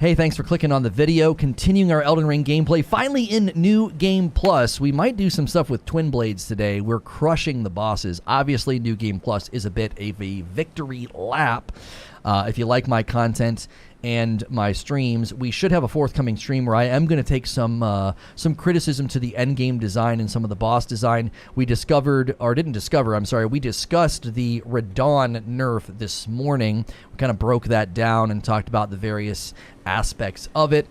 Hey, thanks for clicking on the video. Continuing our Elden Ring gameplay. Finally in New Game Plus. We might do some stuff with Twin Blades today. We're crushing the bosses. Obviously, New Game Plus is a bit of a victory lap. If you like my content and my streams, we should have a forthcoming stream where I am going to take some criticism to the end game design and some of the boss design. We discovered, or didn't discover, I'm sorry, we discussed the Radon nerf this morning. We kind of broke that down and talked about the various aspects of it.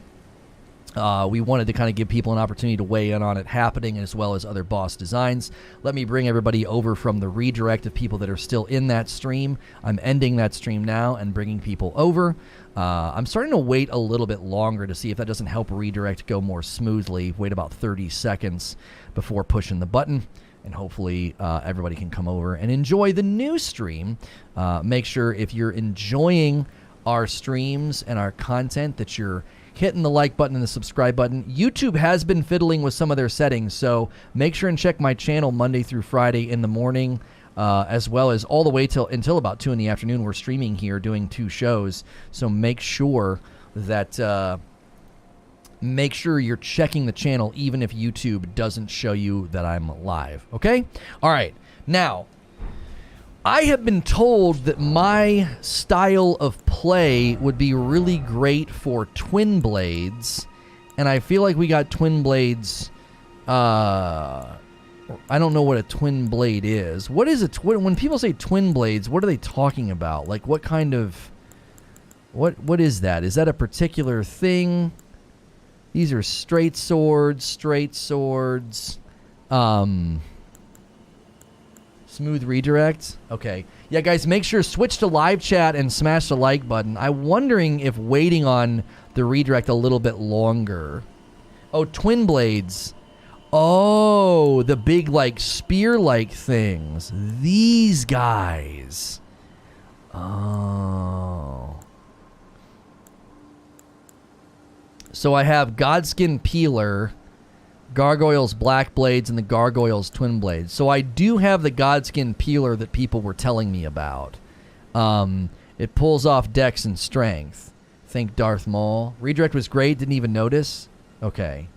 We wanted to kind of give people an opportunity to weigh in on it happening, as well as other boss designs. Let me bring everybody over from the redirect of people that are still in that stream. I'm ending that stream now and bringing people over. I'm starting to wait a little bit longer to see if that doesn't help redirect go more smoothly. Wait about 30 seconds before pushing the button, and hopefully everybody can come over and enjoy the new stream. Make sure if you're enjoying our streams and our content that you're hitting the like button and the subscribe button. YouTube has been fiddling with some of their settings, so make sure and check my channel Monday through Friday in the morning, as well as all the way until about 2 in the afternoon. We're streaming here doing 2 shows, so make sure that make sure you're checking the channel even if YouTube doesn't show you that I'm live, okay? All right, now I have been told that my style of play would be really great for Twin Blades, and I feel like we got Twin Blades. I don't know what a Twin Blade is. What is a twin? When people say Twin Blades, what are they talking about? Like, what kind of... What is that? Is that a particular thing? These are straight swords. Smooth redirect. Okay. Yeah, guys, make sure switch to live chat and smash the like button. I'm wondering if waiting on the redirect a little bit longer. Oh, Twin Blades. Oh, the big, like, spear-like things. These guys. Oh. So I have Godskin Peeler, Gargoyle's Black Blades, and the Gargoyle's Twin Blades. So I do have the Godskin Peeler that people were telling me about. It pulls off dex and strength. Think Darth Maul. Redirect was great. Didn't even notice. Okay.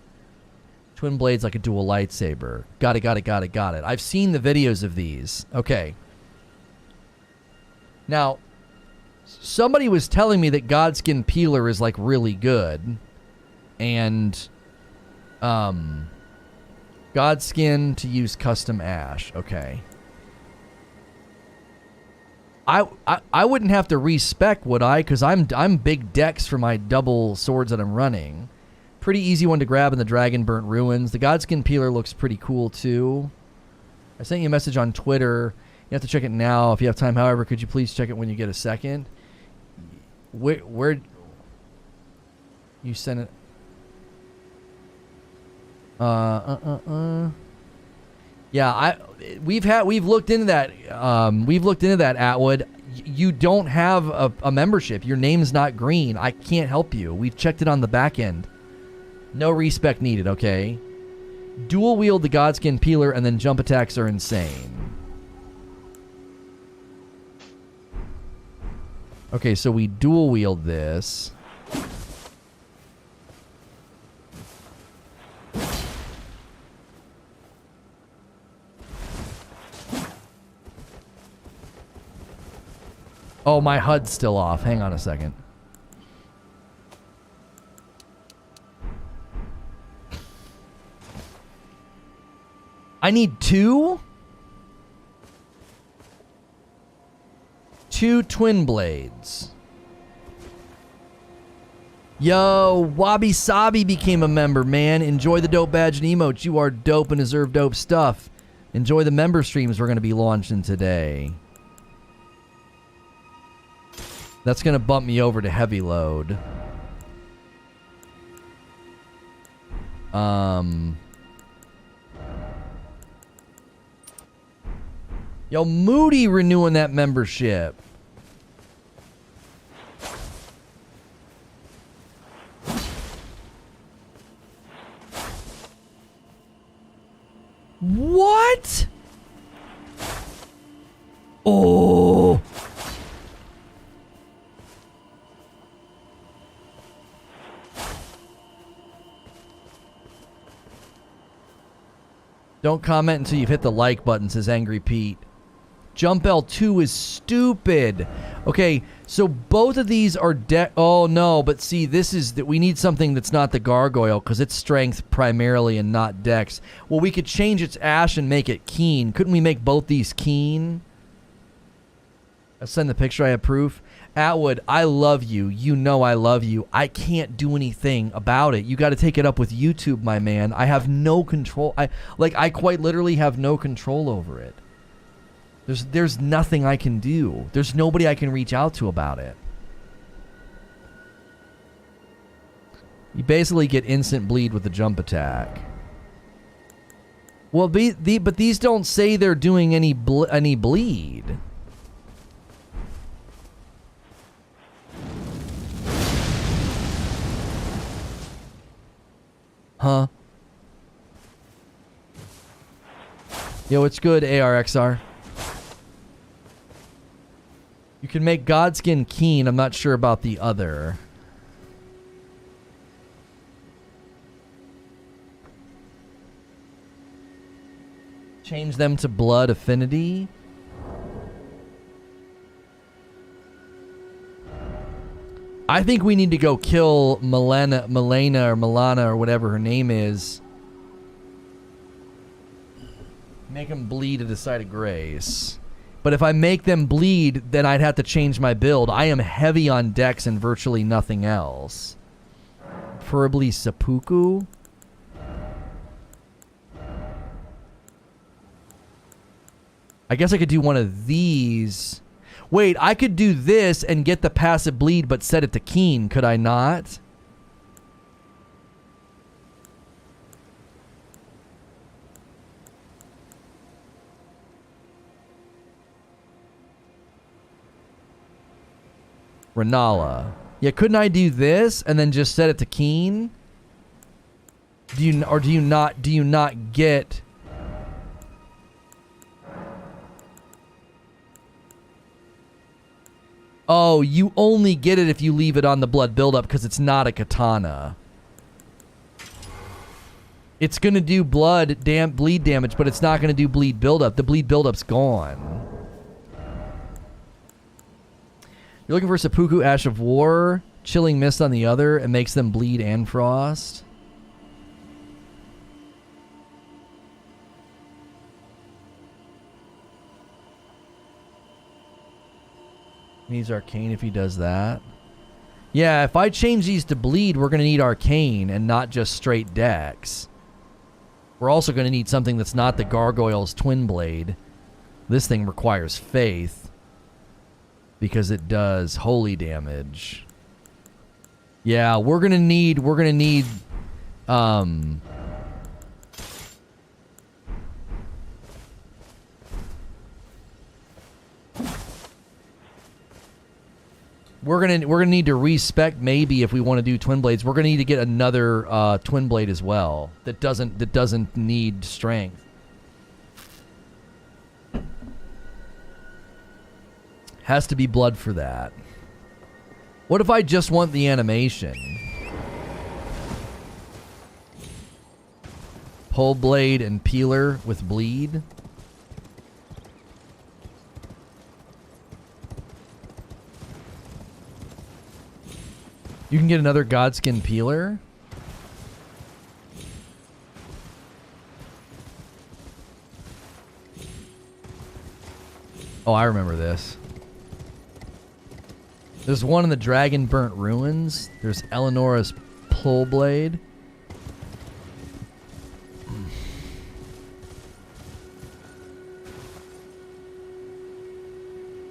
Twin Blades like a dual lightsaber. Got it. I've seen the videos of these. Okay. Now, somebody was telling me that Godskin Peeler is like really good. And... Godskin to use custom ash. Okay. I wouldn't have to respec, would I? Because I'm big dex for my double swords that I'm running. Pretty easy one to grab in the Dragon Burnt Ruins. The Godskin Peeler looks pretty cool too. I sent you a message on Twitter. You have to check it now if you have time. However, could you please check it when you get a second? Where you sent it? Yeah, we've looked into that. Atwood. You don't have a membership. Your name's not green. I can't help you. We've checked it on the back end. No respec needed. Okay. Dual wield the Godskin Peeler, and then jump attacks are insane. Okay, so we dual wield this. Oh, my HUD's still off. Hang on a second. I need 2? 2 Twin Blades. Yo, Wabi Sabi became a member, man. Enjoy the dope badge and emotes. You are dope and deserve dope stuff. Enjoy the member streams we're going to be launching today. That's going to bump me over to heavy load. Yo, Moody renewing that membership. What? Oh. Don't comment until you've hit the like button, says Angry Pete. Jump L2 is stupid. Okay, so both of these are oh no, but see, this is that we need something that's not the gargoyle because it's strength primarily and not dex. Well, we could change its ash and make it keen. Couldn't we make both these keen? I'll send the picture. I have proof. Atwood, I love you. You know I love you. I can't do anything about it. You got to take it up with YouTube, my man. I have no control. I quite literally have no control over it. There's nothing I can do. There's nobody I can reach out to about it. You basically get instant bleed with the jump attack. Well, but these don't say they're doing any bleed. Huh? Yo, it's good, ARXR. You can make Godskin keen. I'm not sure about the other. Change them to blood affinity. I think we need to go kill Milena or whatever her name is. Make them bleed at the site of grace. But if I make them bleed, then I'd have to change my build. I am heavy on dex and virtually nothing else. Preferably seppuku. I guess I could do one of these. Wait, I could do this and get the passive bleed but set it to keen, could I not? Renala. Yeah, couldn't I do this and then just set it to keen? Do you not get... Oh, you only get it if you leave it on the blood buildup because it's not a katana. It's going to do bleed damage, but it's not going to do bleed buildup. The bleed buildup's gone. You're looking for Seppuku Ash of War, Chilling Mist on the other. It makes them bleed and frost. Needs Arcane if he does that. Yeah, if I change these to bleed, we're going to need Arcane and not just straight Dex. We're also going to need something that's not the Gargoyle's Twin Blade. This thing requires Faith because it does holy damage. Yeah, we're going to need We're gonna need to respec maybe if we want to do twin blades. We're gonna need to get another twin blade as well that doesn't need strength. Has to be blood for that. What if I just want the animation? Poleblade and peeler with bleed. You can get another Godskin peeler. Oh, I remember this. There's one in the Dragon Burnt Ruins. There's Eleonora's Poleblade.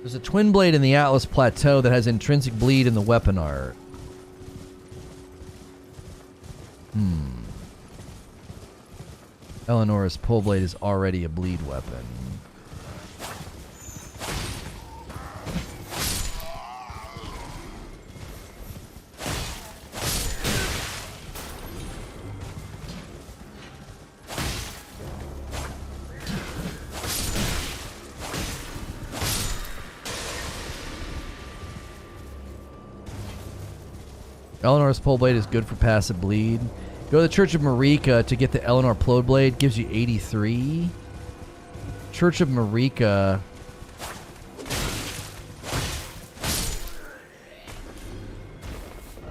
There's a twin blade in the Atlas Plateau that has intrinsic bleed in the weapon art. Eleonora's Poleblade is already a bleed weapon. Eleonora's Poleblade is good for passive bleed. Go to the Church of Marika to get the Eleanor Poleblade. Gives you 83. Church of Marika.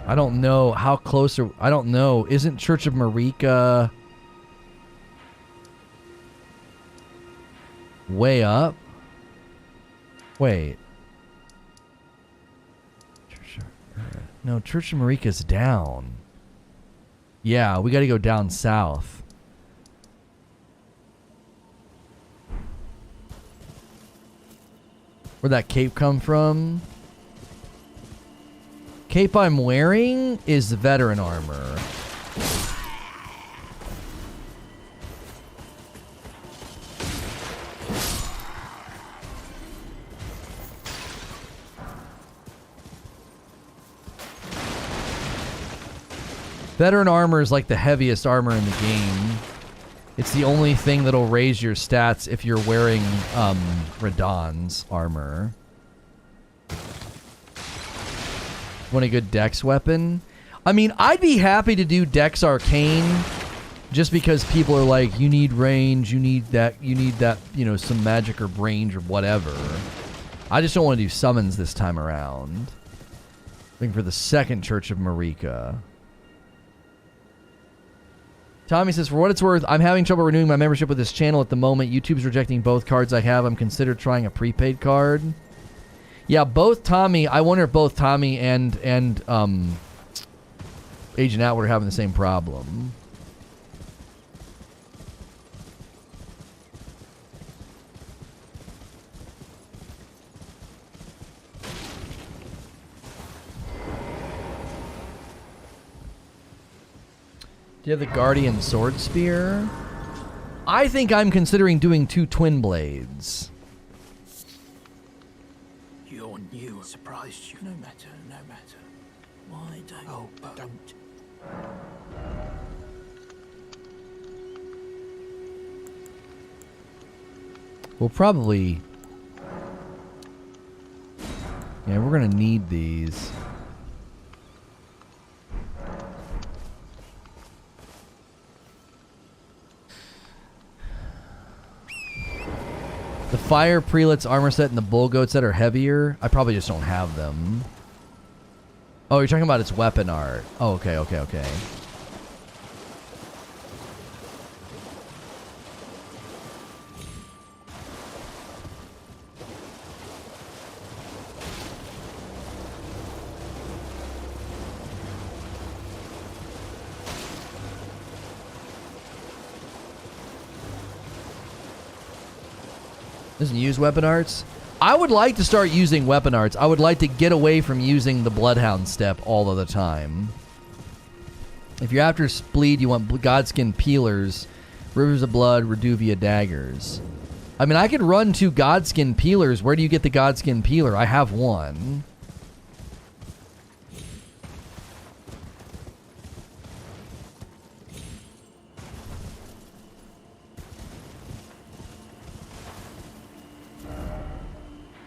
I don't know how close are... I don't know. Isn't Church of Marika way up? Wait. No, Church of Marika's down. Yeah, we got to go down south. Where'd that cape come from? Cape I'm wearing is veteran armor. Veteran armor is like the heaviest armor in the game. It's the only thing that'll raise your stats if you're wearing Radahn's armor. Want a good Dex weapon? I mean, I'd be happy to do Dex Arcane just because people are like, you need range, you need that, you know, some magic or range or whatever. I just don't want to do summons this time around. Looking for the second Church of Marika. Tommy says, for what it's worth, I'm having trouble renewing my membership with this channel at the moment. YouTube's rejecting both cards I have. I'm considered trying a prepaid card. Yeah, both Tommy, I wonder if both Tommy and Agent Atwood are having the same problem. Do you have the Guardian Sword Spear? I think I'm considering doing 2 Twin Blades. You're new. Surprised you. No matter, no matter. Why don't... Oh, but don't. We'll probably... Yeah, we're gonna need these. The Fire Prelate's armor set and the Bull Goat set are heavier. I probably just don't have them. Oh, you're talking about its weapon art. Oh, okay, okay, okay. Doesn't use weapon arts. I would like to start using weapon arts. I would like to get away from using the Bloodhound step all of the time. If you're after bleed, you want Godskin peelers, Rivers of Blood, Reduvia daggers. I mean, I could run 2 Godskin peelers. Where do you get the Godskin peeler? I have one.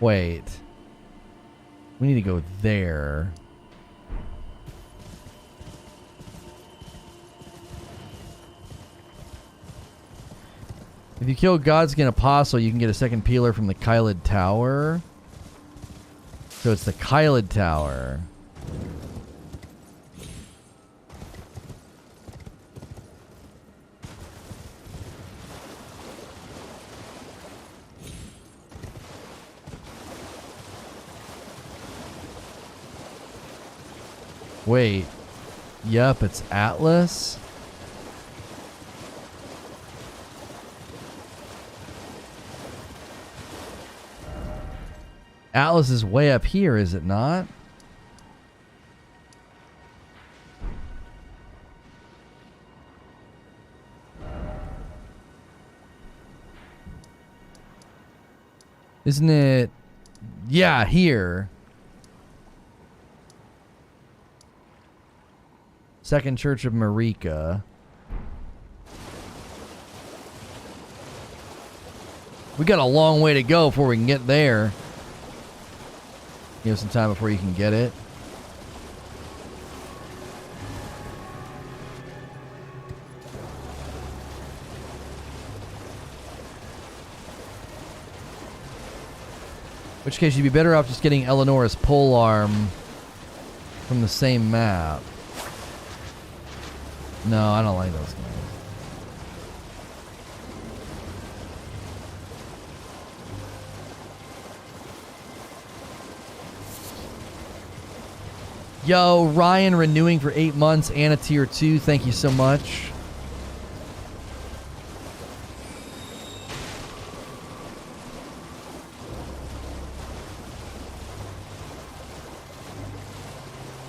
Wait. We need to go there. If you kill Godskin Apostle, you can get a second peeler from the Kylid Tower. So it's the Kylid Tower. Wait. Yup, it's Atlas. Atlas is way up here, is it not? Isn't it? Yeah, here. Second Church of Marika. We got a long way to go before we can get there. Give us some time before you can get it. which case you'd be better off just getting Eleonora's pole arm from the same map. No, I don't like those guys. Yo, Ryan renewing for 8 months and a tier 2. Thank you so much.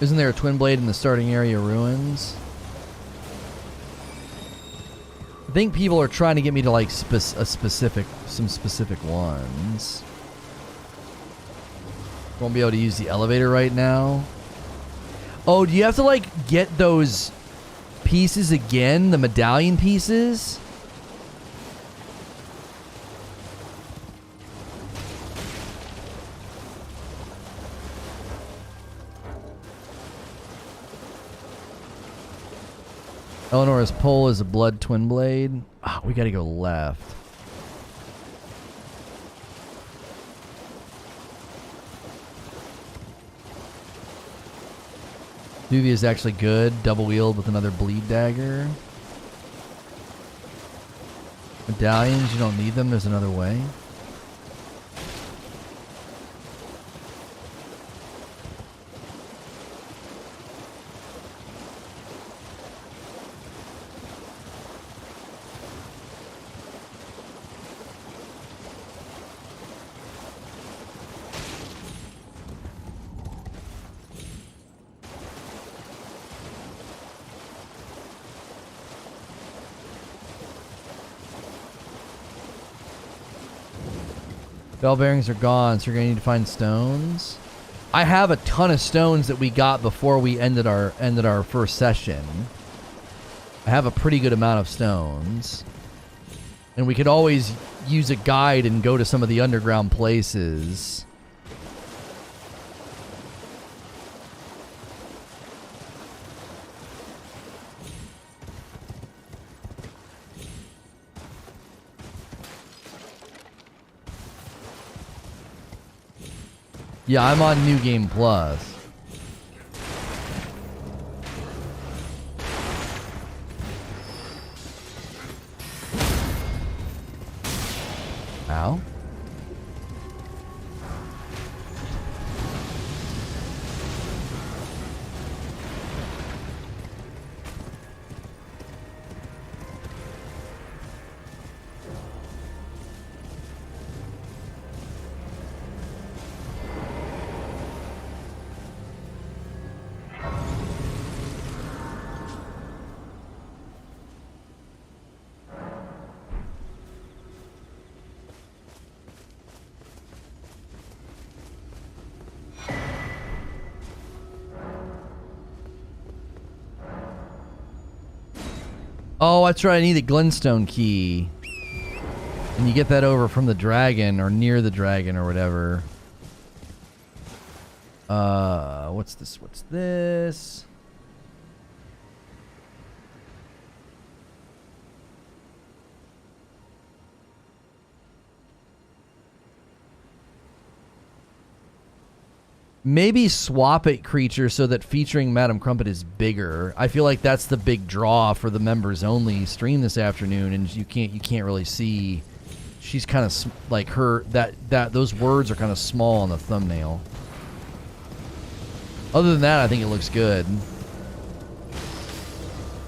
Isn't there a twin blade in the starting area ruins? I think people are trying to get me to like some specific ones. Won't be able to use the elevator right now. Oh, do you have to like get those pieces again? The medallion pieces? Eleonora's pole is a blood twin blade. Ah, we gotta go left. Duvia is actually good. Double wield with another bleed dagger. Medallions, you don't need them. There's another way. Bell bearings are gone, so you're going to need to find stones. I have a ton of stones that we got before we ended our first session. I have a pretty good amount of stones. And we could always use a guide and go to some of the underground places. Yeah, I'm on New Game Plus. Ow. Oh, that's right. I need a glintstone key. And you get that over from the dragon or near the dragon or whatever. What's this? What's this? Maybe swap it creature so that featuring Madam Crumpet is bigger. I feel like that's the big draw for the members only stream this afternoon, and you can't really see. She's kind of like her those words are kind of small on the thumbnail. Other than that, I think it looks good.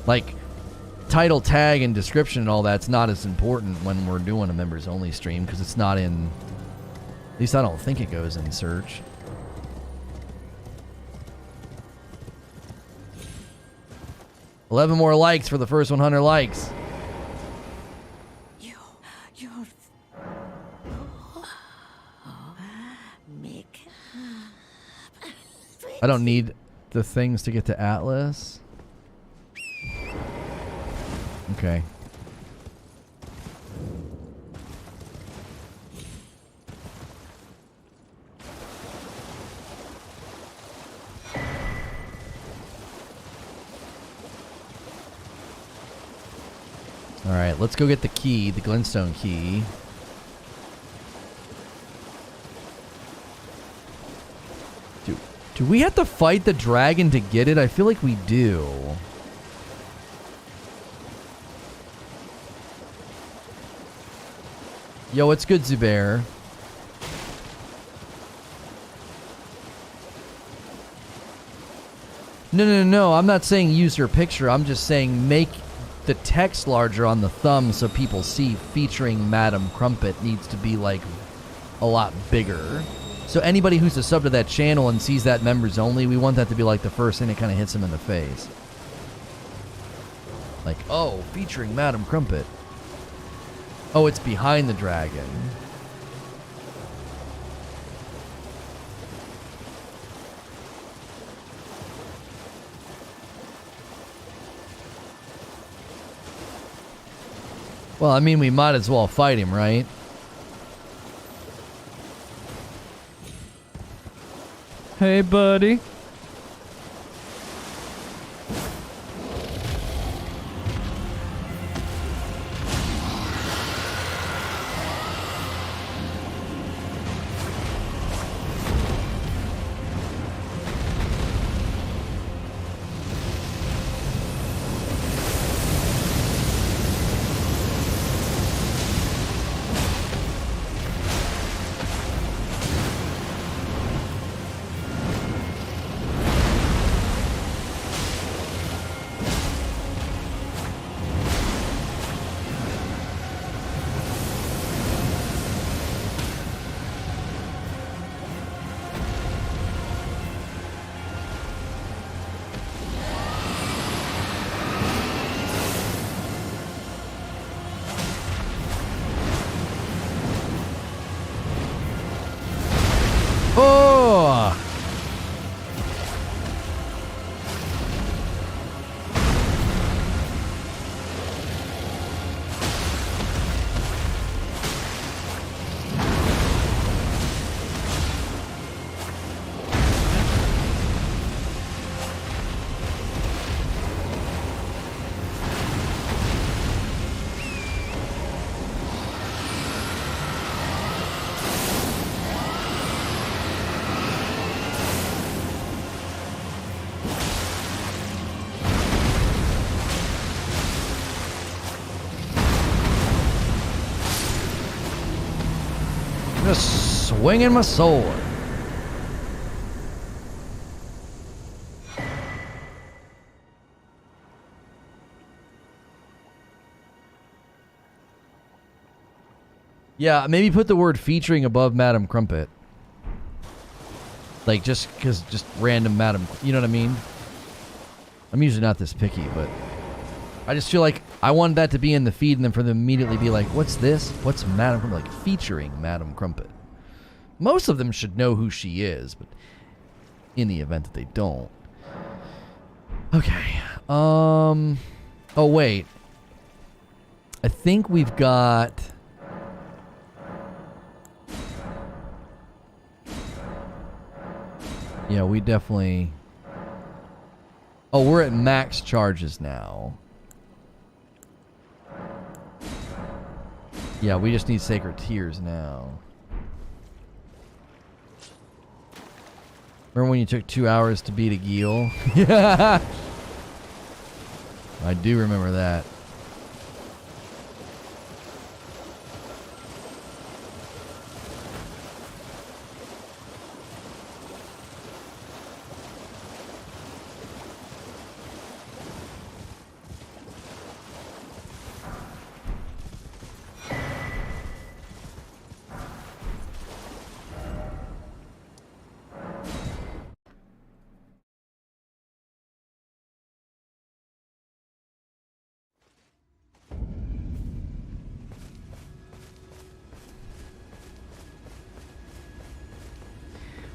Like title, tag, and description and all that's not as important when we're doing a members only stream because it's not in. At least I don't think it goes in search. $11 more likes for the first 100 likes. I don't need the things to get to Atlas. Okay. Alright, let's go get the key, the glintstone key. Do we have to fight the dragon to get it? I feel like we do. Yo, what's good, Zubair? No. I'm not saying use her picture. I'm just saying make the text larger on the thumb so people see featuring Madam Crumpet needs to be like a lot bigger. So anybody who's a sub to that channel and sees that members only, we want that to be like the first thing that kind of hits them in the face. Like, oh, featuring Madam Crumpet. Oh, it's behind the dragon. Well, I mean, we might as well fight him, right? Hey, buddy. Oh! Just swinging my sword. Yeah, maybe put the word featuring above Madam Crumpet. Like, just random Madam, you know what I mean? I'm usually not this picky, but I just feel like I wanted that to be in the feed and then for them to immediately be like, what's this? What's Madam Crumpet? Like, featuring Madam Crumpet. Most of them should know who she is, but in the event that they don't. Okay. Oh, wait. I think we've got... Yeah, we definitely... Oh, we're at max charges now. Yeah, we just need Sacred Tears now. Remember when you took 2 hours to beat a Geel? Yeah! I do remember that.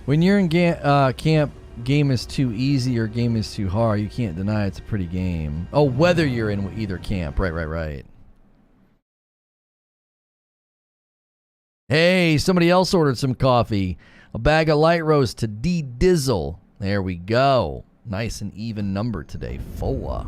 When you're in camp, game is too easy or game is too hard, you can't deny it's a pretty game. Oh, whether you're in either camp. Right. Hey, somebody else ordered some coffee. A bag of light roast to D-Dizzle. There we go. Nice and even number today. 4.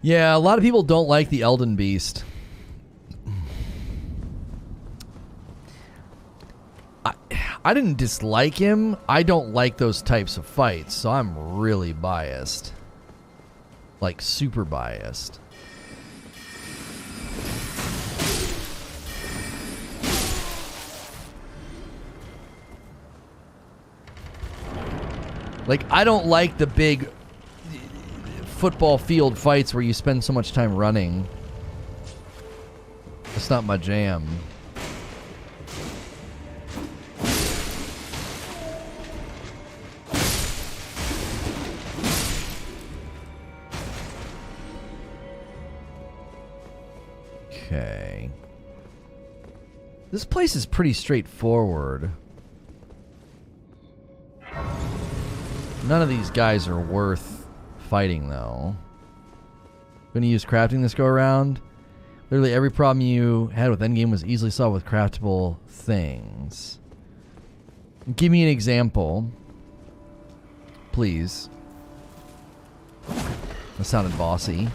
Yeah, a lot of people don't like the Elden Beast. I didn't dislike him. I don't like those types of fights, so I'm really biased. Like, super biased. Like, I don't like the big football field fights where you spend so much time running. It's not my jam. Okay. This place is pretty straightforward. None of these guys are worth fighting, though. Gonna use crafting this go around. Literally every problem you had with endgame was easily solved with craftable things. Give me an example, please. That sounded bossy.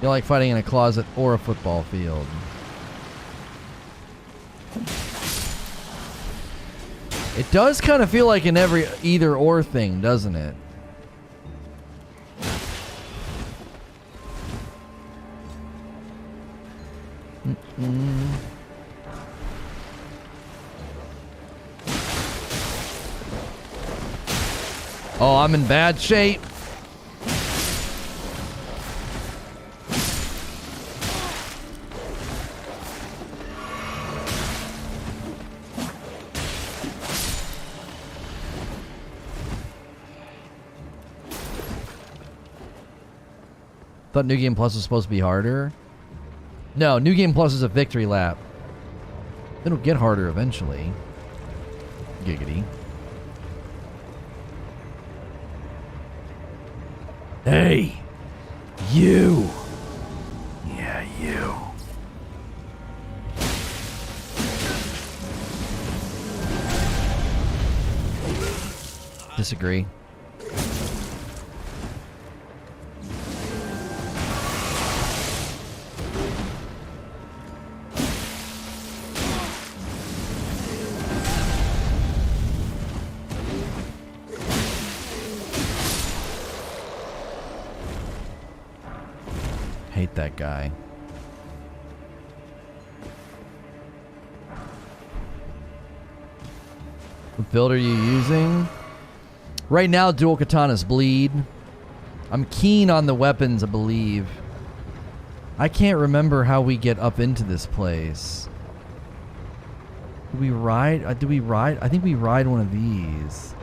You like fighting in a closet or a football field. It does kind of feel like an every either or thing, doesn't it? Oh, I'm in bad shape. Thought New Game Plus was supposed to be harder. No, New Game Plus is a victory lap. It'll get harder eventually. Giggity. Hey! You! Yeah, you. Disagree. Hate that guy. What build are you using? Right now, dual katanas bleed. I'm keen on the weapons, I believe. I can't remember how we get up into this place. Do we ride? Do we ride? I think we ride one of these.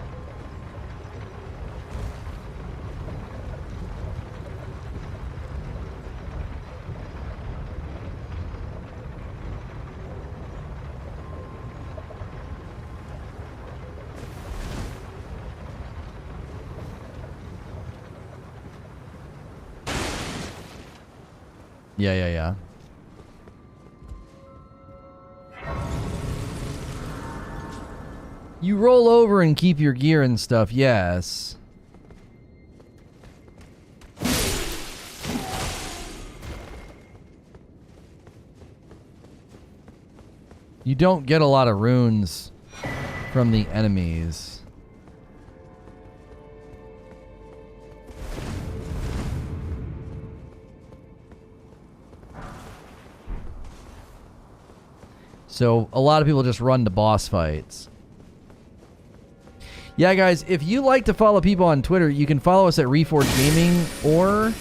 Yeah. You roll over and keep your gear and stuff, yes. You don't get a lot of runes from the enemies. So a lot of people just run to boss fights. Yeah, guys, if you like to follow people on Twitter, you can follow us at Reforge Gaming, or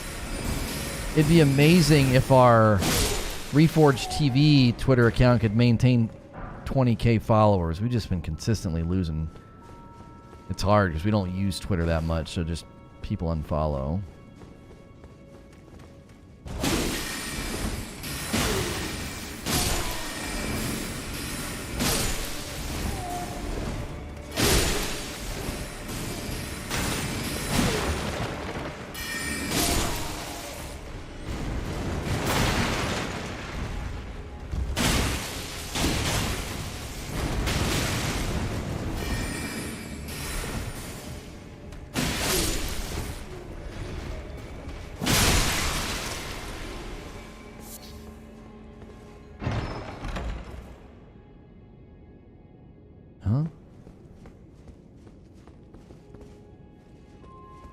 it'd be amazing if our Reforge TV Twitter account could maintain 20K followers. We've just been consistently losing. It's hard because we don't use Twitter that much, so just people unfollow.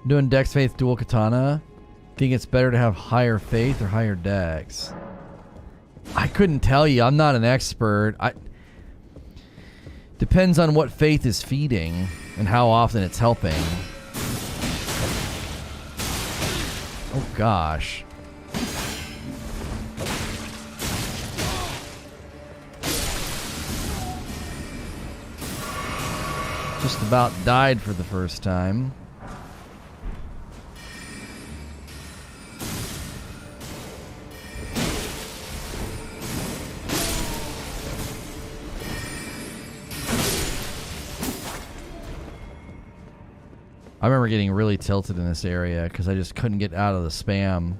Doing Dex Faith dual katana. Think it's better to have higher faith or higher dex? I couldn't tell you. I'm not an expert. Depends on what faith is feeding and how often it's helping. Oh gosh. Just about died for the first time. I remember getting really tilted in this area because I just couldn't get out of the spam.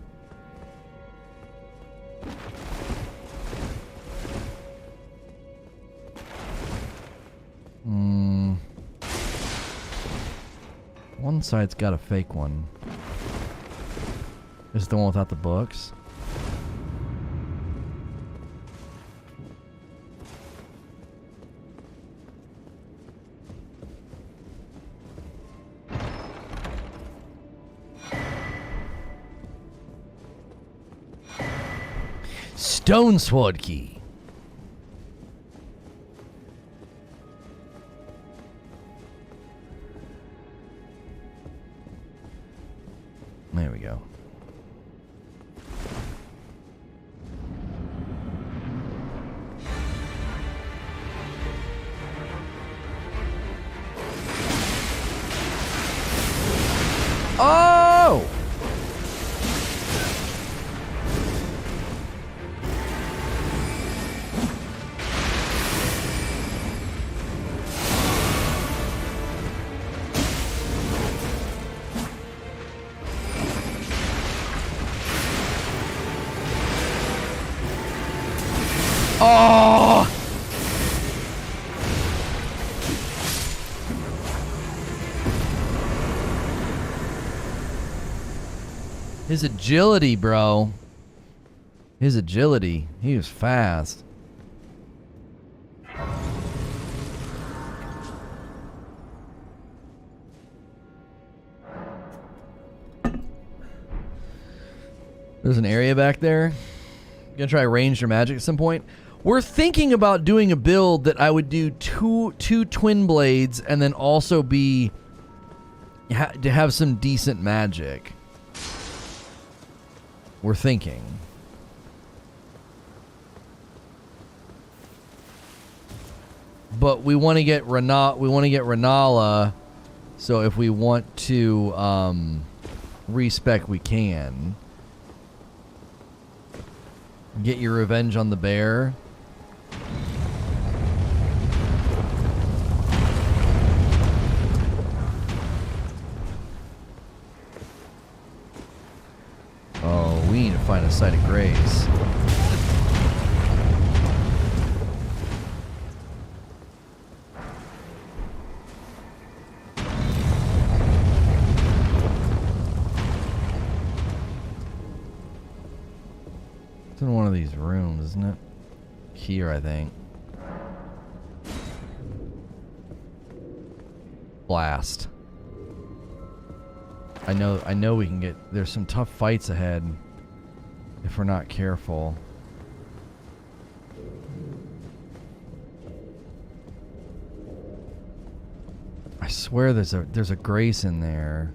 One side's got a fake one. Is it the one without the books? Stone sword key. There we go. Oh! Oh! His agility, bro. His agility. He was fast. There's an area back there. Gonna try range your magic at some point. We're thinking about doing a build that I would do two twin blades and then also be to have some decent magic. We're thinking. But we want to get Renala, so if we want to respec, we can. Get your revenge on the bear. Oh, we need to find a site of grace. It's in one of these rooms, isn't it? Here, I think. Blast. I know we can get... There's some tough fights ahead if we're not careful. I swear there's a grace in there.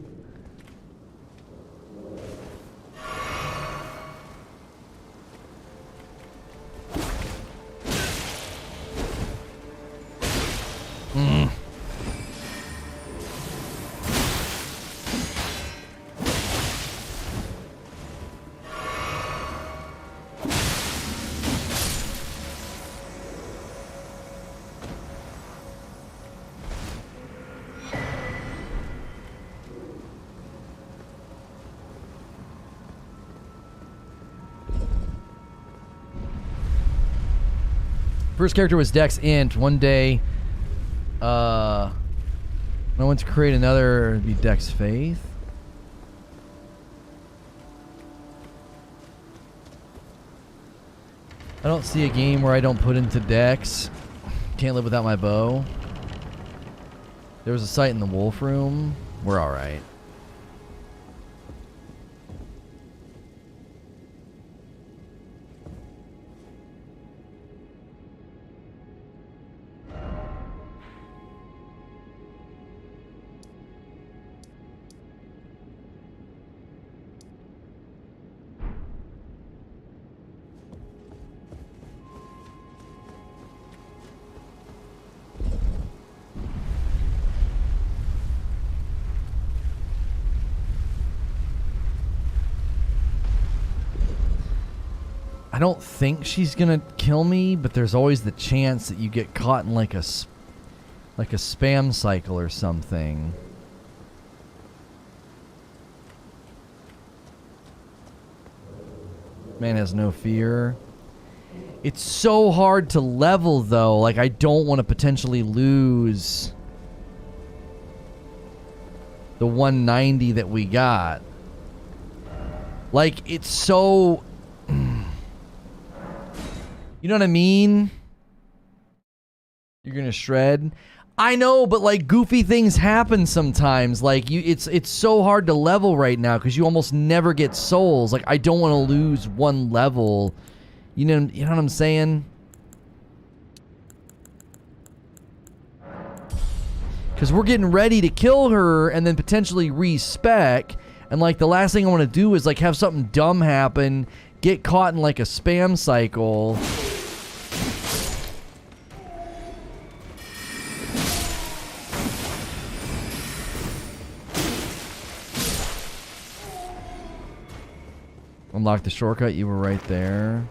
First character was Dex Int. One day, I want to create another. It'd be Dex Faith. I don't see a game where I don't put into Dex. Can't live without my bow. There was a site in the wolf room. We're all right. I don't think she's gonna kill me, but there's always the chance that you get caught in like a spam cycle or something. Man has no fear. It's so hard to level though. Like, I don't want to potentially lose the 190 that we got. Like, it's so... You know what I mean? You're gonna shred. I know, but like goofy things happen sometimes. Like it's so hard to level right now because you almost never get souls. Like I don't want to lose one level. You know what I'm saying? Because we're getting ready to kill her and then potentially respec. And like the last thing I want to do is like have something dumb happen, get caught in like a spam cycle. Unlock the shortcut, you were right there.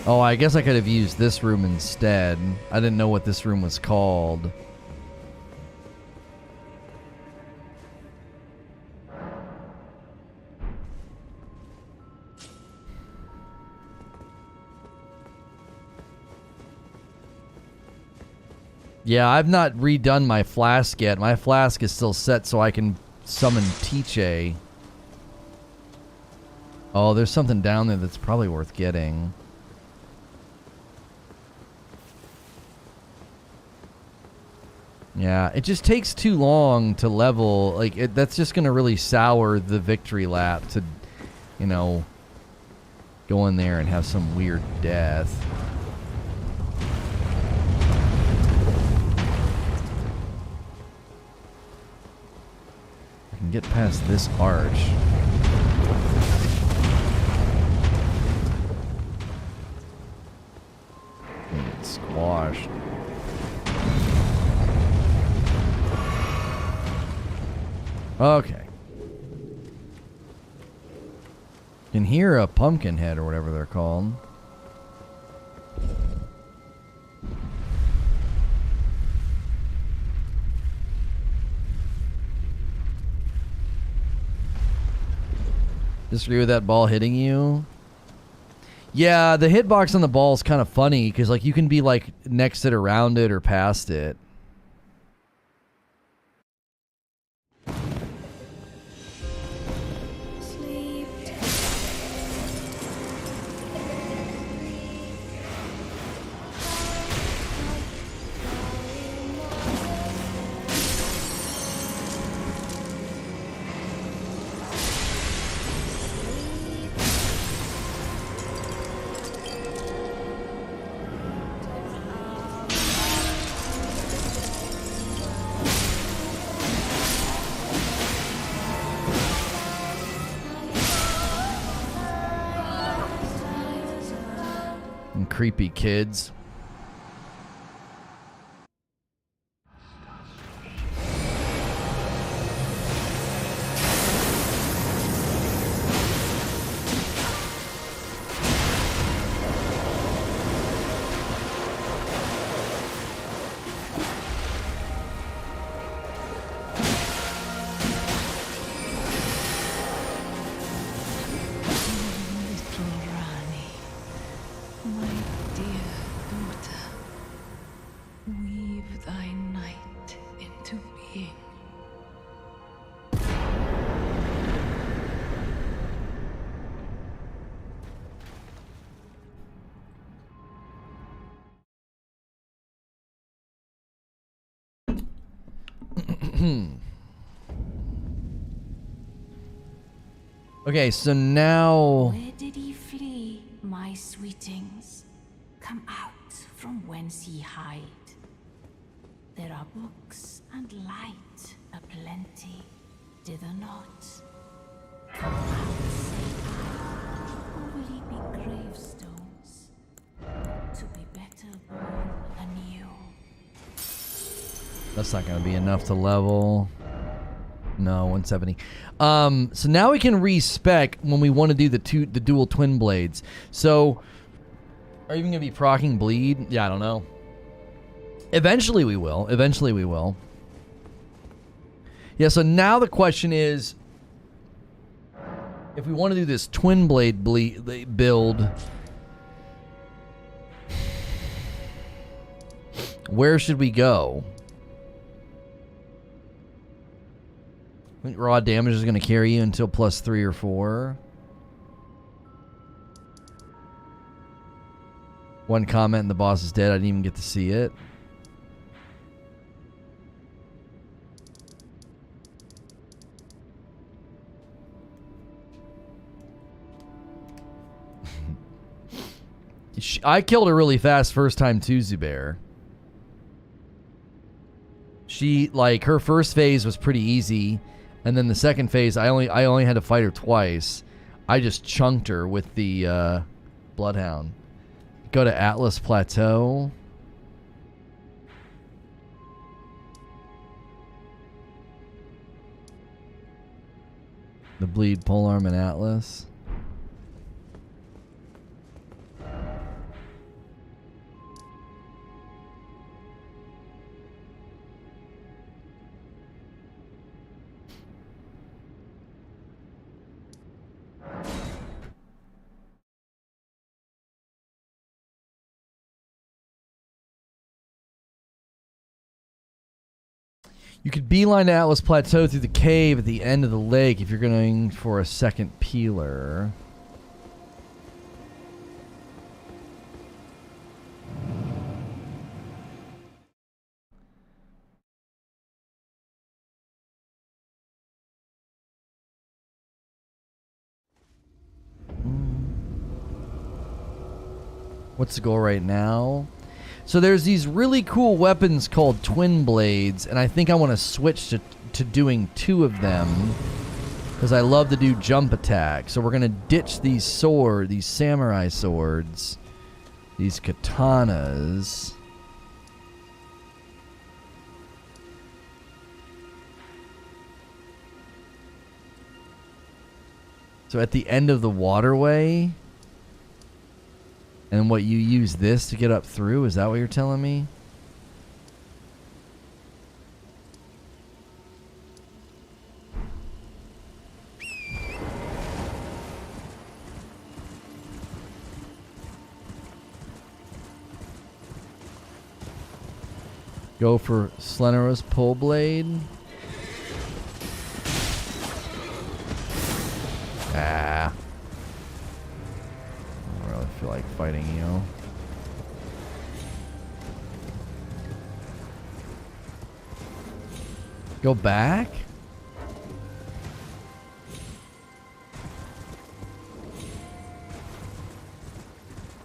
Oh, I guess I could have used this room instead. I didn't know what this room was called. Yeah, I've not redone my flask yet. My flask is still set so I can summon Tiche. Oh, there's something down there that's probably worth getting. Yeah, it just takes too long to level. Like, that's just going to really sour the victory lap to, you know, go in there and have some weird death. I can get past this arch. Get squashed. Okay. Can hear a pumpkin head or whatever they're called. Disagree with that ball hitting you? Yeah, the hitbox on the ball is kind of funny because like you can be like next it, around it, or past it. Creepy kids. Okay, so now... Where did he flee, my sweetings? Come out from whence ye hide. There are books and light aplenty, dither not. Come out, say I, or will ye be gravestones battle born anew. That's not going to be enough to level. No, 170. So now we can respec when we want to do the dual twin blades. So, are you even going to be proccing bleed? Yeah, I don't know. Eventually we will. Eventually we will. Yeah, so now the question is, if we want to do this twin blade build, where should we go? I think raw damage is going to carry you until +3 or 4. One comment and the boss is dead. I didn't even get to see it. I killed her really fast first time too, Zubair. She, like, her first phase was pretty easy, and then the second phase, I only had to fight her twice. I just chunked her with the Bloodhound. Go to Atlas Plateau. The Bleed Polearm and Atlas. You could beeline to Atlas Plateau through the cave at the end of the lake if you're going for a second peeler. What's the goal right now? So there's these really cool weapons called twin blades, and I think I want to switch to doing 2 of them because I love to do jump attack. So we're going to ditch these samurai swords, these katanas. So at the end of the waterway. And what, you use this to get up through? Is that what you're telling me? Go for Slenera's Poleblade. Ah. I don't really feel like fighting you. Go back?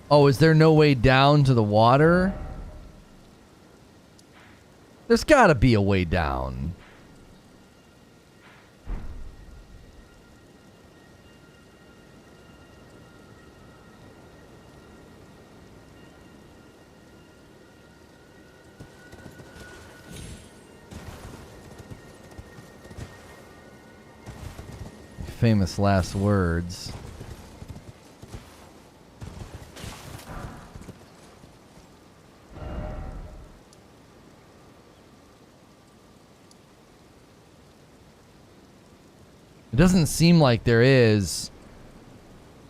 Oh, is there no way down to the water? There's gotta be a way down. Famous last words. It doesn't seem like there is.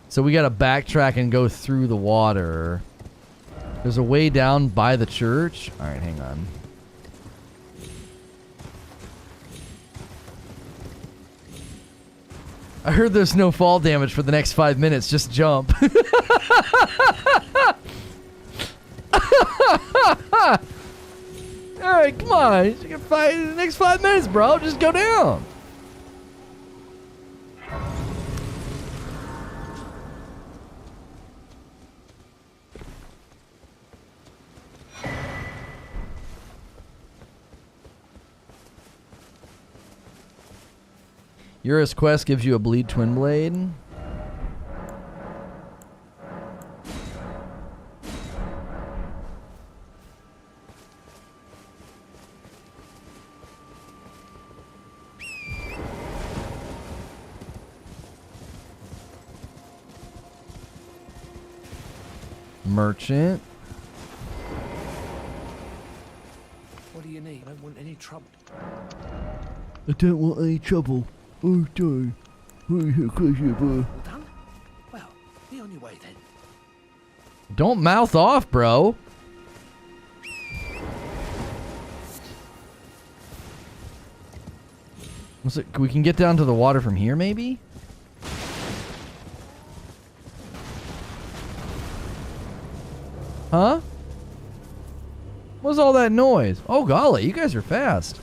So we gotta backtrack and go through the water. There's a way down by the church. Alright, hang on. I heard there's no fall damage for the next 5 minutes. Just jump. Alright, come on. You can fight in the next 5 minutes, bro. Just go down. Yura's quest gives you a bleed twin blade. merchant. What do you need? I don't want any trouble. I don't want any trouble. Oh, darn. All done? Well, be on your way then. Don't mouth off, bro. We can get down to the water from here, maybe? Huh? What's all that noise? Oh, golly, you guys are fast.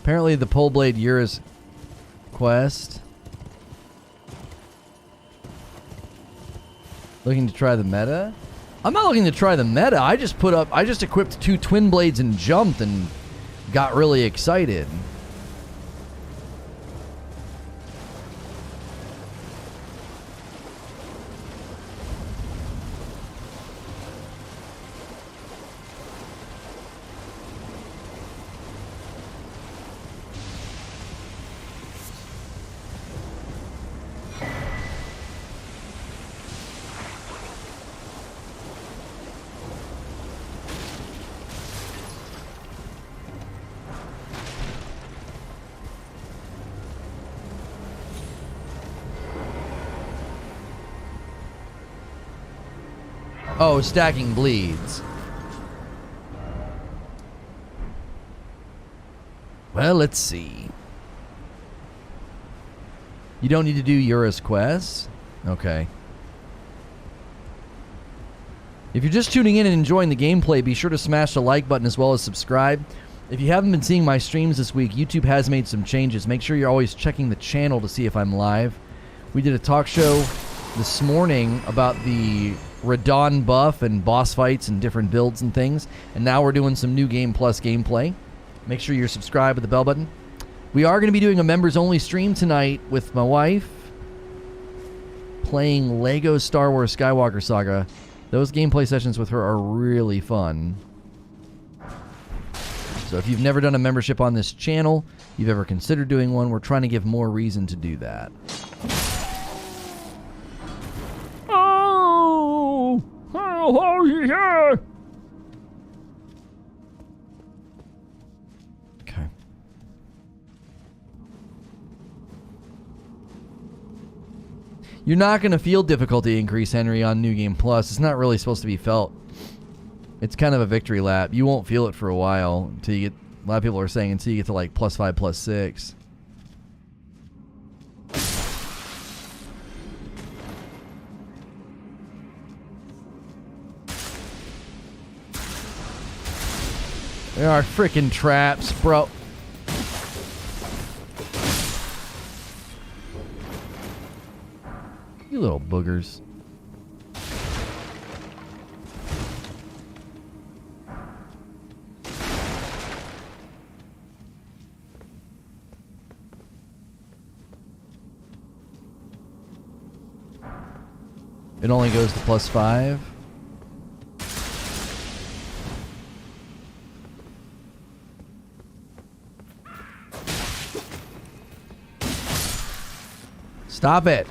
Apparently the Poleblade Ura's quest. Looking to try the meta? I'm not looking to try the meta. I just equipped 2 twin blades and jumped and got really excited. Oh, stacking bleeds. Well, let's see. You don't need to do Ura's quest? Okay. If you're just tuning in and enjoying the gameplay, be sure to smash the like button as well as subscribe. If you haven't been seeing my streams this week, YouTube has made some changes. Make sure you're always checking the channel to see if I'm live. We did a talk show this morning about the Radon buff and boss fights and different builds and things. And now we're doing some New Game Plus gameplay. Make sure you're subscribed with the bell button. We are going to be doing a members-only stream tonight with my wife, playing Lego Star Wars Skywalker Saga. Those gameplay sessions with her are really fun. So if you've never done a membership on this channel, you've ever considered doing one, we're trying to give more reason to do that. Oh, yeah. Okay. You're not going to feel difficulty increase, Henry, on New Game Plus. It's not really supposed to be felt. It's kind of a victory lap. You won't feel it for a while until you get, a lot of people are saying, until you get to like +5, +6. There are freaking traps, bro. You little boogers. It only goes to +5. Stop it.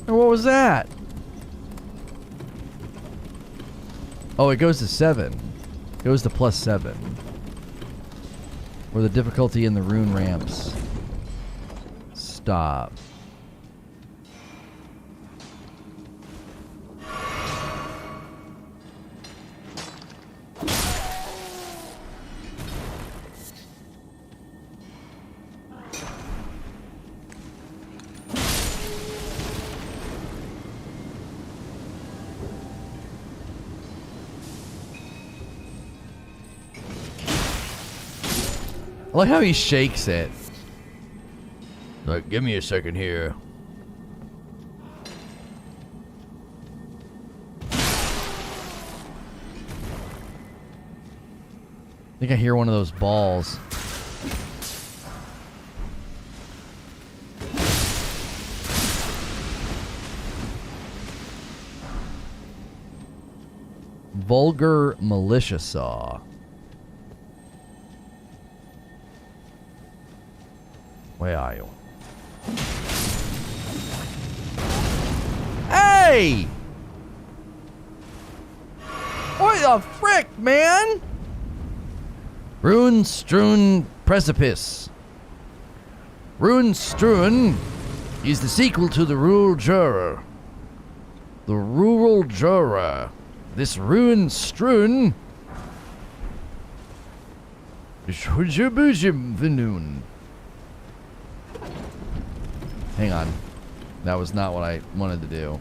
What was that? Oh, it goes to 7. It goes to +7. Or the difficulty in the rune ramps. Stop. I like how he shakes it. Like, give me a second here. I think I hear one of those balls. Vulgar militia saw. Where are you? Hey! What the frick, man? Rune-strewn precipice. Rune-strewn is the sequel to the Rural Juror. The Rural Juror. This rune-strewn... Hang on. That was not what I wanted to do.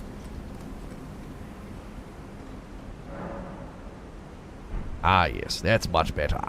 Ah, yes, that's much better.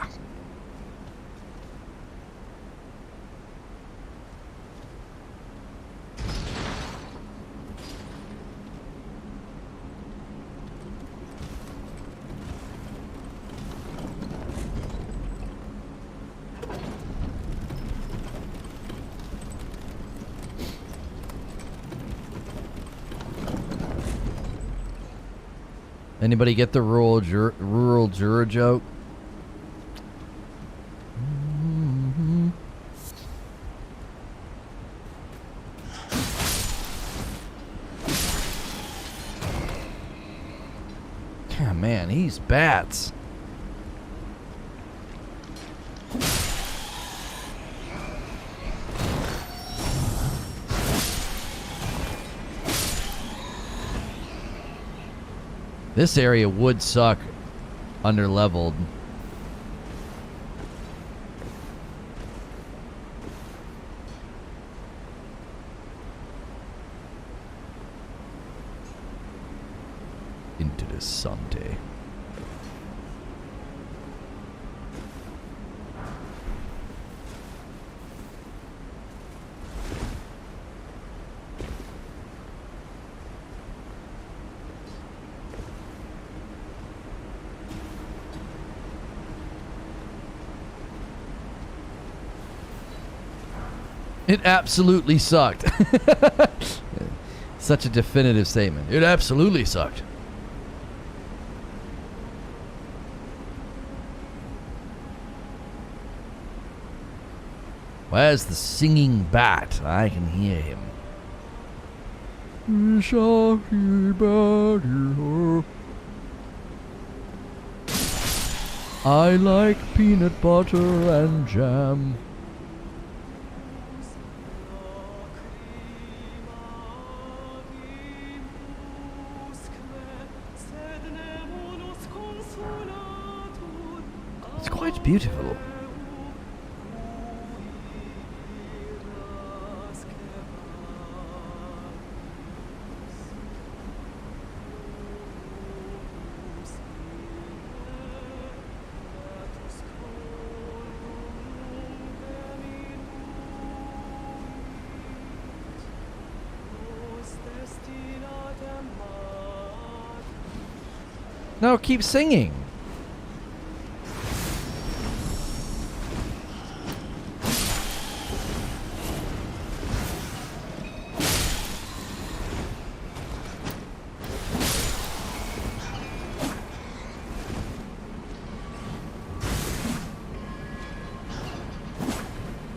Anybody get the rural juror joke? Yeah, man, he's bats. This area would suck under-leveled. Interessante. It absolutely sucked. Such a definitive statement. It absolutely sucked. Where's the singing bat? I can hear him. I like peanut butter and jam. It's quite beautiful. No, keep singing.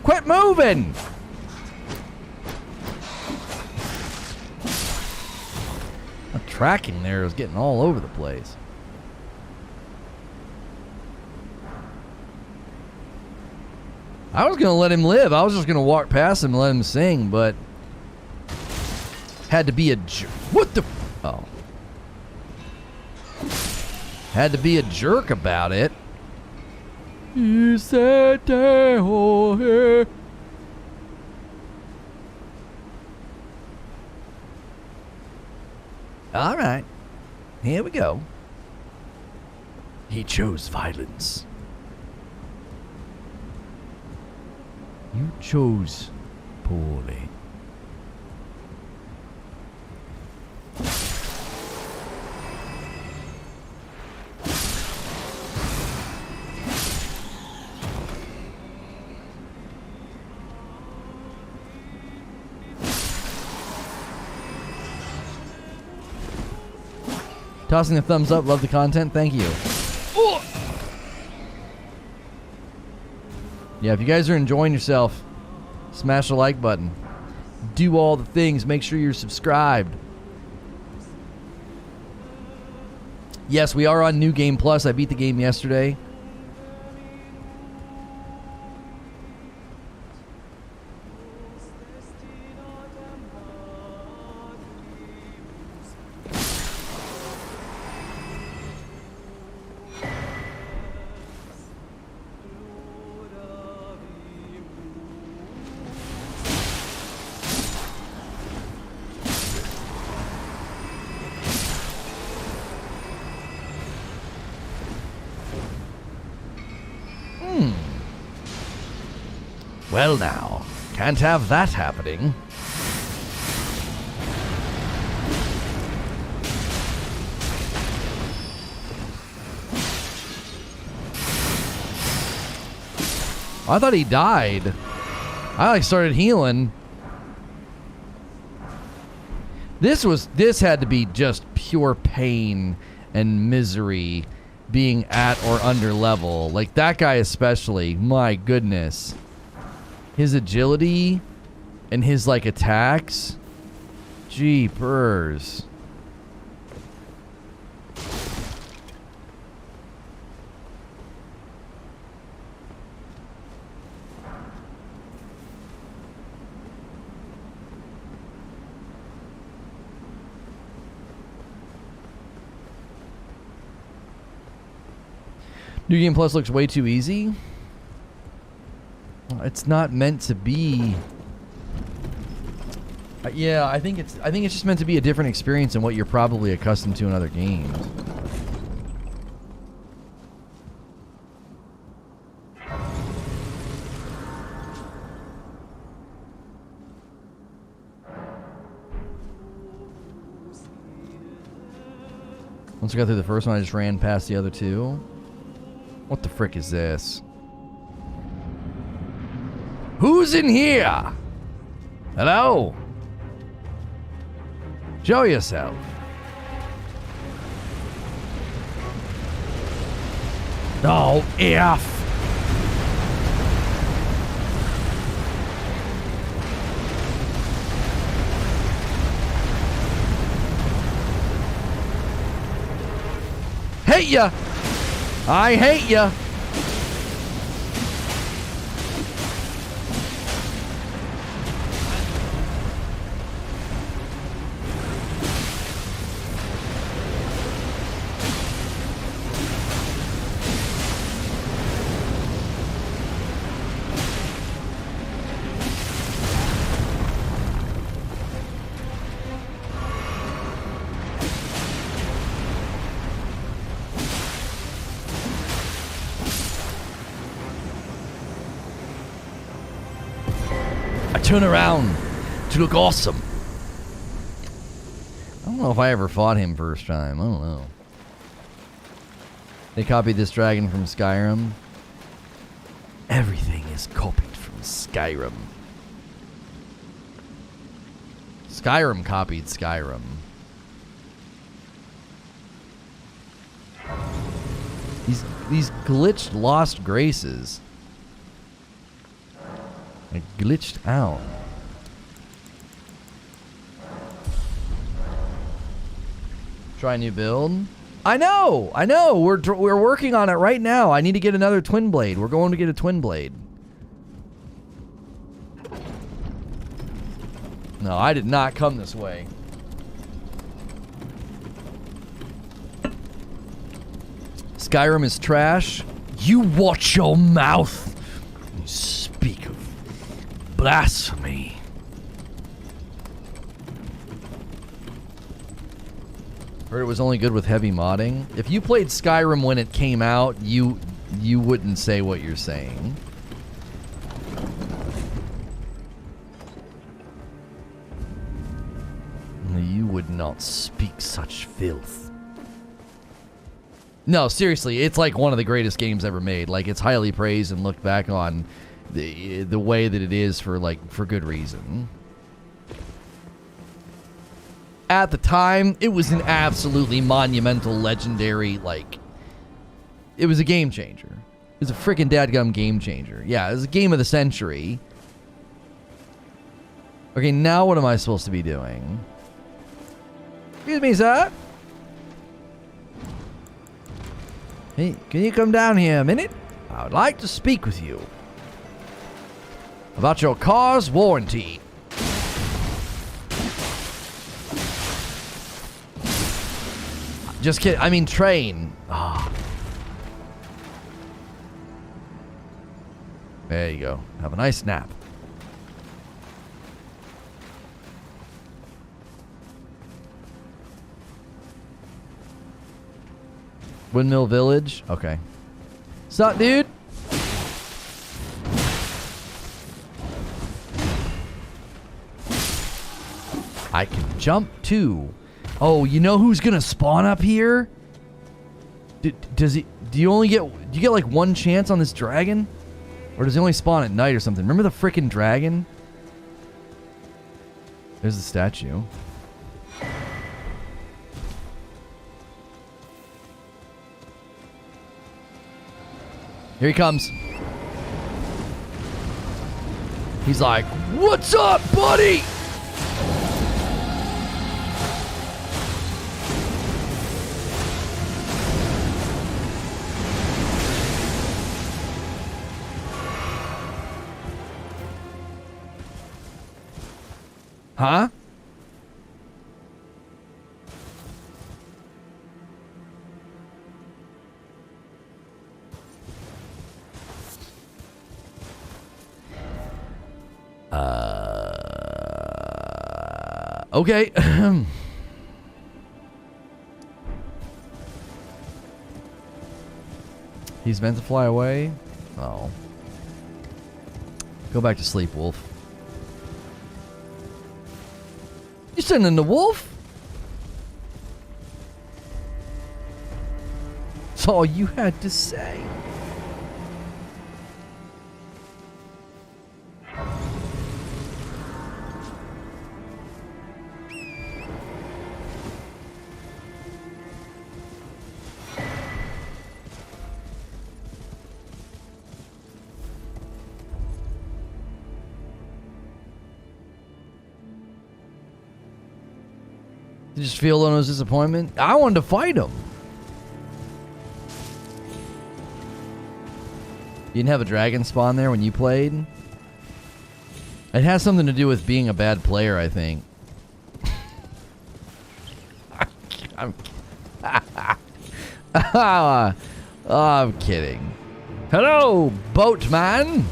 Quit moving! The tracking there is getting all over the place. I was gonna let him live. I was just gonna walk past him and let him sing, but had to be a what the? Oh, had to be a jerk about it. You said here. All right, here we go. He chose violence. You chose poorly. Tossing a thumbs up. Love the content. Thank you. Ooh. Yeah, if you guys are enjoying yourself, smash the like button. Do all the things. Make sure you're subscribed. Yes, we are on New Game Plus. I beat the game yesterday. Well now, can't have that happening. I thought he died. I like started healing. This had to be just pure pain and misery being at or under level. Like that guy especially, my goodness. His agility and his, like, attacks. Jeepers. New Game Plus looks way too easy. It's not meant to be. Yeah, I think it's just meant to be a different experience than what you're probably accustomed to in other games. Once I got through the first one, I just ran past the other two. What the frick is this? Who's in here? Hello? Show yourself. Oh, F. Hate ya. I hate ya. Turn around to look awesome. I don't know if I ever fought him first time. I don't know. They copied this dragon from Skyrim. Everything is copied from Skyrim. Skyrim copied Skyrim. These glitched lost graces. I glitched out. Try a new build. I know. We're working on it right now. I need to get another twin blade. We're going to get a twin blade. No, I did not come this way. Skyrim is trash. You watch your mouth. You speak of blasphemy. Heard it was only good with heavy modding. If you played Skyrim when it came out, you wouldn't say what you're saying. You would not speak such filth. No, seriously, it's like one of the greatest games ever made. Like, it's highly praised and looked back on the way that it is for good reason. at the time, it was an absolutely monumental, legendary, like, it was a game changer. It was a freaking dadgum game changer. Yeah, it was a game of the century. Okay, now what am I supposed to be doing? Excuse me, sir. Hey, can you come down here a minute? I would like to speak with you about your car's warranty. Just kidding. I mean, train. Ah. There you go. Have a nice nap. Windmill Village. Okay. Sup, dude? I can jump too. Oh, you know who's gonna spawn up here? Does he? Do you get like one chance on this dragon, or does he only spawn at night or something? Remember the frickin' dragon? There's the statue. Here he comes. He's like, "What's up, buddy?" Huh? Okay. He's meant to fly away? Oh. Go back to sleep, Wolf. You sending the wolf? That's all you had to say. You just feel Lono's disappointment? I wanted to fight him. You didn't have a dragon spawn there when you played? It has something to do with being a bad player, I think. I'm kidding. Hello, boatman.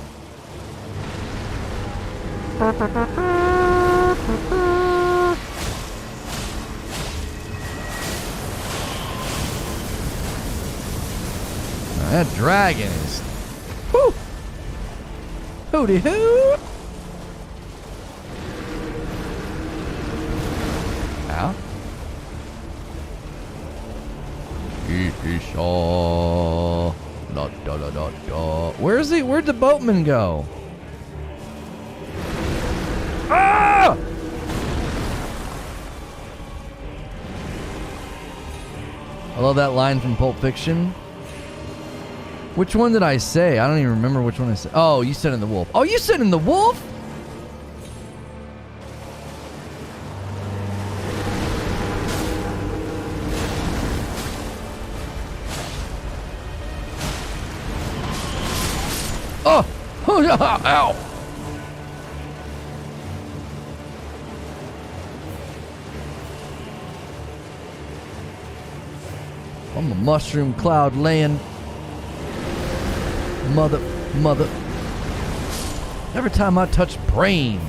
That dragon is... Whoo! Hooty hoo! Ow. Where's he? Where'd the boatman go? Ah! I love that line from Pulp Fiction. Which one did I say? I don't even remember which one I said. Oh, you said in the wolf. Oh, you said in the wolf? Oh! Ow! I'm a mushroom cloud laying. Mother. Every time I touch brain.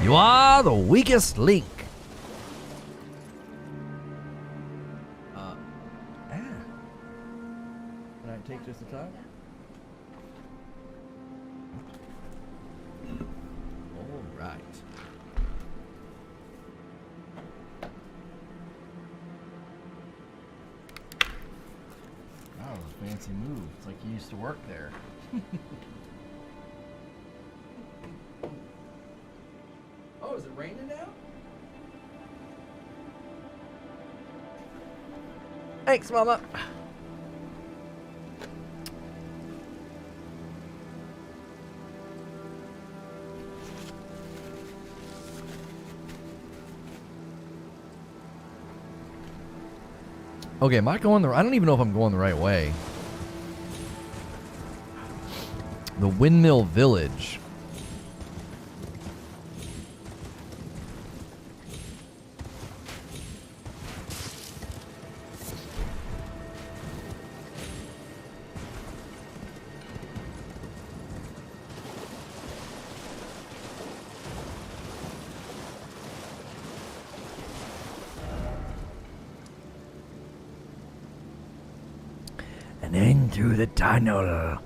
You are the weakest link. fancy move. It's like you used to work there. Oh, is it raining now? Thanks, Mama. Okay, am I going I don't even know if I'm going the right way. The Windmill Village. And then through the tunnel.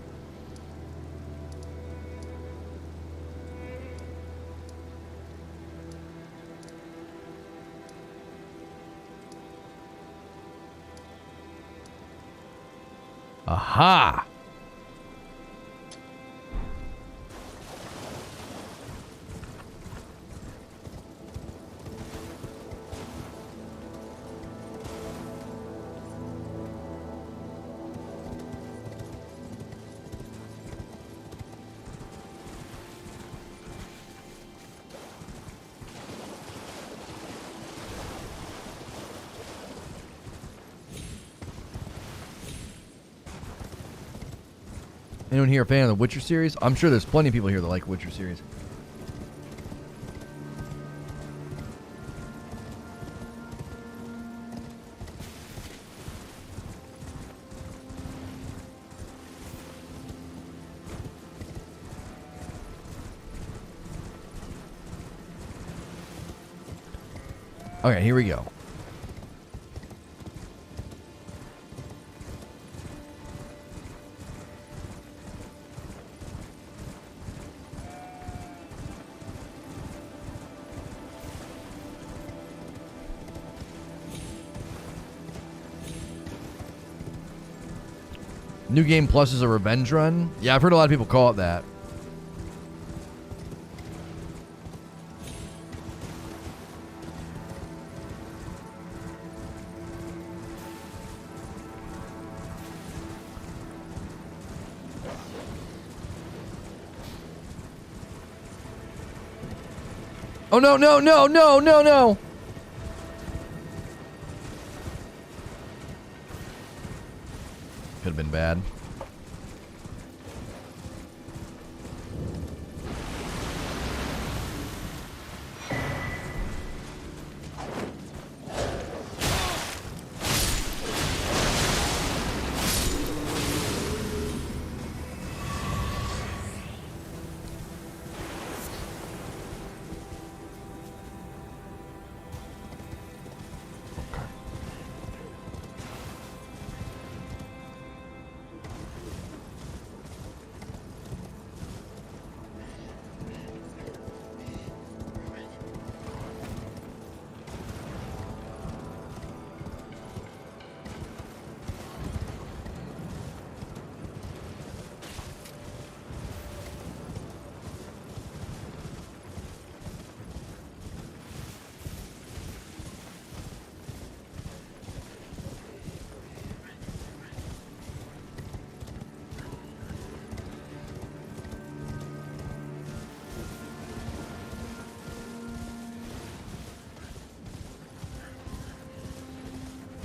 Aha! Anyone here a fan of the Witcher series? I'm sure there's plenty of people here that like Witcher series. Okay, here we go. New Game Plus is a revenge run? Yeah, I've heard a lot of people call it that. Oh, no, no, no, no, no, no! Could have been bad.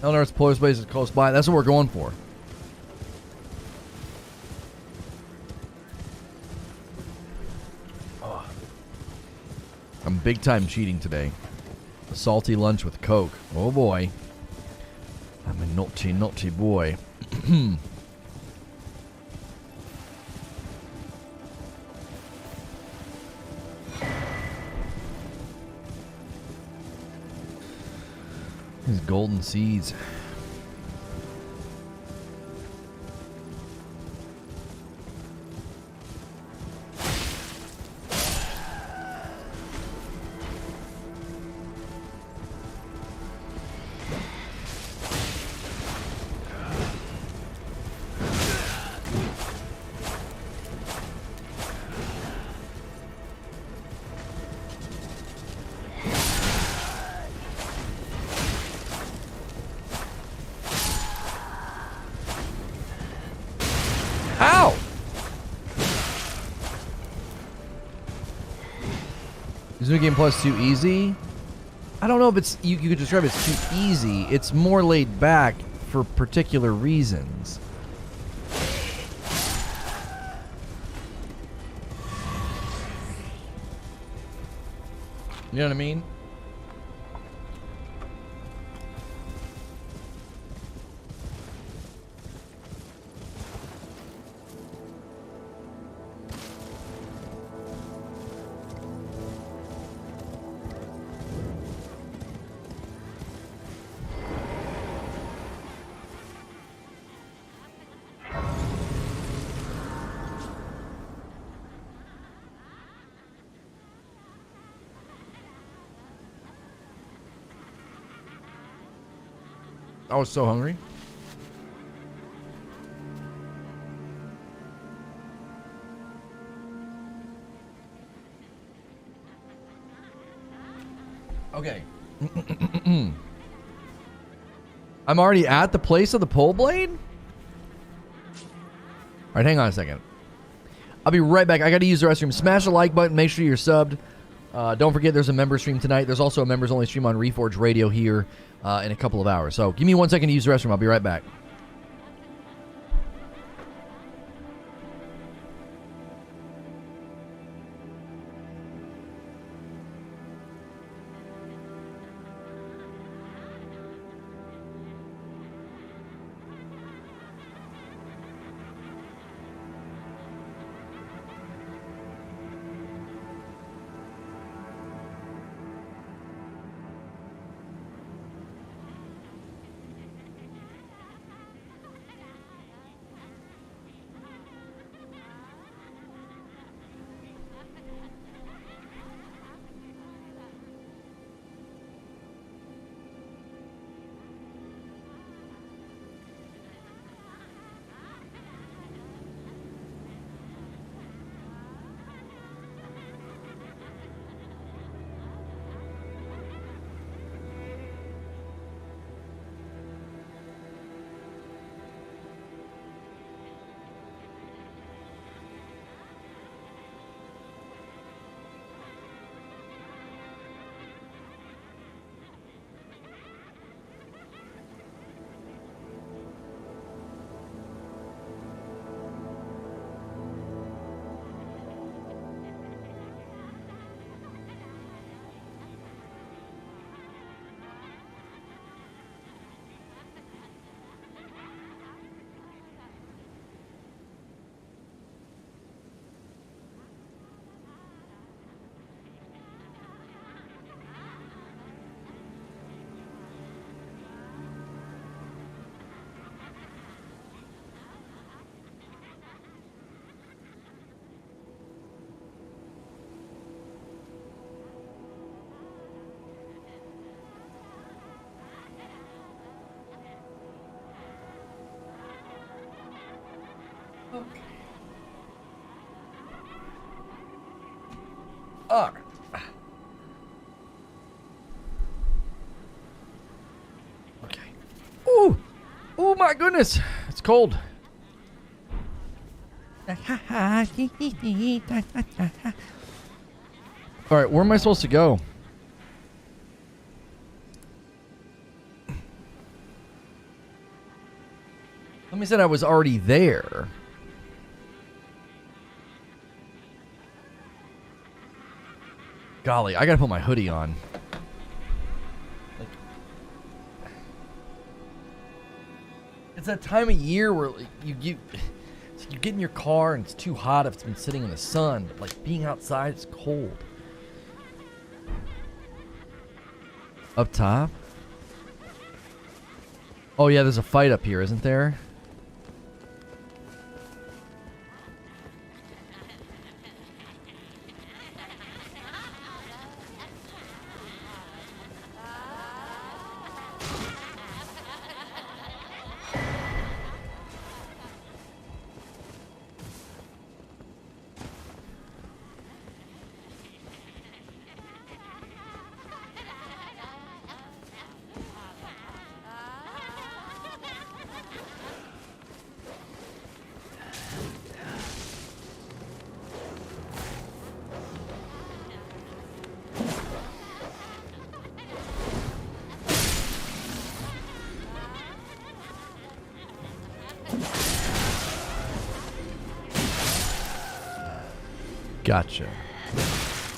Eleanor's Poleblade is close by. That's what we're going for. Oh. I'm big time cheating today. A salty lunch with Coke. Oh boy. I'm a naughty, naughty boy. These golden seeds. Is New Game Plus too easy? I don't know if it's you could describe it as too easy. It's more laid back for particular reasons. You know what I mean? I was so hungry. Okay. I'm already at the place of the Poleblade? Alright, hang on a second. I'll be right back. I gotta use the restroom. Smash the like button. Make sure you're subbed. Don't forget there's a member stream tonight. There's also a members only stream on Reforge Radio here in a couple of hours. So give me 1 second to use the restroom. I'll be right back. All right. Okay. Ooh. Oh my goodness. It's cold. All right, where am I supposed to go? Somebody said I was already there. Golly, I gotta put my hoodie on. Like, it's that time of year where like, you get in your car and it's too hot if it's been sitting in the sun. But like being outside, it's cold. Up top? Oh yeah, there's a fight up here, isn't there? Gotcha.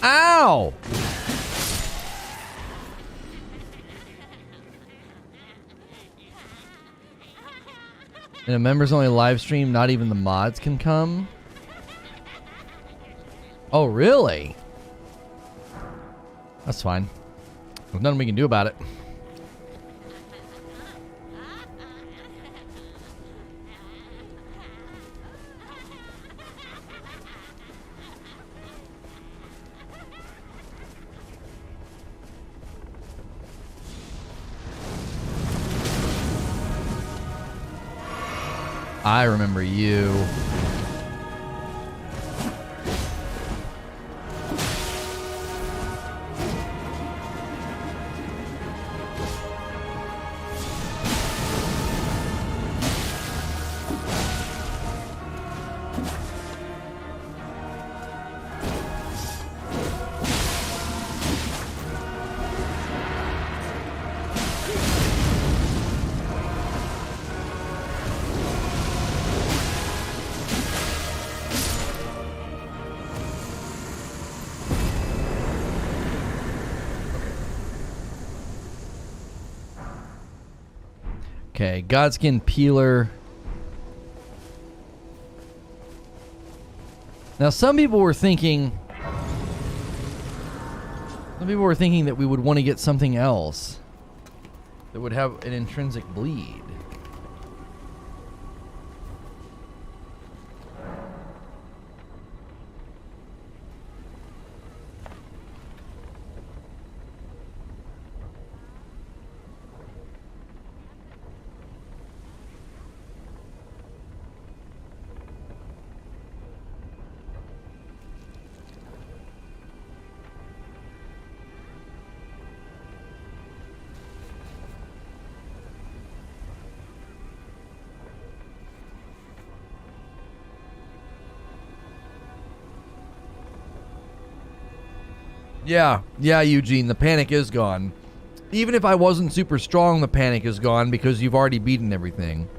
Ow! In a members only live stream, not even the mods can come? Oh, really? That's fine. There's nothing we can do about it. I remember you. Okay, Godskin peeler. Now, some people were thinking that we would want to get something else that would have an intrinsic bleed. Yeah, Eugene, the panic is gone. Even if I wasn't super strong, the panic is gone because you've already beaten everything.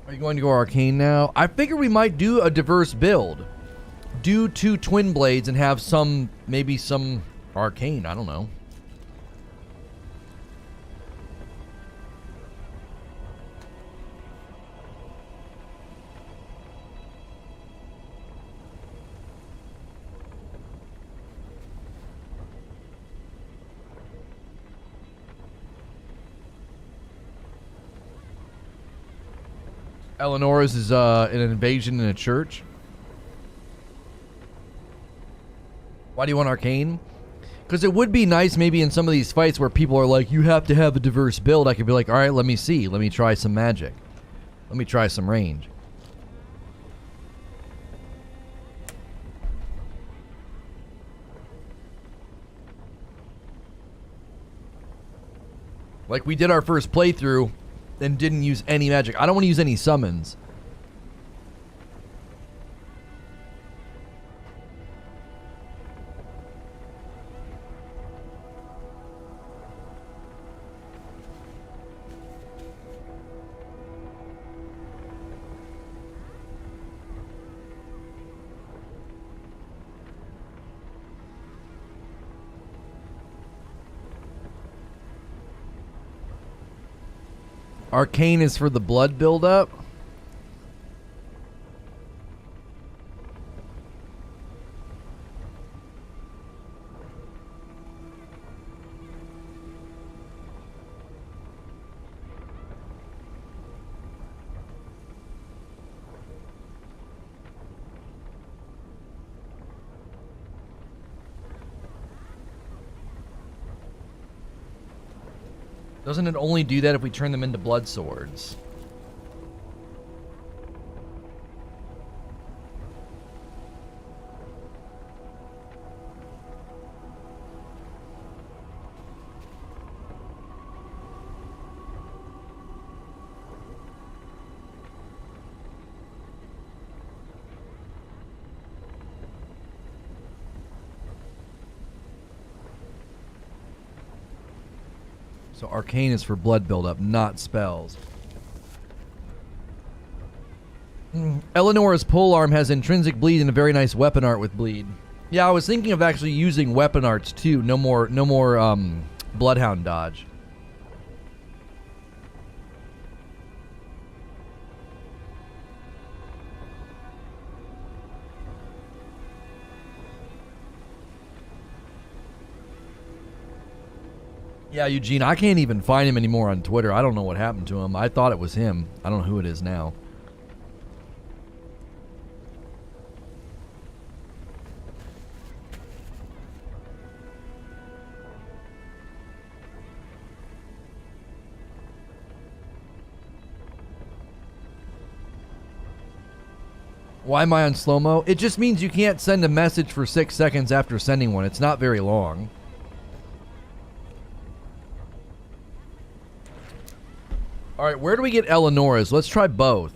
Are you going to go arcane now? I figure we might do a diverse build. Do 2 twin blades and have some, maybe some arcane, I don't know. Eleonora's is an invasion in a church. Why do you want arcane? Because it would be nice maybe in some of these fights where people are like, you have to have a diverse build. I could be like, all right, let me see. Let me try some magic. Let me try some range. Like we did our first playthrough and didn't use any magic. I don't want to use any summons. Arcane is for the blood buildup. Doesn't it only do that if we turn them into blood swords? So arcane is for blood buildup, not spells. Eleonora's polearm has intrinsic bleed and a very nice weapon art with bleed. Yeah, I was thinking of actually using weapon arts too. No more bloodhound dodge. Yeah, Eugene, I can't even find him anymore on Twitter. I don't know what happened to him. I thought it was him. I don't know who it is now. Why am I on slow-mo? It just means you can't send a message for 6 seconds after sending one. It's not very long. Alright, where do we get Eleonora's? Let's try both.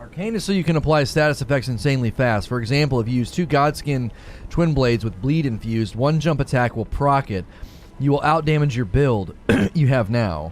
Arcane is so you can apply status effects insanely fast. For example, if you use 2 Godskin twin blades with bleed infused, 1 jump attack will proc it. You will outdamage your build you have now.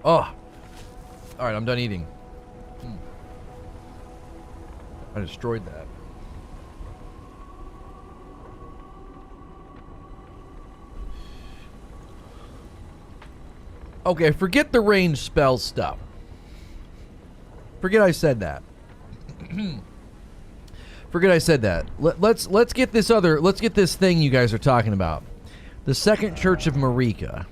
Oh. Alright, I'm done eating. I destroyed that. Okay, forget the range spell stuff. Forget I said that. Forget I said that. Let's get this other, let's get this thing you guys are talking about. The Second Church of Marika.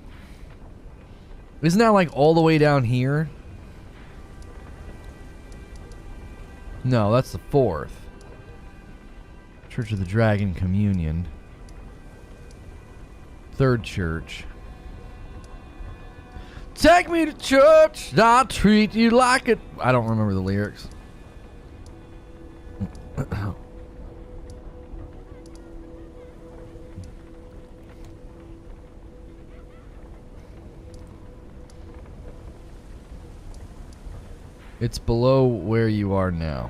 Isn't that like all the way down here? No, that's the 4th. Church of the Dragon Communion. 3rd church. Take me to church, I'll treat you like it. I don't remember the lyrics. It's below where you are now.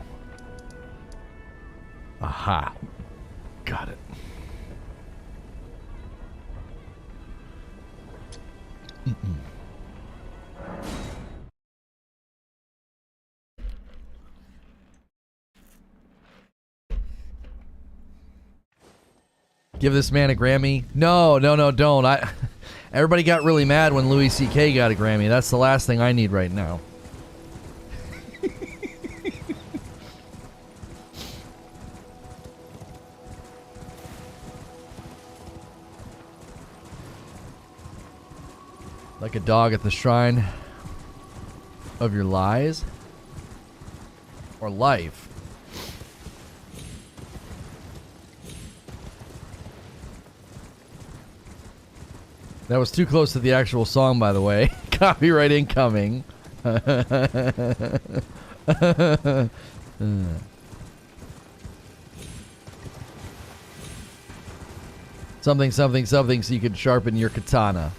Aha. Got it. Give this man a Grammy? No, don't. Everybody got really mad when Louis C.K. got a Grammy. That's the last thing I need right now. Like a dog at the shrine of your lies or life. That was too close to the actual song, by the way. Copyright incoming. Something, something, something so you can sharpen your katana.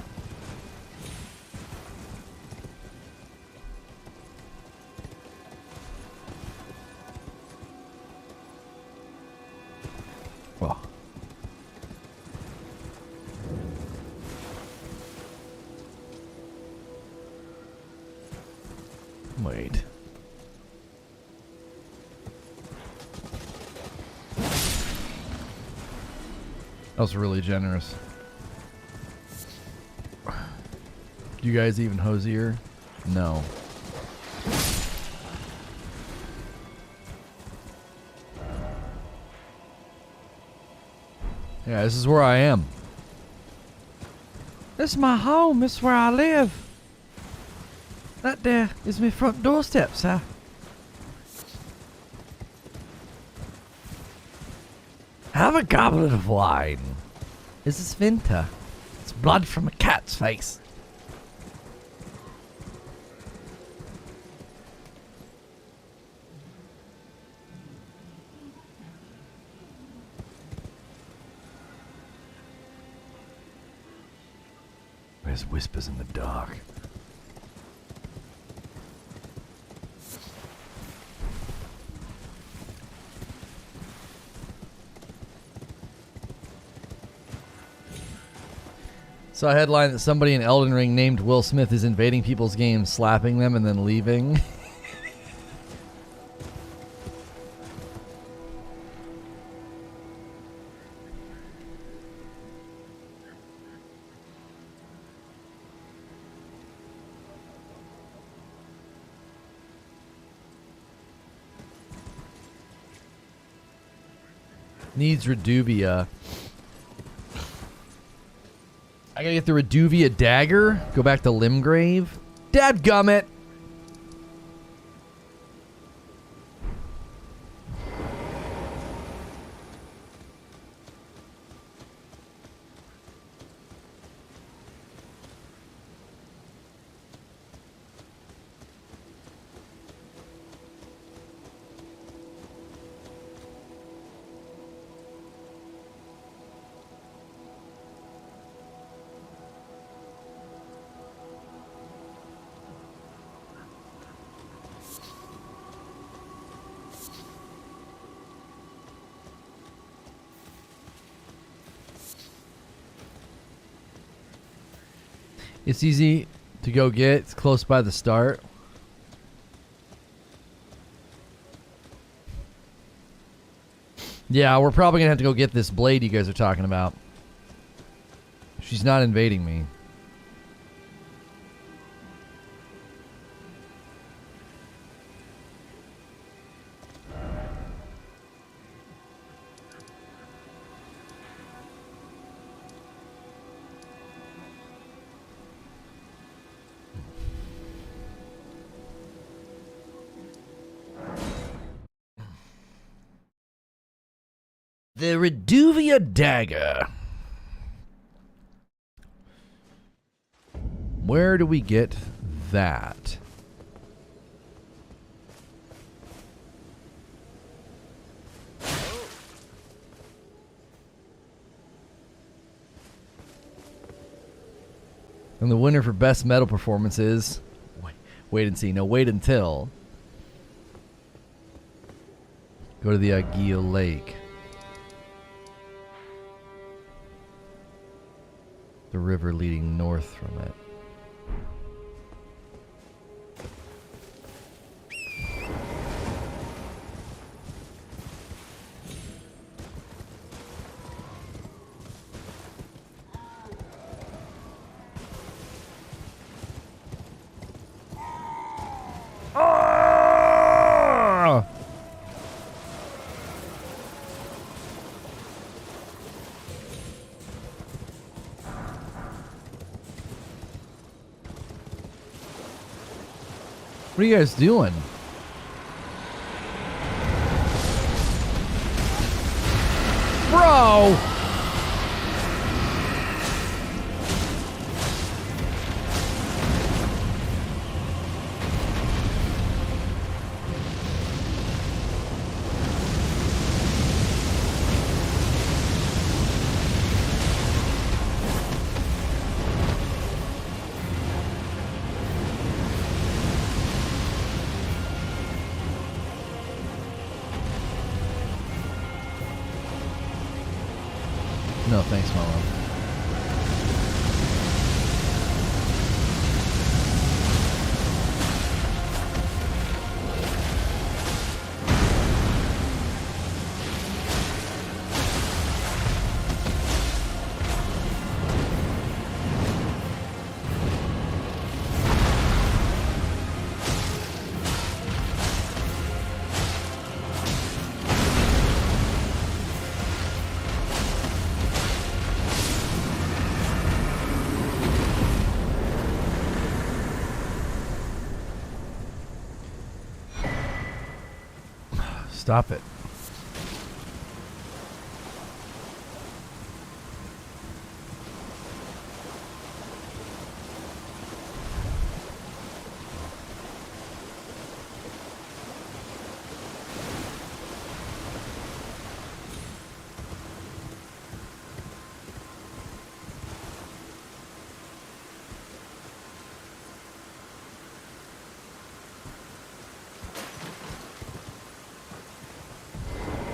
Wait. That was really generous. You guys even hosier? No. Yeah, this is where I am. This is my home. This is where I live. That there is my front doorstep, sir. Have a goblet of wine. This is winter. It's blood from a cat's face. There's whispers in the dark. Saw a headline that somebody in Elden Ring named Will Smith is invading people's games, slapping them, and then leaving. Needs Reduvia. I gotta get the Reduvia dagger. Go back to Limgrave. Dadgummit! It's easy to go get. It's close by the start. Yeah, we're probably gonna have to go get this blade you guys are talking about. She's not invading me. The Reduvia dagger. Where do we get that? And the winner for best metal performance is... Wait and see. No, wait until. Go to the Aguila Lake. The river leading north from it. Ah! What are you guys doing? Bro! No, thanks, Mama. Stop it.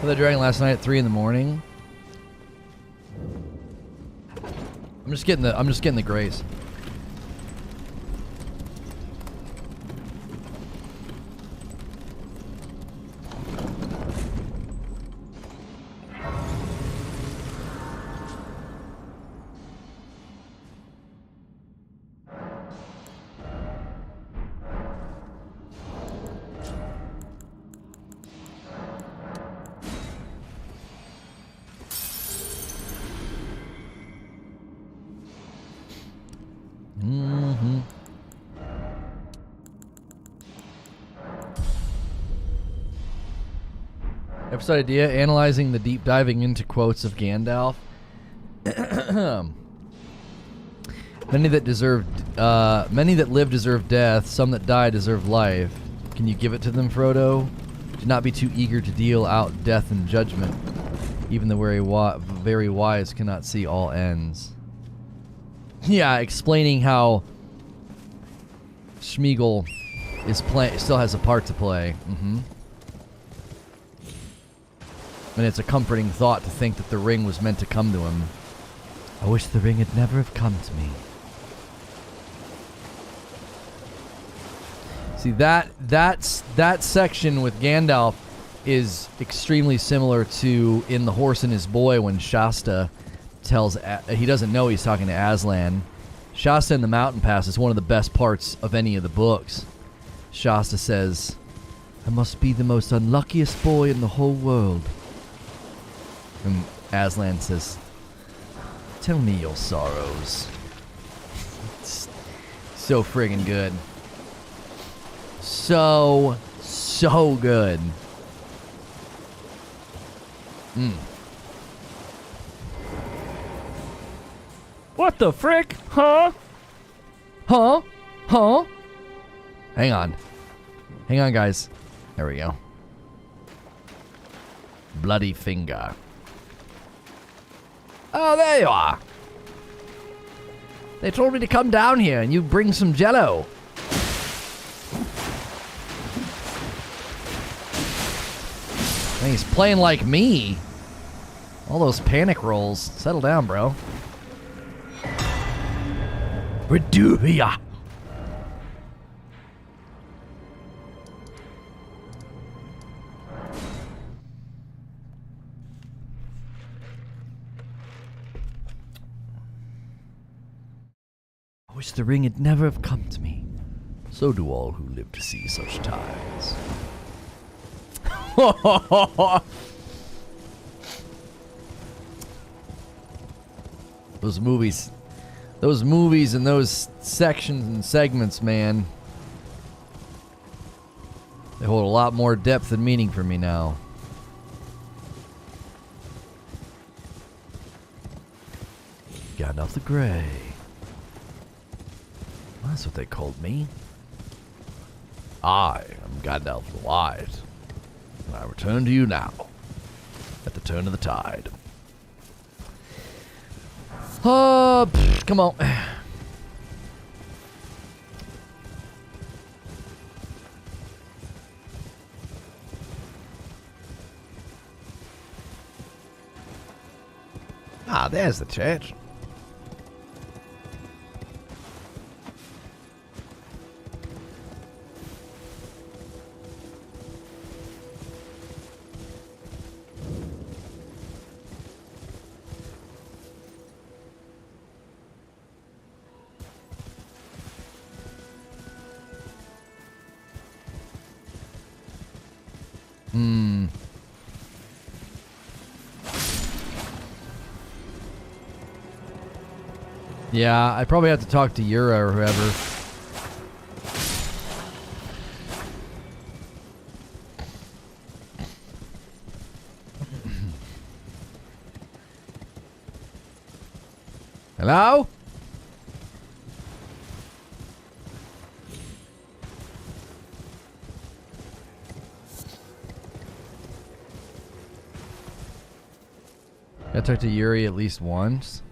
The dragon last night at 3 in the morning. I'm just getting the grace. Episode idea, analyzing the deep diving into quotes of Gandalf. Many that live deserve death, some that die deserve life. Can you give it to them, Frodo? Do not be too eager to deal out death and judgment. Even the very wise cannot see all ends. Yeah, explaining how Smeagol still has a part to play. And it's a comforting thought to think that the ring was meant to come to him. I wish the ring had never have come to me. See, that section with Gandalf is extremely similar to in The Horse and His Boy when Shasta tells... he doesn't know he's talking to Aslan. Shasta in the Mountain Pass is one of the best parts of any of the books. Shasta says, I must be the most unluckiest boy in the whole world. And Aslan says, tell me your sorrows. It's so friggin' good. So good. What the frick? Huh? Huh? Hang on, guys. There we go. Bloody finger. Oh, there you are. They told me to come down here and you bring some jello. And he's playing like me. All those panic rolls. Settle down, bro. Reduia. I wish the ring had never have come to me. So do all who live to see such times. Those movies and those sections and segments, man, they hold a lot more depth and meaning for me now. Gandalf the Grey. That's what they called me. I am Gandalf the Wise, and I return to you now, at the turn of the tide. Come on. Ah, there's the church. Yeah, I probably have to talk to Yura or whoever. Hello? I talked to Yuri at least once.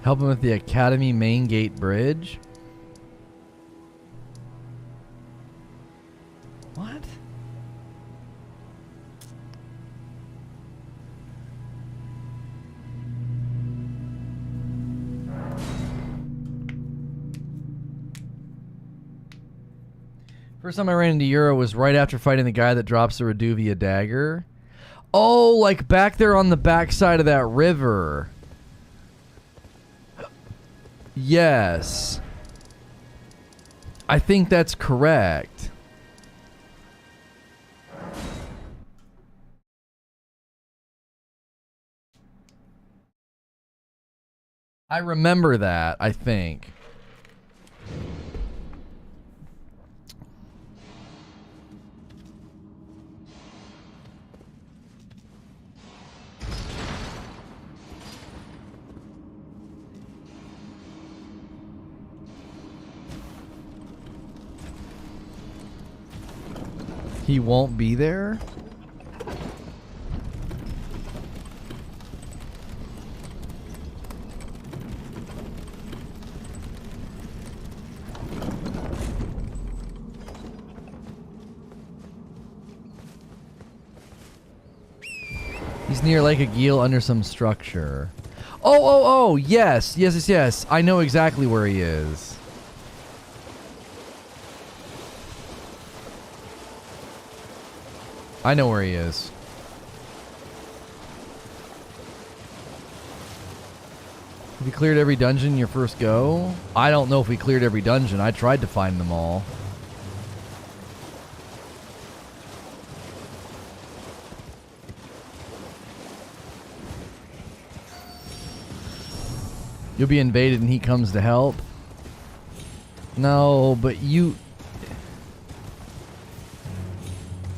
Help him with the Academy main gate bridge. What? First time I ran into Euro was right after fighting the guy that drops the Reduvia dagger. Oh, like back there on the backside of that river. Yes. I think that's correct. I remember that, I think. He won't be there? He's near Lake Agil under some structure. Oh, yes. I know exactly where he is. I know where he is. Have you cleared every dungeon your first go? I don't know if we cleared every dungeon. I tried to find them all. You'll be invaded and he comes to help? No, but you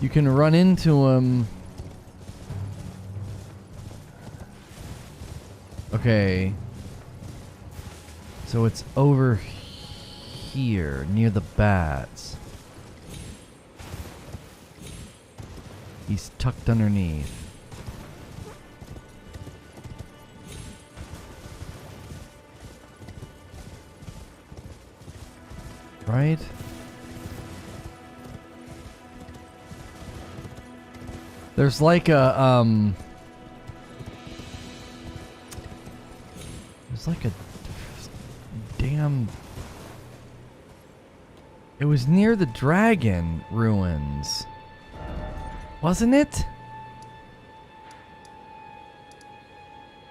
can run into him. Okay. So it's over here, near the bats. He's tucked underneath. Right? There's like a, there's like a damn, it was near the dragon ruins, wasn't it?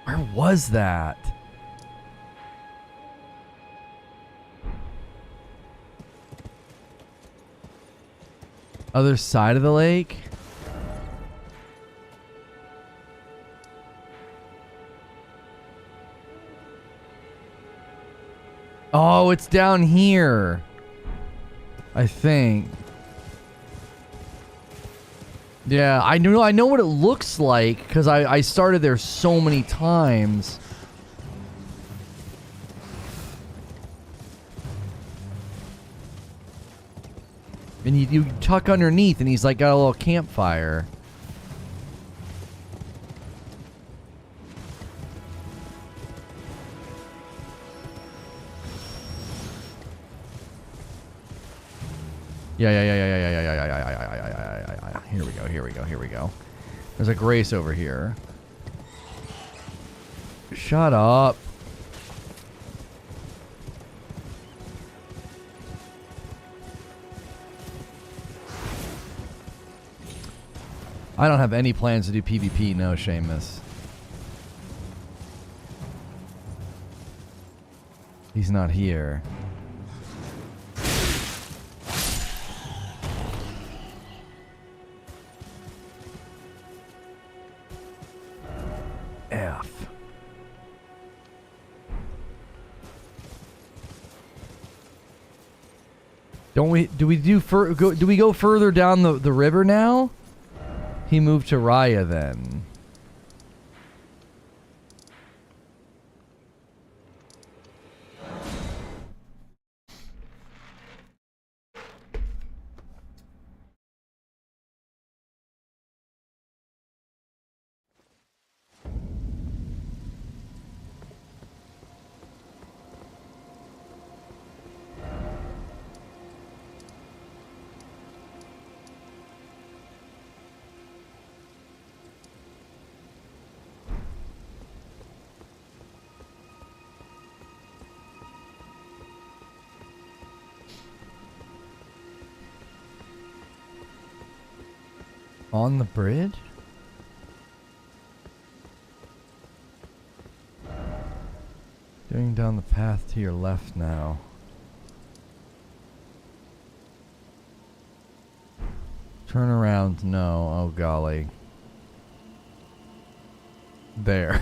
Where was that? Other side of the lake? Oh, it's down here. I think. Yeah, I know what it looks like because I started there so many times. And you tuck underneath and he's like got a little campfire. Yeah. Here we go. There's a Grace over here. Shut up. I don't have any plans to do PvP, no, Seamus. He's not here. F. Don't we? Do we do? Do we go further down the river now? He moved to Raya then. On the bridge? Going down the path to your left now. Turn around, no. Oh golly. There.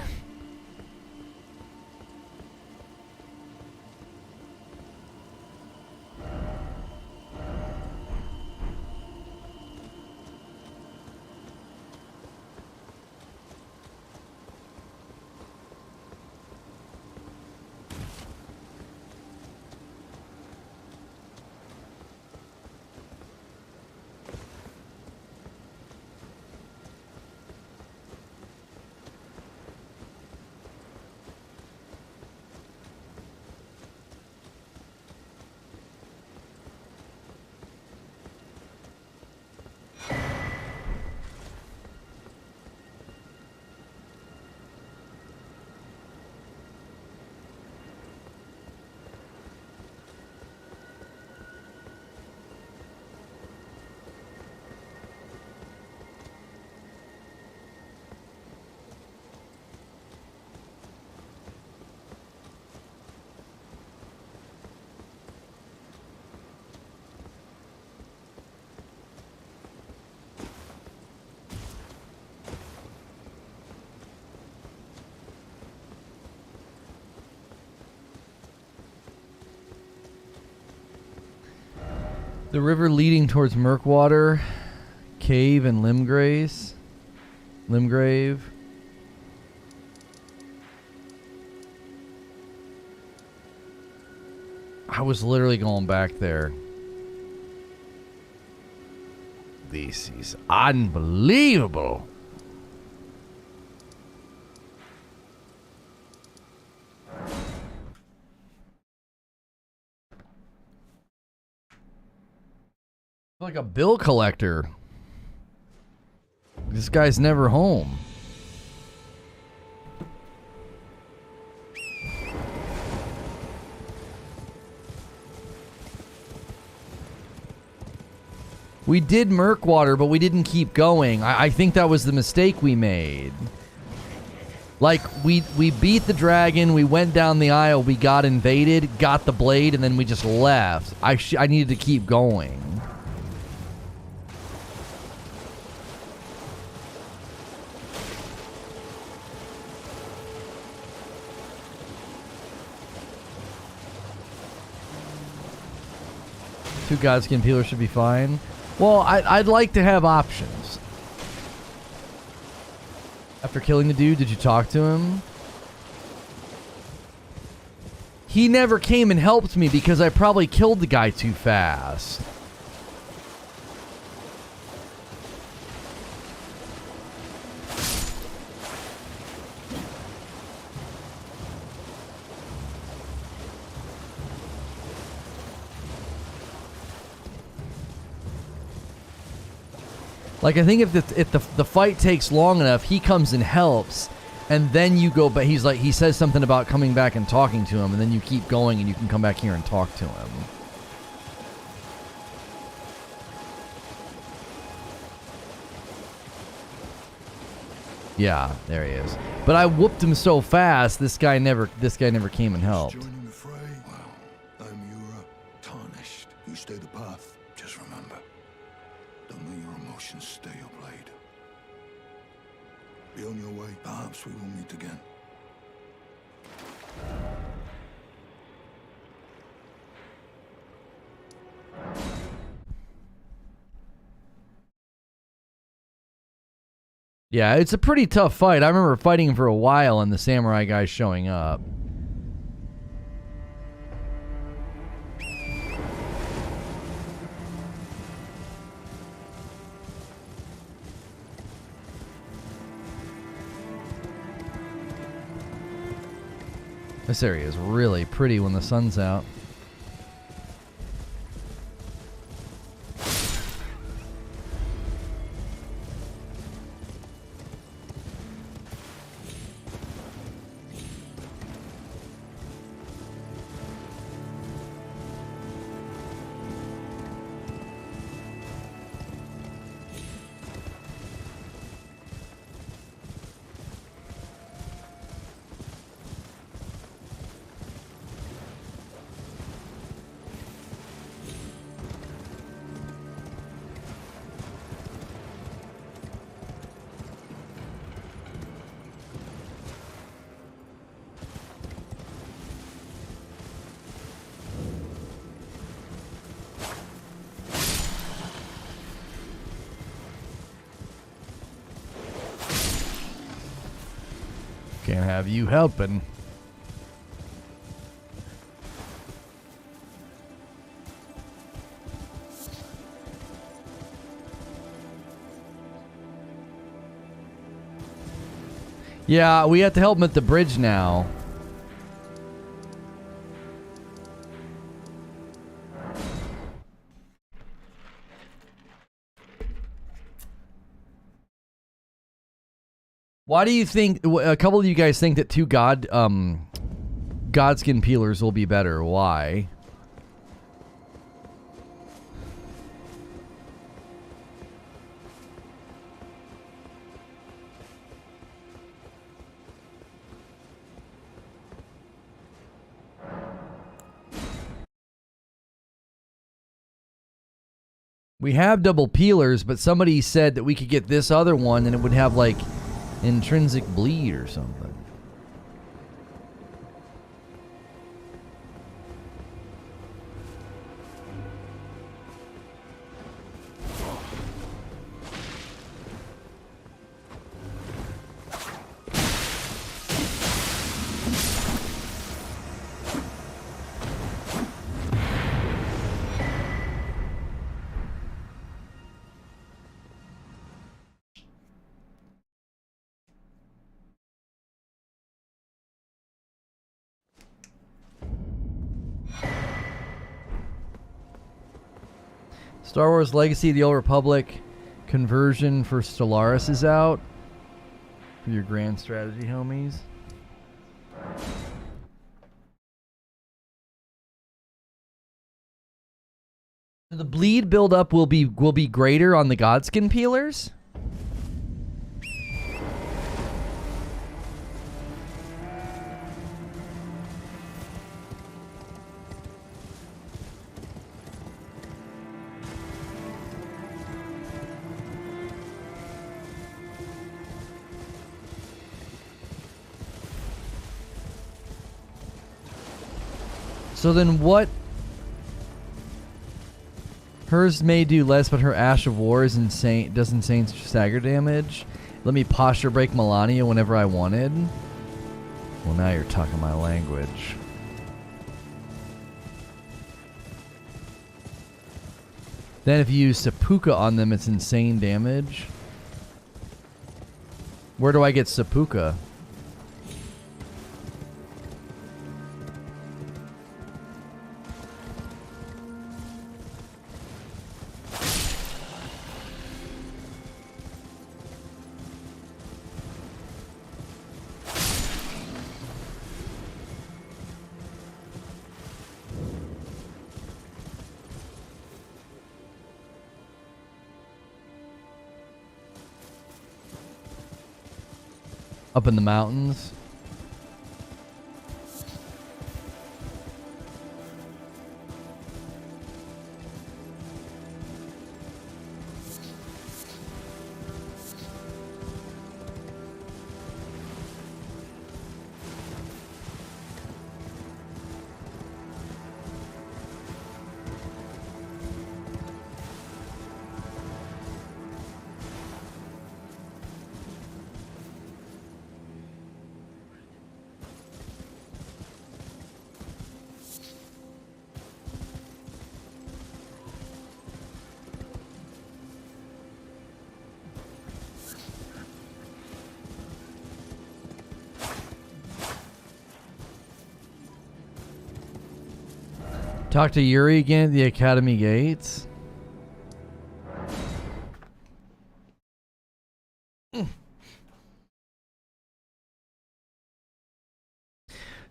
The river leading towards Murkwater, Cave, and Limgrave. I was literally going back there. This is unbelievable. Like a bill collector. This guy's never home. We did Murkwater, but we didn't keep going. I think that was the mistake we made. Like, we beat the dragon, we went down the aisle, we got invaded, got the blade, and then we just left. I needed to keep going. Two Godskin peelers should be fine. Well, I'd like to have options. After killing the dude, did you talk to him? He never came and helped me because I probably killed the guy too fast. Like, I think if the fight takes long enough, he comes and helps, and then you go. But he's like, he says something about coming back and talking to him, and then you keep going, and you can come back here and talk to him. Yeah, there he is. But I whooped him so fast, this guy never came and helped. stay the path. Just remember, don't let your emotions stay your blade. Be on your way. Perhaps we will meet again. Yeah, it's a pretty tough fight. I remember fighting for a while and the samurai guys showing up. This area is really pretty when the sun's out. Can't have you helping. Yeah, we have to help him at the bridge now. Why do you think a couple of you guys think that two Godskin peelers will be better? Why? We have double peelers, but somebody said that we could get this other one and it would have like intrinsic bleed or something. Star Wars Legacy of the Old Republic conversion for Stellaris is out. For your grand strategy, homies. The bleed buildup will be greater on the Godskin peelers. So then what? Hers may do less, but her Ash of War is insane. Does insane stagger damage. Let me posture break Melania whenever I wanted. Well, now you're talking my language. Then if you use Seppuku on them, it's insane damage. Where do I get Seppuku? Up in the mountains. Talk to Yuri again at the Academy Gates.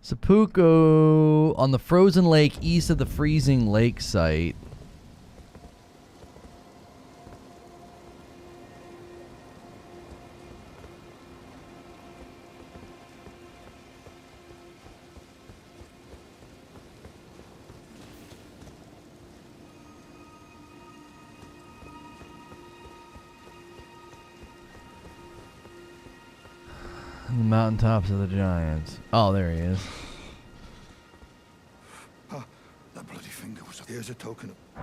Seppuku on the frozen lake east of the freezing lake site. The mountaintops of the giants. Oh, there he is. Ah, that bloody finger was... Here's a token of... I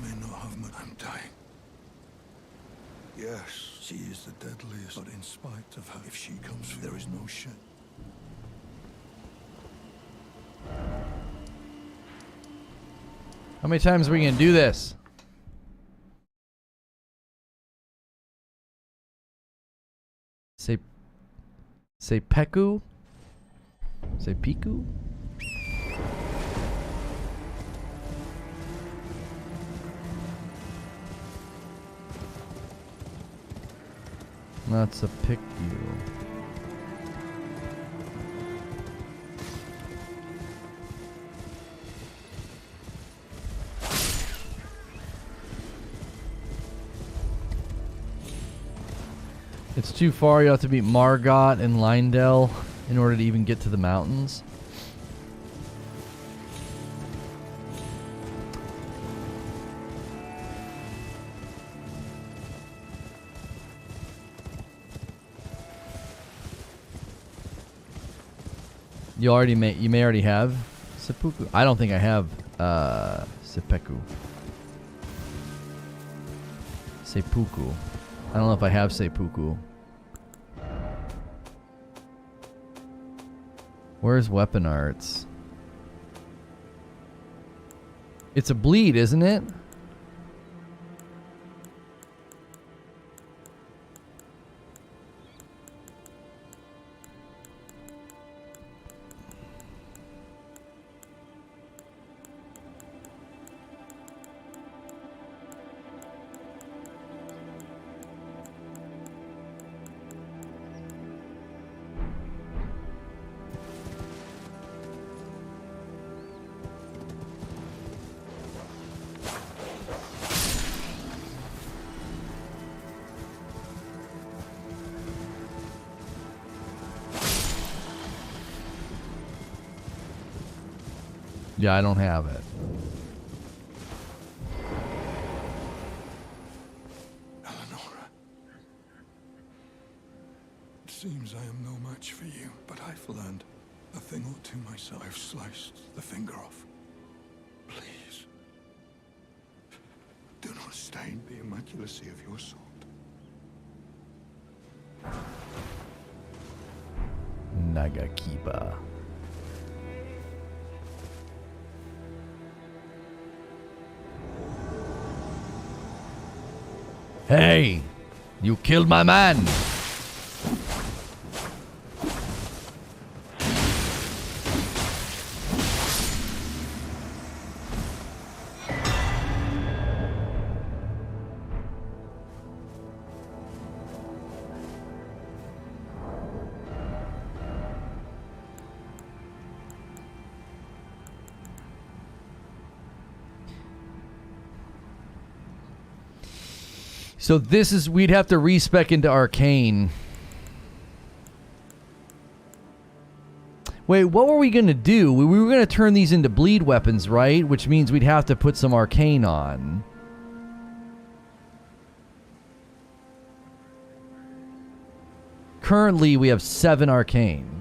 may not have much... I'm dying. Yes, she is the deadliest, but in spite of her, if she comes, there is no shit. How many times are we gonna do this? Say Peku? Say Piku? That's a pick you. It's too far. You have to beat Margot and Lindell in order to even get to the mountains. You may already have Seppuku. I don't think I have Seppuku. Seppuku. I don't know if I have Seppuku. Where's weapon arts? It's a bleed, isn't it? Yeah, I don't have it. Eleonora. It seems I am no match for you, but I've learned a thing or two myself. I've sliced the finger off. Please. Do not stain the immaculacy of your sword. Nagakiba. Hey! You killed my man! So this is, we'd have to respec into Arcane. Wait, what were we going to do? We were going to turn these into bleed weapons, right? Which means we'd have to put some Arcane on. Currently, we have 7 Arcane.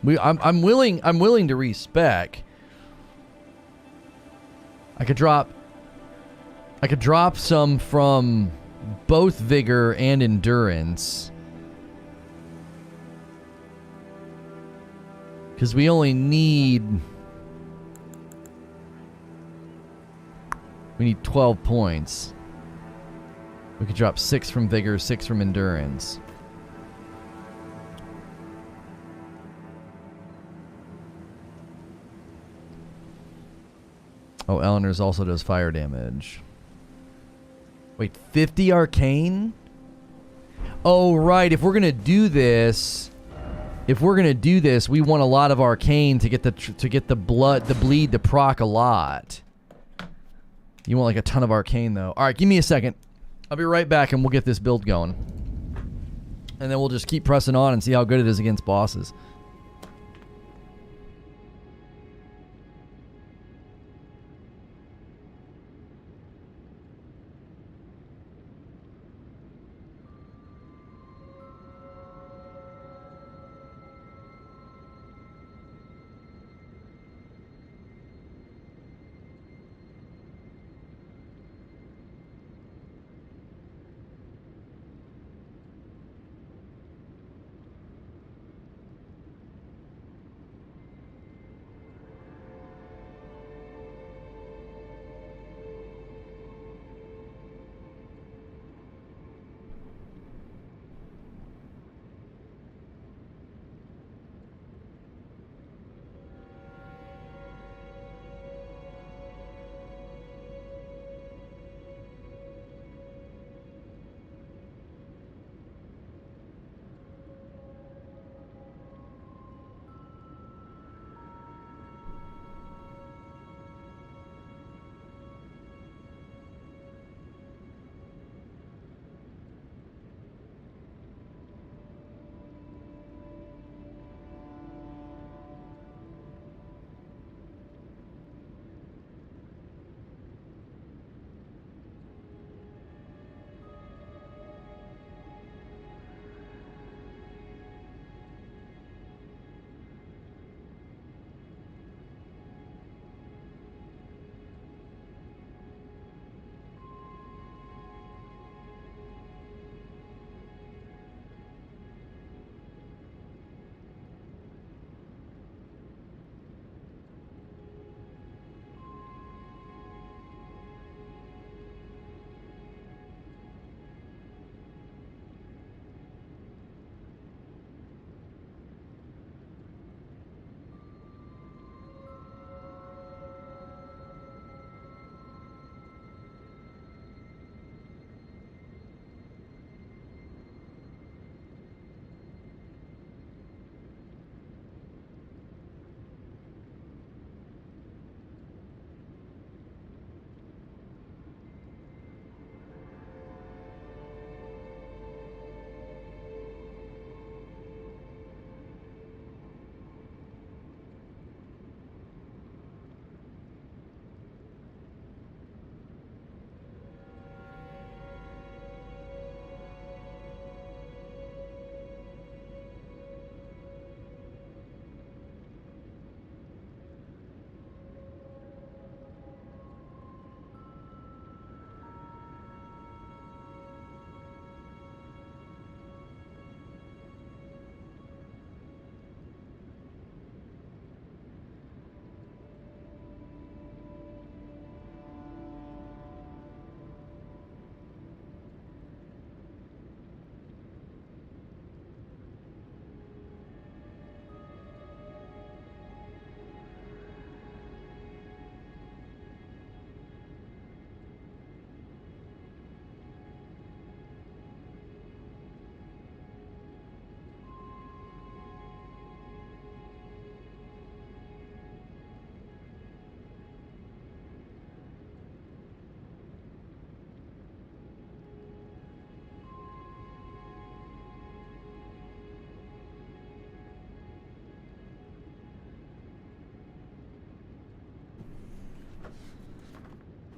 I'm willing to respec. I could drop some from both vigor and endurance, because we only need We need 12 points. We could drop 6 from Vigor, 6 from Endurance. Oh, Eleanor's also does fire damage. Wait, 50 Arcane? Oh, right. If we're going to do this... we want a lot of Arcane to get the blood, the bleed, the proc a lot. You want like a ton of Arcane, though. All right, give me a second. I'll be right back, and we'll get this build going. And then we'll just keep pressing on and see how good it is against bosses.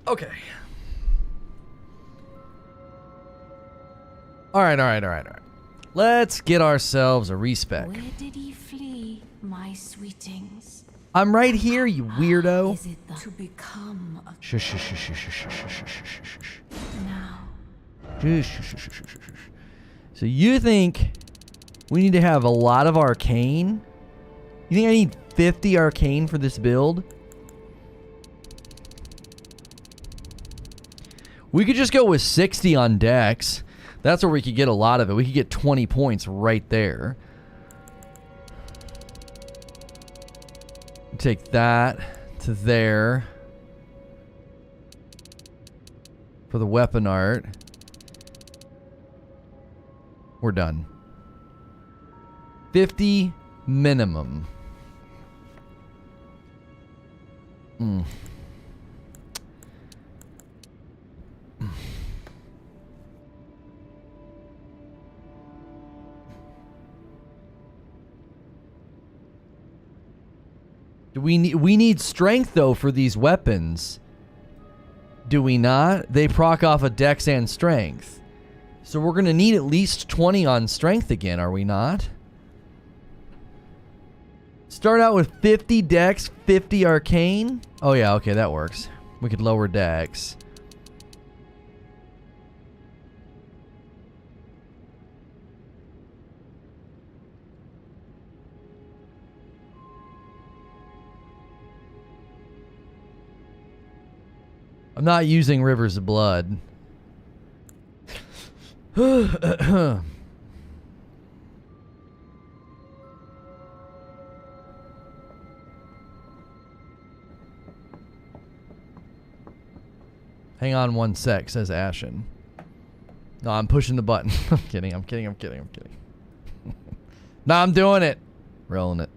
Okay. All right. Let's get ourselves a respec. Where did he flee, my sweetings? I'm right here, you weirdo. Is it to become a Shush. now? Shush. So you think we need to have a lot of Arcane? You think I need 50 Arcane for this build? We could just go with 60 on Dex. That's where we could get a lot of it. We could get 20 points right there. Take that to there. For the weapon art. We're done. 50 minimum. We need strength though for these weapons. Do we not? They proc off of Dex and Strength. So we're going to need at least 20 on Strength again, are we not? Start out with 50 Dex, 50 Arcane. Oh yeah, okay, that works. We could lower Dex. I'm not using Rivers of Blood. Hang on one sec, says Ashen. No, I'm pushing the button. I'm kidding. No, I'm doing it. Rolling it.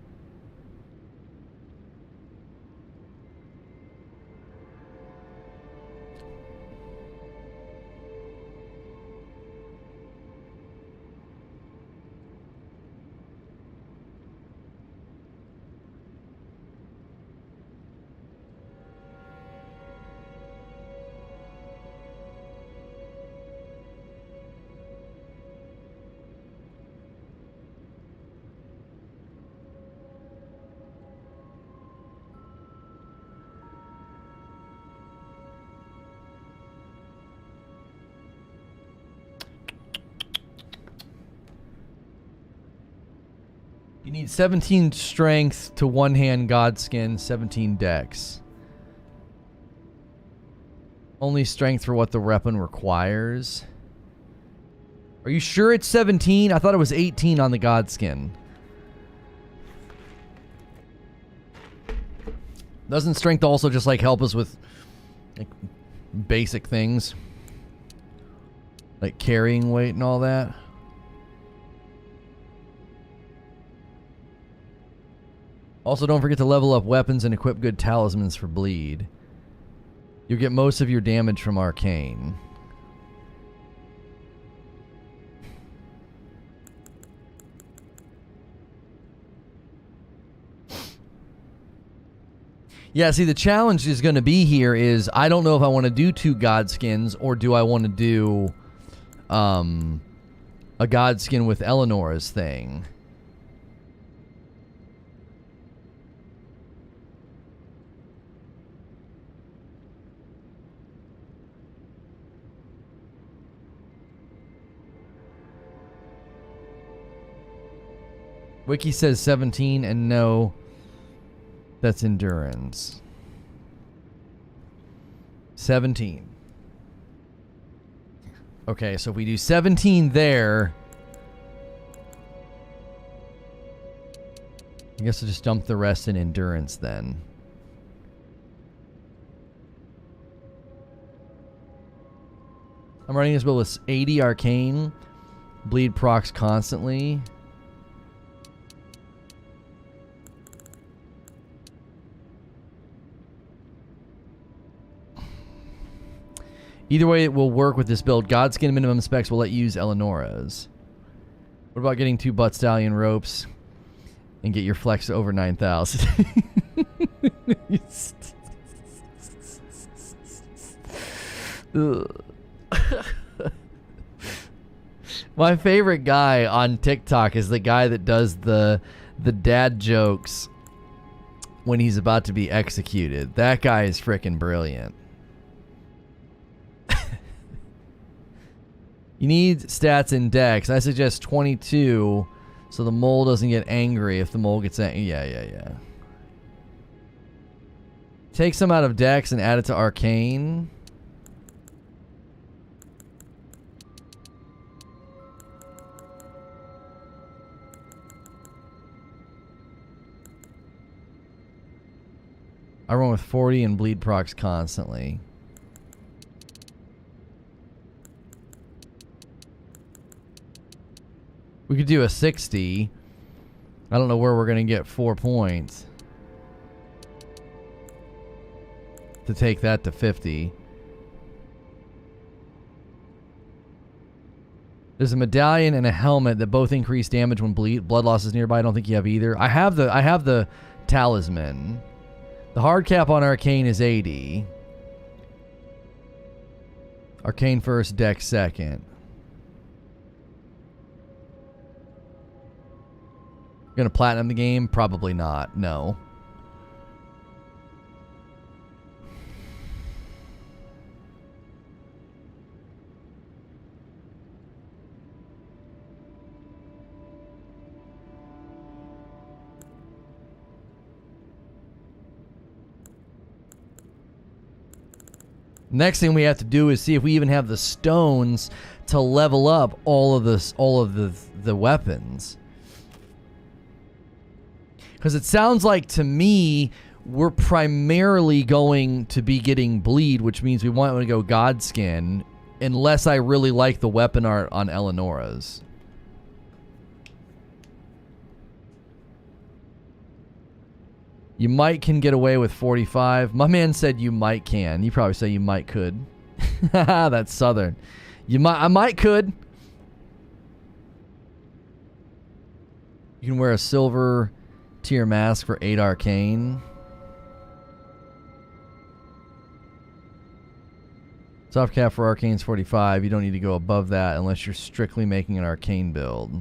You need 17 strength to one-hand Godskin, 17 dex. Only strength for what the weapon requires. Are you sure it's 17? I thought it was 18 on the Godskin. Doesn't strength also just like help us with like basic things? Like carrying weight and all that? Also, don't forget to level up weapons and equip good talismans for bleed. You'll get most of your damage from arcane. Yeah, see, the challenge is going to be here is I don't know if I want to do 2 Godskins or do I want to do a Godskin with Eleonora's thing. Wiki says 17 and no, that's endurance. 17. Okay, so if we do 17 there, I guess I'll just dump the rest in endurance then. I'm running this build with 80 arcane, bleed procs constantly. Either way, it will work with this build. Godskin minimum specs will let you use Eleonora's. What about getting 2 butt stallion ropes and get your flex to over 9,000? My favorite guy on TikTok is the guy that does the dad jokes when he's about to be executed. That guy is freaking brilliant. You need stats in dex. I suggest 22 so the mole doesn't get angry if the mole gets angry. Yeah. Take some out of dex and add it to arcane. I run with 40 and bleed procs constantly. We could do a 60. I don't know where we're going to get 4 points to take that to 50. There's a medallion and a helmet that both increase damage when blood loss is nearby. I don't think you have either. I have the talisman. The hard cap on arcane is 80. Arcane first, dex second. Gonna platinum the game? Probably not. No. Next thing we have to do is see if we even have the stones to level up all of the weapons. Because it sounds like to me we're primarily going to be getting bleed, which means we want to go Godskin, unless I really like the weapon art on Eleonora's. You might can get away with 45. My man said you might can. You probably say you might could. That's Southern. I might could. You can wear a silver tier mask for 8 arcane. Soft cap for arcane's 45. You don't need to go above that unless you're strictly making an arcane build.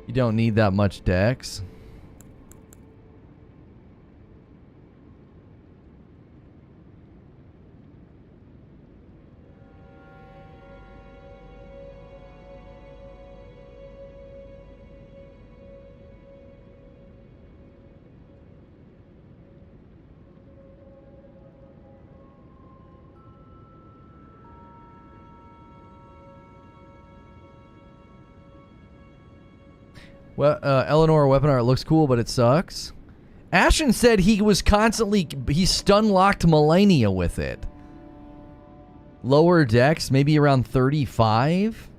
You don't need that much dex. Well, Eleonora weapon art looks cool, but it sucks. Ashen said he stun locked Melania with it. Lower dex, maybe around 35.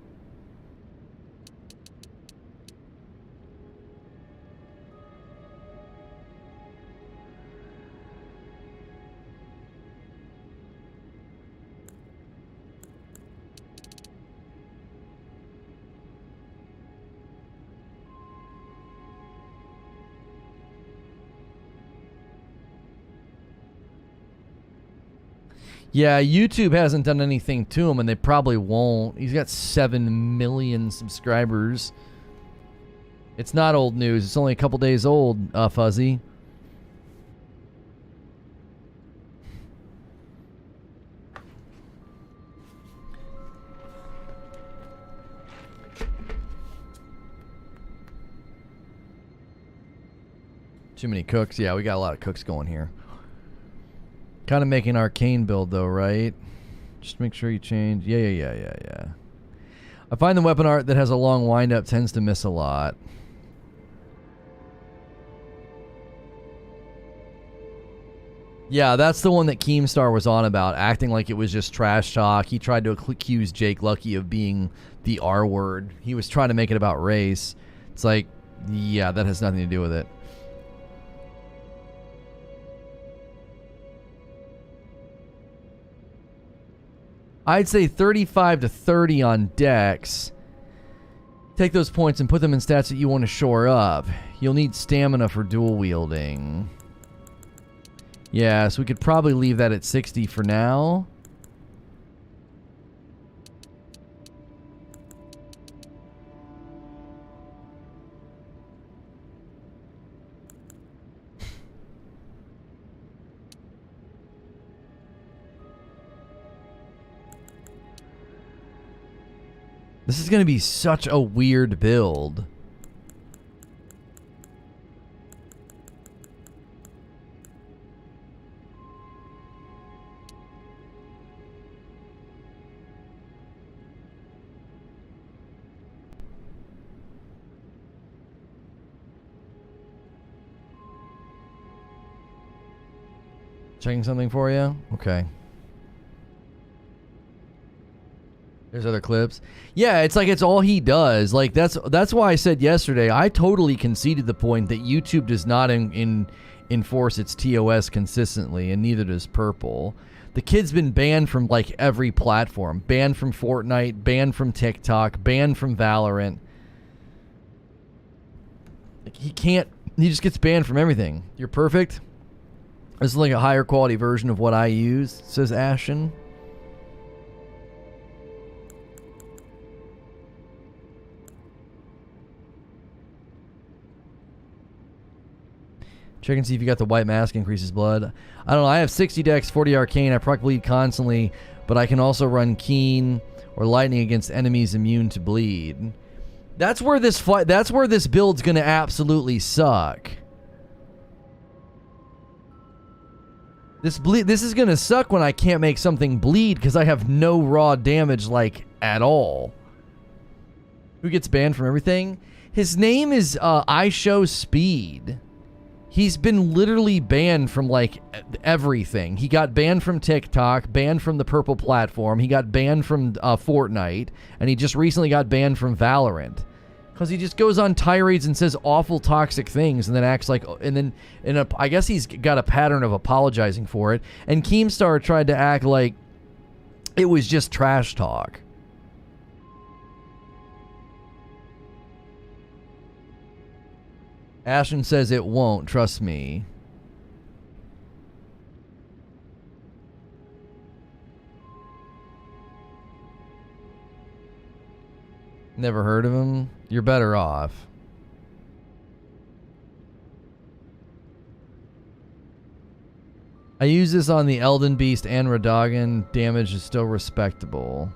Yeah, YouTube hasn't done anything to him, and they probably won't. He's got 7 million subscribers. It's not old news. It's only a couple days old, Fuzzy. Too many cooks. Yeah, we got a lot of cooks going here. Kind of making an arcane build though, right? Just make sure you change. Yeah. I find the weapon art that has a long windup tends to miss a lot. Yeah, that's the one that Keemstar was on about, acting like it was just trash talk. He tried to accuse Jake Lucky of being the R word. He was trying to make it about race. It's like, yeah, that has nothing to do with it. I'd say 35 to 30 on dex. Take those points and put them in stats that you want to shore up. You'll need stamina for dual wielding. Yeah, so we could probably leave that at 60 for now. This is going to be such a weird build. Checking something for you? Okay. There's other clips. Yeah, it's like it's all he does. Like that's why I said yesterday, I totally conceded the point that YouTube does not enforce its TOS consistently, and neither does Purple. The kid's been banned from like every platform. Banned from Fortnite, banned from TikTok, banned from Valorant. Like he just gets banned from everything. You're perfect. This is like a higher quality version of what I use, says Ashton. Check and see if you got the white mask increases blood. I don't know. I have 60 dex, 40 arcane. I proc bleed constantly, but I can also run keen or lightning against enemies immune to bleed. That's where this build's gonna absolutely suck. This is gonna suck when I can't make something bleed because I have no raw damage like at all. Who gets banned from everything? His name is I Show Speed. He's been literally banned from, like, everything. He got banned from TikTok, banned from the Purple platform. He got banned from Fortnite, and he just recently got banned from Valorant. Because he just goes on tirades and says awful, toxic things, and then acts like... I guess he's got a pattern of apologizing for it. And Keemstar tried to act like it was just trash talk. Ashton says it won't, trust me. Never heard of him? You're better off. I use this on the Elden Beast and Radagon. Damage is still respectable.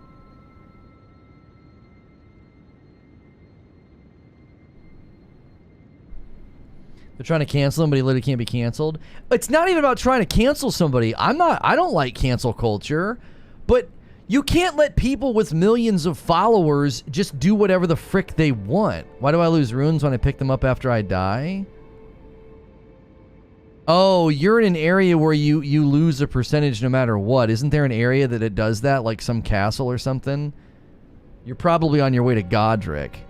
They're trying to cancel him, but he literally can't be canceled. It's not even about trying to cancel somebody. I don't like cancel culture, but you can't let people with millions of followers just do whatever the frick they want. Why do I lose runes when I pick them up after I die? Oh, you're in an area where you lose a percentage no matter what. Isn't there an area that it does that, like some castle or something? You're probably on your way to Godric.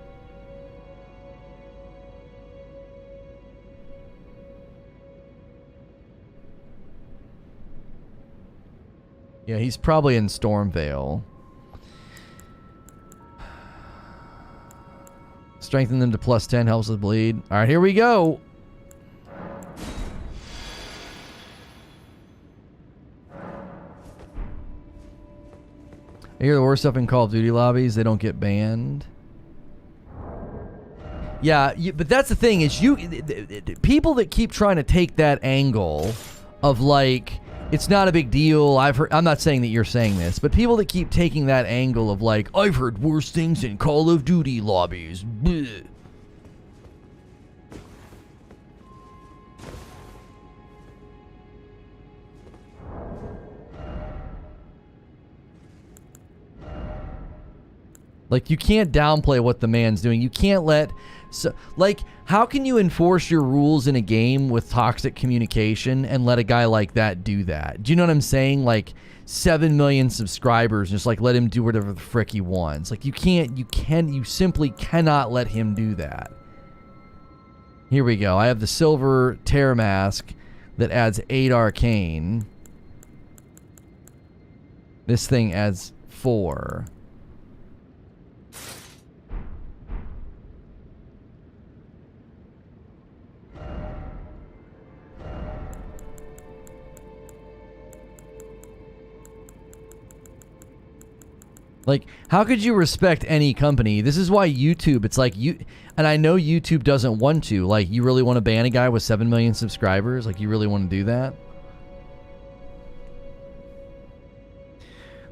Yeah, he's probably in Stormvale. Strengthen them to +10 helps with bleed. All right, here we go. I hear the worst stuff in Call of Duty lobbies. They don't get banned. Yeah, but that's the thing is people that keep trying to take that angle of like... It's not a big deal. I'm not saying that you're saying this, but people that keep taking that angle of like, I've heard worse things in Call of Duty lobbies. Bleh. Like, you can't downplay what the man's doing. You can't let... So, like, how can you enforce your rules in a game with toxic communication and let a guy like that do that? Do you know what I'm saying? Like, 7 million subscribers, just like let him do whatever the frick he wants. Like, you simply cannot let him do that. Here we go. I have the silver Terror Mask that adds 8 arcane. This thing adds 4. Like, how could you respect any company? This is why YouTube, it's like and I know YouTube doesn't want to. Like, you really want to ban a guy with 7 million subscribers? Like, you really want to do that?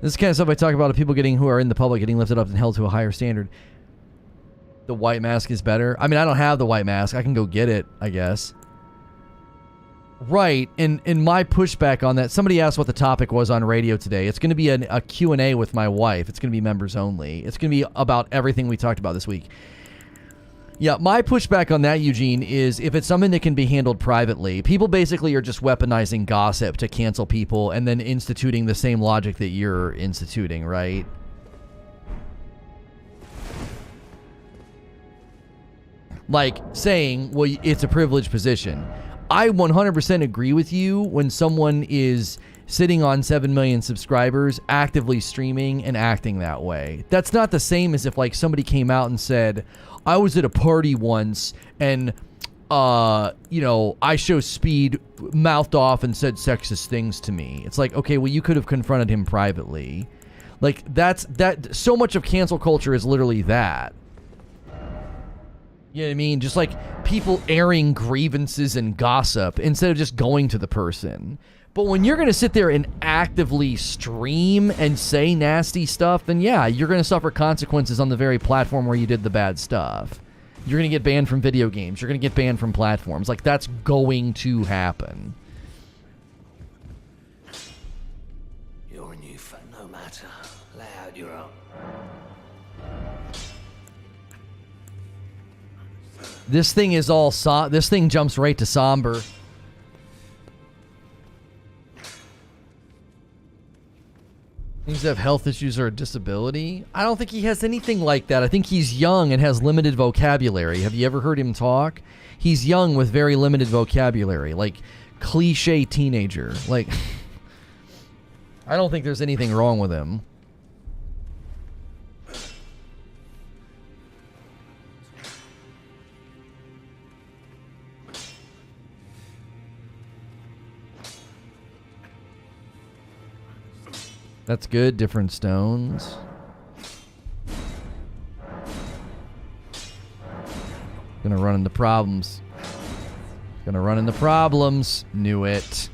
This is kind of stuff I talk about of people who are in the public getting lifted up and held to a higher standard. The white mask is better. I mean, I don't have the white mask. I can go get it, I guess. Right, and my pushback on that, somebody asked what the topic was on radio today. It's going to be a Q&A with my wife. It's going to be members only. It's going to be about everything we talked about this week. Yeah, my pushback on that, Eugene, is if it's something that can be handled privately, people basically are just weaponizing gossip to cancel people and then instituting the same logic that you're instituting, right? Like saying, well, it's a privileged position. I 100% agree with you when someone is sitting on 7 million subscribers, actively streaming and acting that way. That's not the same as if like somebody came out and said, I was at a party once and, you know, I show speed, mouthed off and said sexist things to me. It's like, okay, well, you could have confronted him privately. Like that. So much of cancel culture is literally that. You know what I mean? Just like people airing grievances and gossip instead of just going to the person. But when you're going to sit there and actively stream and say nasty stuff, then yeah, you're going to suffer consequences on the very platform where you did the bad stuff. You're going to get banned from video games. You're going to get banned from platforms. Like, that's going to happen. You're a new fan, no matter. Lay out your own. This thing is all this thing jumps right to somber. Things have health issues or a disability. I don't think he has anything like that. I think he's young and has limited vocabulary. Have you ever heard him talk? He's young with very limited vocabulary, like cliche teenager. Like, I don't think there's anything wrong with him. That's good. Different stones. Gonna run into problems. Gonna run into problems. Knew it.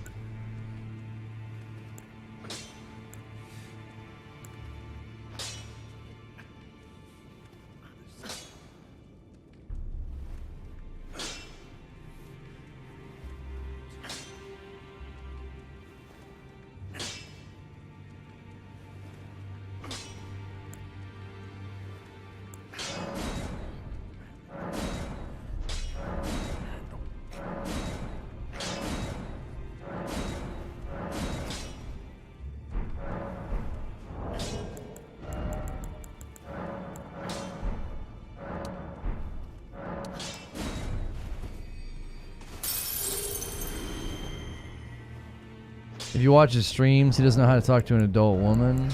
If you watch his streams, he doesn't know how to talk to an adult woman.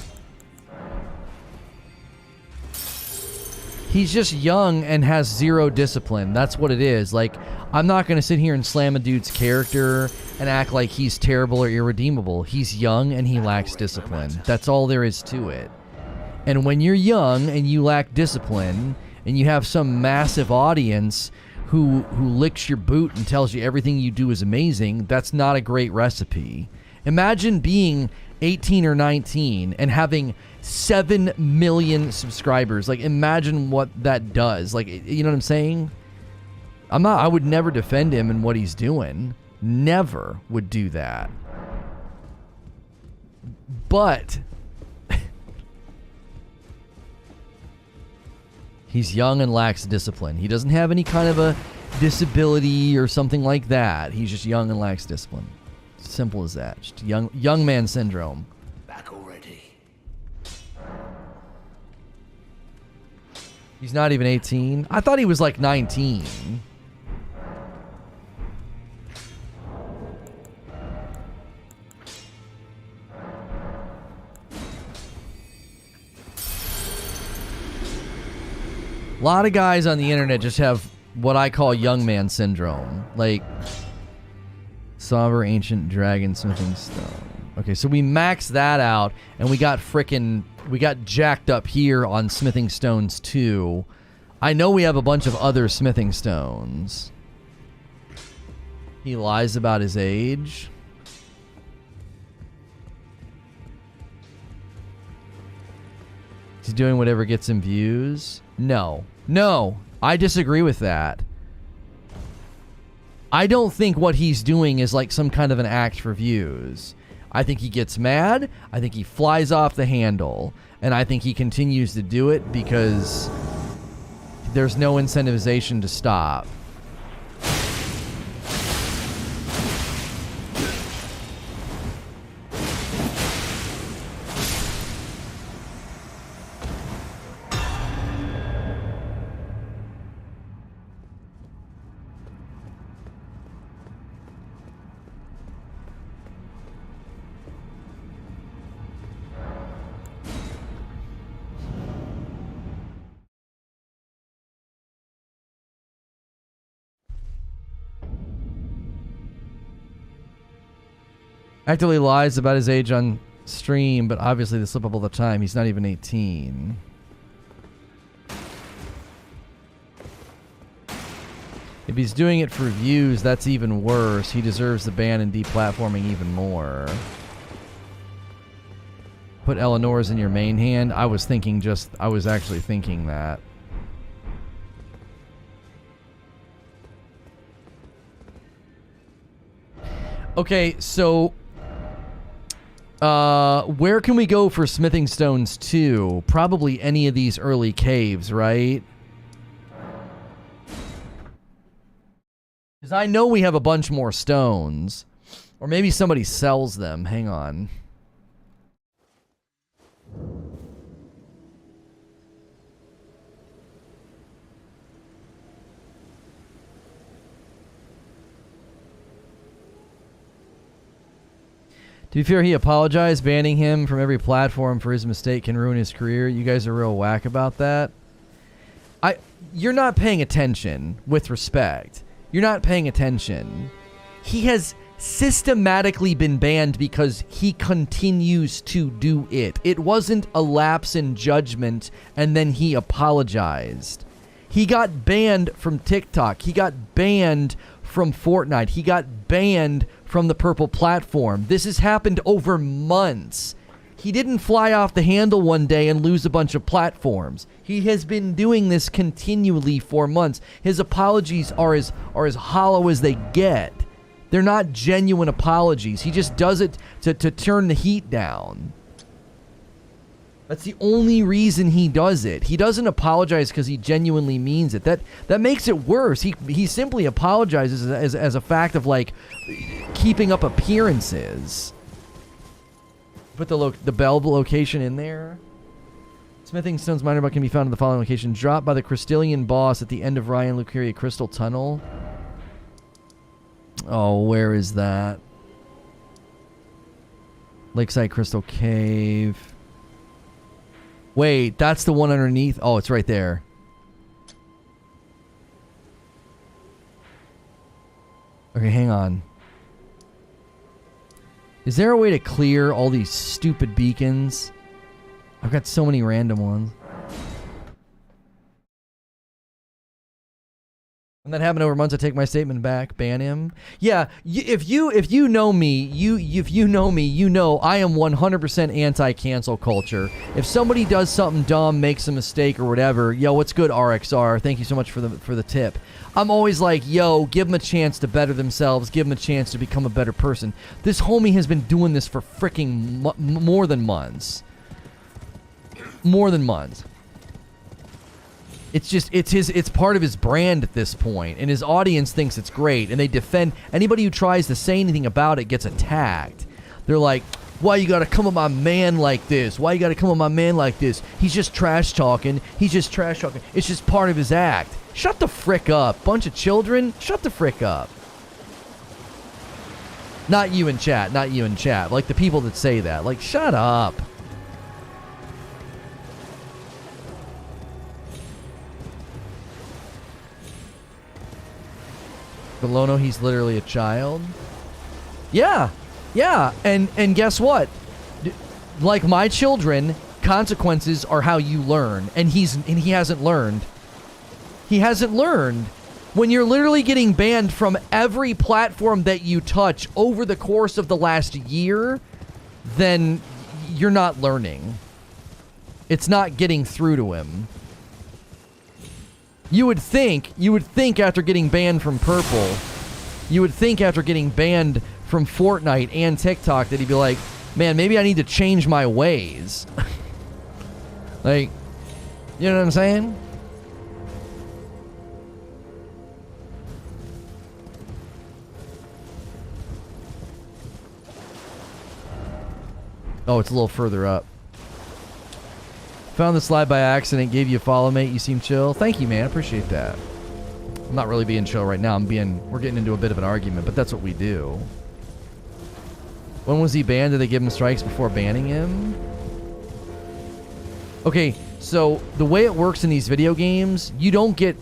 He's just young and has zero discipline. That's what it is. Like, I'm not going to sit here and slam a dude's character and act like he's terrible or irredeemable. He's young and he lacks discipline. That's all there is to it. And when you're young and you lack discipline and you have some massive audience who licks your boot and tells you everything you do is amazing, that's not a great recipe. Imagine being 18 or 19 and having 7 million subscribers. Like, imagine what that does. Like, you know what I'm saying? I would never defend him in what he's doing. Never would do that. But he's young and lacks discipline. He doesn't have any kind of a disability or something like that. He's just young and lacks discipline. Simple as that. Just young man syndrome. Back already. He's not even 18. I thought he was like 19. A lot of guys on the internet just have what I call young man syndrome. Like, somber ancient dragon smithing stone. Okay, so we maxed that out, and we got jacked up here on smithing stones too. I know we have a bunch of other smithing stones. He lies about his age. He's doing whatever gets him views. No, I disagree with that. I don't think what he's doing is like some kind of an act for views. I think he gets mad. I think he flies off the handle. And I think he continues to do it because there's no incentivization to stop. Actively lies about his age on stream, but obviously they slip up all the time. He's not even 18. If he's doing it for views, that's even worse. He deserves the ban and deplatforming even more. Put Eleonora's in your main hand. I was actually thinking that. Okay, so where can we go for smithing stones too? Probably any of these early caves, right? Because I know we have a bunch more stones. Or maybe somebody sells them. Hang on. To be fair, he apologized. Banning him from every platform for his mistake can ruin his career. You guys are real whack about that. You're not paying attention, with respect. You're not paying attention. He has systematically been banned because he continues to do it. It wasn't a lapse in judgment and then he apologized. He got banned from TikTok. He got banned from Fortnite. He got banned from the purple platform. This has happened over months. He didn't fly off the handle one day and lose a bunch of platforms. He has been doing this continually for months. His apologies are as hollow as they get. They're not genuine apologies. He just does it to turn the heat down. That's the only reason he does it. He doesn't apologize because he genuinely means it. That makes it worse. He simply apologizes as a fact of, like, keeping up appearances. Put the bell location in there. Smithing stones minor but can be found in the following location. Dropped by the Crystallian boss at the end of Ryan Lucaria Crystal Tunnel. Oh, where is that? Lakeside Crystal Cave. Wait, that's the one underneath? Oh, it's right there. Okay, hang on. Is there a way to clear all these stupid beacons? I've got so many random ones. When that happened over months, I take my statement back. Ban him. Yeah, if you know me, you know I am 100% anti-cancel culture. If somebody does something dumb, makes a mistake or whatever, yo, what's good, RXR? Thank you so much for the tip. I'm always like, yo, give them a chance to better themselves. Give them a chance to become a better person. This homie has been doing this for freaking more than months. More than months. It's part of his brand at this point, and his audience thinks it's great, and they defend anybody who tries to say anything about it gets attacked. They're like, why you gotta come at my man like this? Why you gotta come at my man like this? He's just trash talking. He's just trash talking. It's just part of his act. Shut the frick up. Bunch of children, shut the frick up. Not you in chat, not you in chat. Like the people that say that. Like, shut up. But Lono, he's literally a child. Yeah, yeah, and guess what? Like my children, consequences are how you learn, and he hasn't learned. He hasn't learned. When you're literally getting banned from every platform that you touch over the course of the last year, then you're not learning. It's not getting through to him. You would think after getting banned from Purple, you would think after getting banned from Fortnite and TikTok that he'd be like, man, maybe I need to change my ways. Like, you know what I'm saying? Oh, it's a little further up. Found the slide by accident, gave you a follow, mate. You seem chill. Thank you, man. I appreciate that. I'm not really being chill right now. We're getting into a bit of an argument, but that's what we do. When was he banned? Did they give him strikes before banning him? Okay, so the way it works in these video games, you don't get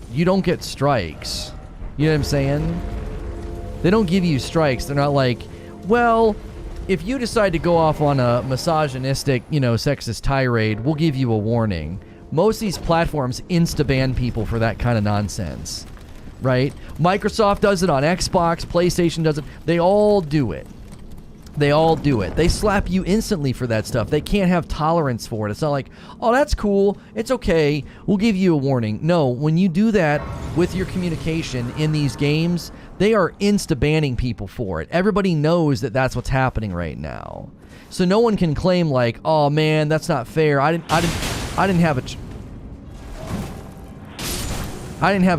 strikes. You know what I'm saying? They don't give you strikes. They're not like, well, if you decide to go off on a misogynistic, sexist tirade, we'll give you a warning. Most of these platforms insta-ban people for that kind of nonsense, right? Microsoft does it on Xbox, PlayStation does it. They all do it. They all do it. They slap you instantly for that stuff. They can't have tolerance for it. It's not like, oh, that's cool. It's okay. We'll give you a warning. No, when you do that with your communication in these games, they are insta-banning people for it. Everybody knows that that's what's happening right now. So no one can claim like, oh man, that's not fair. I didn't have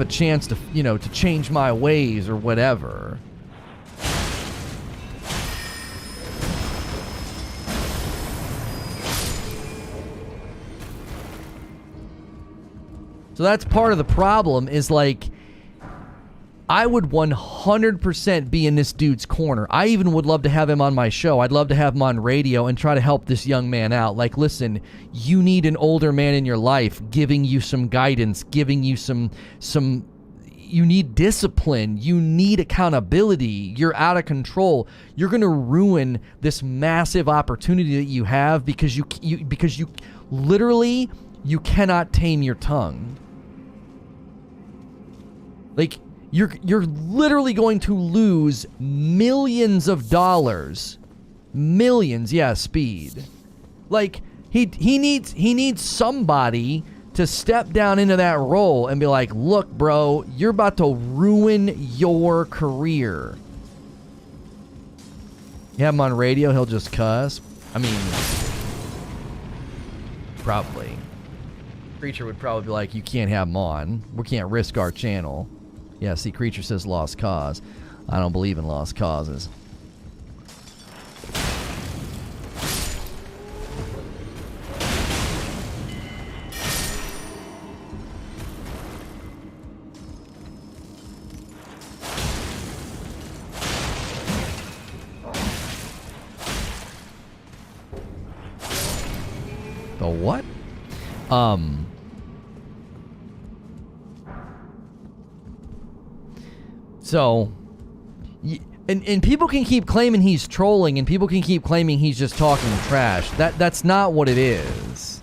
a chance to, to change my ways or whatever. So that's part of the problem is like, I would 100% be in this dude's corner. I even would love to have him on my show. I'd love to have him on radio and try to help this young man out. Like, listen, you need an older man in your life giving you some guidance, giving you some you need discipline. You need accountability. You're out of control. You're going to ruin this massive opportunity that you have because you literally, you cannot tame your tongue. Like, you're literally going to lose millions of dollars. Millions, yeah, speed. Like, he needs somebody to step down into that role and be like, look, bro, you're about to ruin your career. You have him on radio, he'll just cuss. I mean, probably. Creature would probably be like, you can't have him on. We can't risk our channel. Yeah, see, Creature says lost cause. I don't believe in lost causes. The what? So, and people can keep claiming he's trolling, and people can keep claiming he's just talking trash. That's not what it is.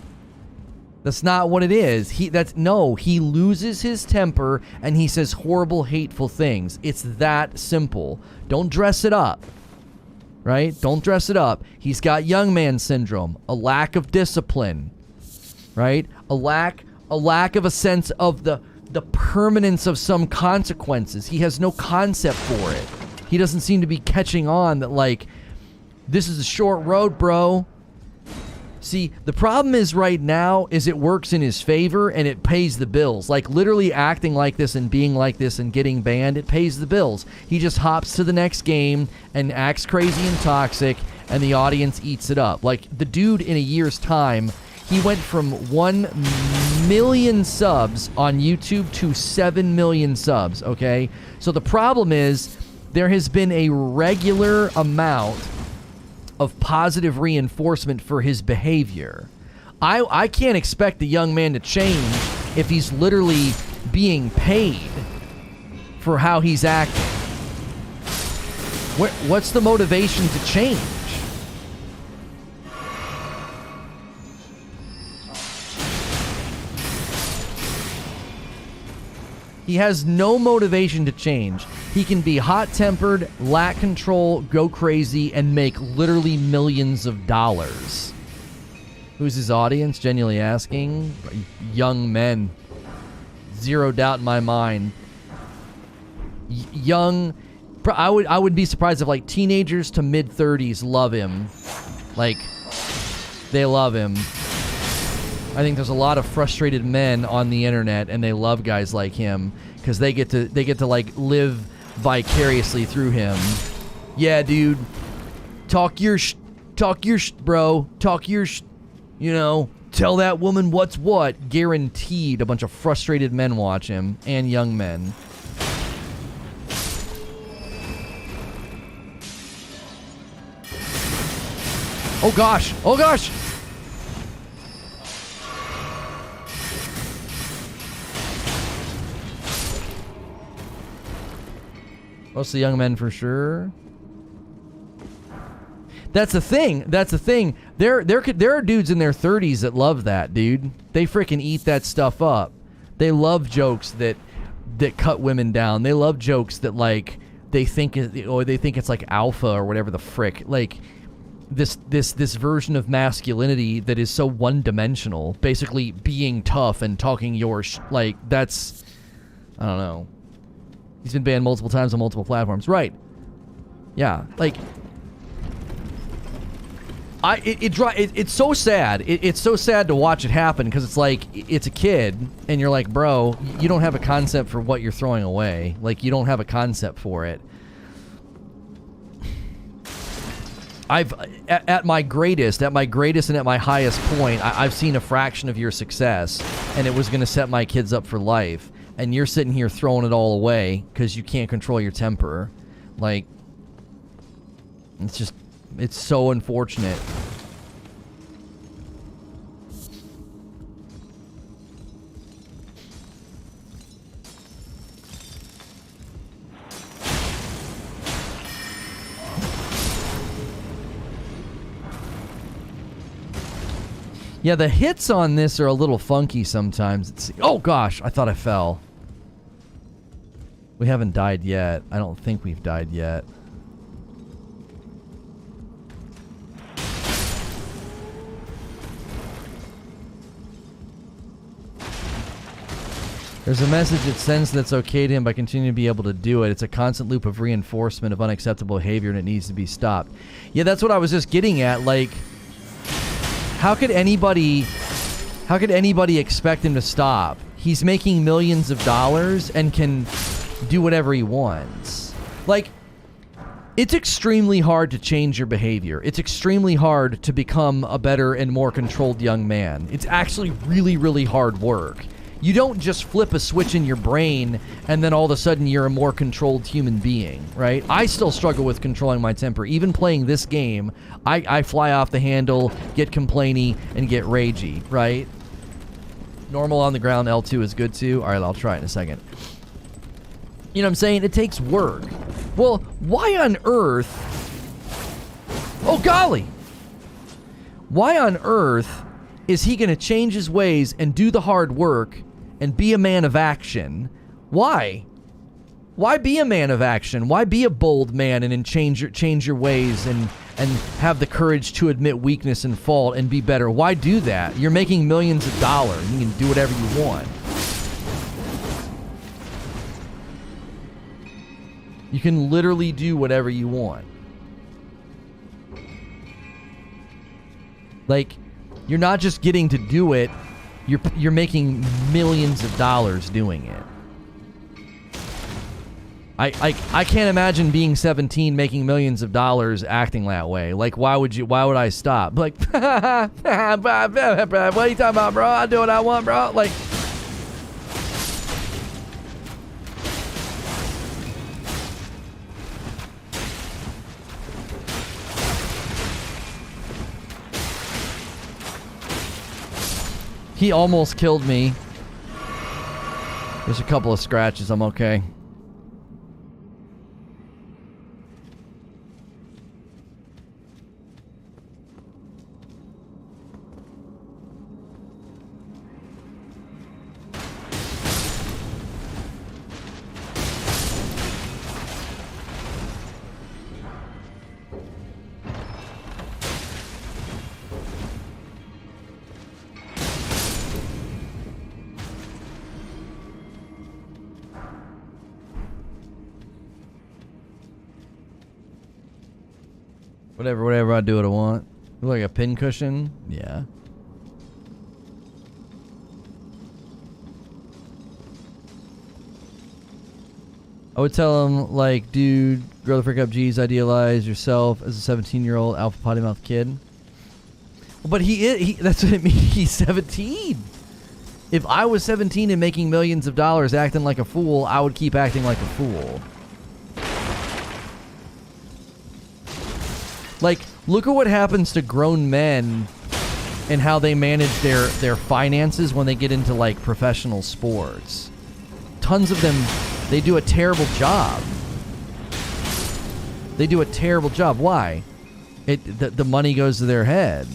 That's not what it is. He loses his temper and he says horrible, hateful things. It's that simple. Don't dress it up. Right? Don't dress it up. He's got young man syndrome, a lack of discipline. Right? A lack of a sense of the permanence of some consequences. He has no concept for it. He doesn't seem to be catching on that, like, this is a short road, bro. See, the problem is right now is it works in his favor and it pays the bills. Like, literally acting like this and being like this and getting banned, it pays the bills. He just hops to the next game and acts crazy and toxic, and the audience eats it up. Like, the dude in a year's time, he went from 1 million subs on YouTube to 7 million subs, okay? So the problem is there has been a regular amount of positive reinforcement for his behavior. I can't expect the young man to change if he's literally being paid for how he's acting. What's the motivation to change? He has no motivation to change. He can be hot-tempered, lack control, go crazy, and make literally millions of dollars. Who's his audience? Genuinely asking. Young men. Zero doubt in my mind. Young. I would be surprised if like teenagers to mid-30s love him. Like, they love him. I think there's a lot of frustrated men on the internet, and they love guys like him because they get to like live vicariously through him. Yeah, dude, talk your talk your bro. Talk your you know, tell that woman what's what. Guaranteed a bunch of frustrated men watch him, and young men. Oh gosh! Oh gosh! Mostly young men for sure. That's the thing. That's the thing. There are dudes in their 30s that love that, dude. They freaking eat that stuff up. They love jokes that cut women down. They love jokes that like they think it's like alpha or whatever the frick. Like this version of masculinity that is so one-dimensional, basically being tough and talking your like that's, I don't know. He's been banned multiple times on multiple platforms. Right. Yeah. Like it's so sad. It's so sad to watch it happen because it's like it's a kid and you're like, bro, you don't have a concept for what you're throwing away. Like you don't have a concept for it. I've at my greatest and at my highest point, I've seen a fraction of your success, and it was going to set my kids up for life. And you're sitting here throwing it all away because you can't control your temper. Like, it's so unfortunate. Yeah, the hits on this are a little funky sometimes. Oh gosh, I thought I fell. We haven't died yet. I don't think we've died yet. There's a message it sends that's okay to him by continuing to be able to do it. It's a constant loop of reinforcement of unacceptable behavior, and it needs to be stopped. Yeah, that's what I was just getting at. Like, how could anybody expect him to stop? He's making millions of dollars and can do whatever he wants. Like, it's extremely hard to change your behavior. It's extremely hard to become a better and more controlled young man. It's actually really, really hard work. You don't just flip a switch in your brain and then all of a sudden you're a more controlled human being, right? I still struggle with controlling my temper. Even playing this game, I fly off the handle, get complainy, and get ragey, right? Normal on the ground, L2 is good too. All right, I'll try it in a second. You know what I'm saying? It takes work. Well, why on earth... Oh, golly! Why on earth is he going to change his ways and do the hard work and be a man of action? Why? Why be a man of action? Why be a bold man and then change your ways and have the courage to admit weakness and fault and be better? Why do that? You're making millions of dollars. You can do whatever you want. You can literally do whatever you want. Like, you're not just getting to do it, you're making millions of dollars doing it. I can't imagine being 17 making millions of dollars acting that way. Like, why would I stop? Like, what are you talking about, bro? I do what I want, bro. Like, he almost killed me. There's a couple of scratches. I'm okay. Whatever, I do what I want. Look like a pin cushion? Yeah. I would tell him, like, dude, grow the frick up, G's, idealize yourself as a 17-year-old alpha potty mouth kid. But that's what it means. He's 17. If I was 17 and making millions of dollars acting like a fool, I would keep acting like a fool. Like, look at what happens to grown men and how they manage their finances when they get into, like, professional sports. Tons of them, they do a terrible job. They do a terrible job. Why? The money goes to their head.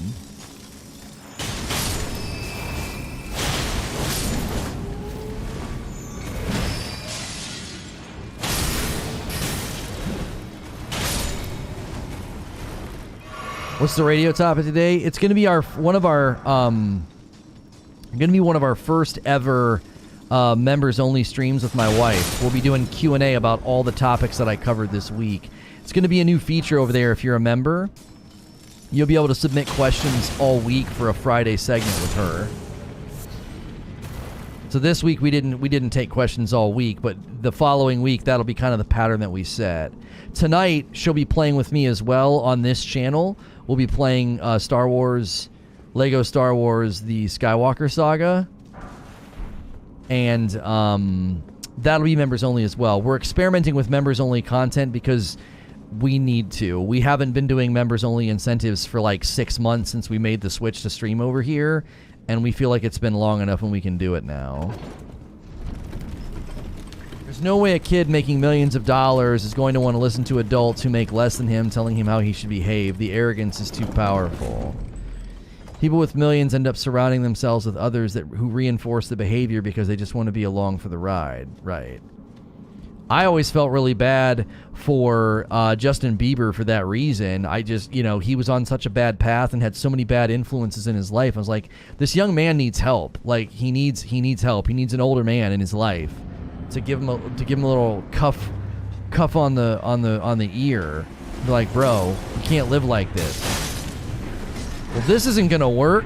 What's the radio topic today? It's going to be one of our first ever members only streams with my wife. We'll be doing Q&A about all the topics that I covered this week. It's going to be a new feature over there. If you're a member, you'll be able to submit questions all week for a Friday segment with her. So this week we didn't take questions all week, but the following week that'll be kind of the pattern that we set. Tonight she'll be playing with me as well on this channel. We'll be playing Lego Star Wars, the Skywalker Saga. And that'll be members only as well. We're experimenting with members only content because we need to. We haven't been doing members only incentives for like 6 months since we made the switch to stream over here. And we feel like it's been long enough and we can do it now. There's no way a kid making millions of dollars is going to want to listen to adults who make less than him telling him how he should behave. The arrogance is too powerful. People with millions end up surrounding themselves with others who reinforce the behavior because they just want to be along for the ride. Right. I always felt really bad for Justin Bieber for that reason. I just, he was on such a bad path and had so many bad influences in his life. I was like, this young man needs help. Like, he needs help. He needs an older man in his life to give him a little cuff on the ear. Be like, bro, you can't live like this. Well, this isn't gonna work.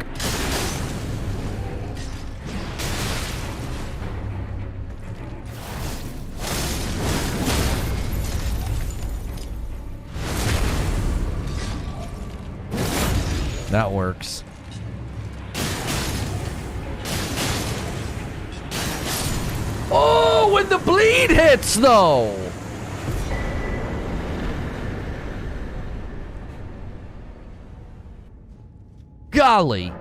That works. Oh, when the bleed hits, though. Golly.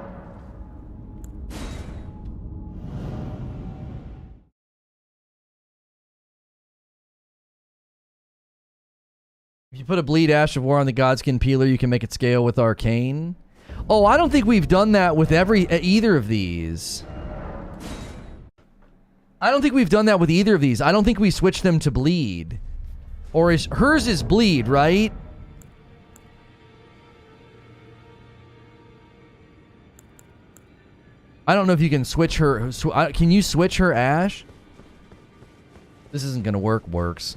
If you put a bleed Ash of War on the Godskin peeler, you can make it scale with Arcane. Oh, I don't think we've done that with either of these. I don't think we've done that with either of these. I don't think we switched them to bleed. Or hers is bleed, right? I don't know if you can switch her. Can you switch her, Ash? This isn't going to work. Works.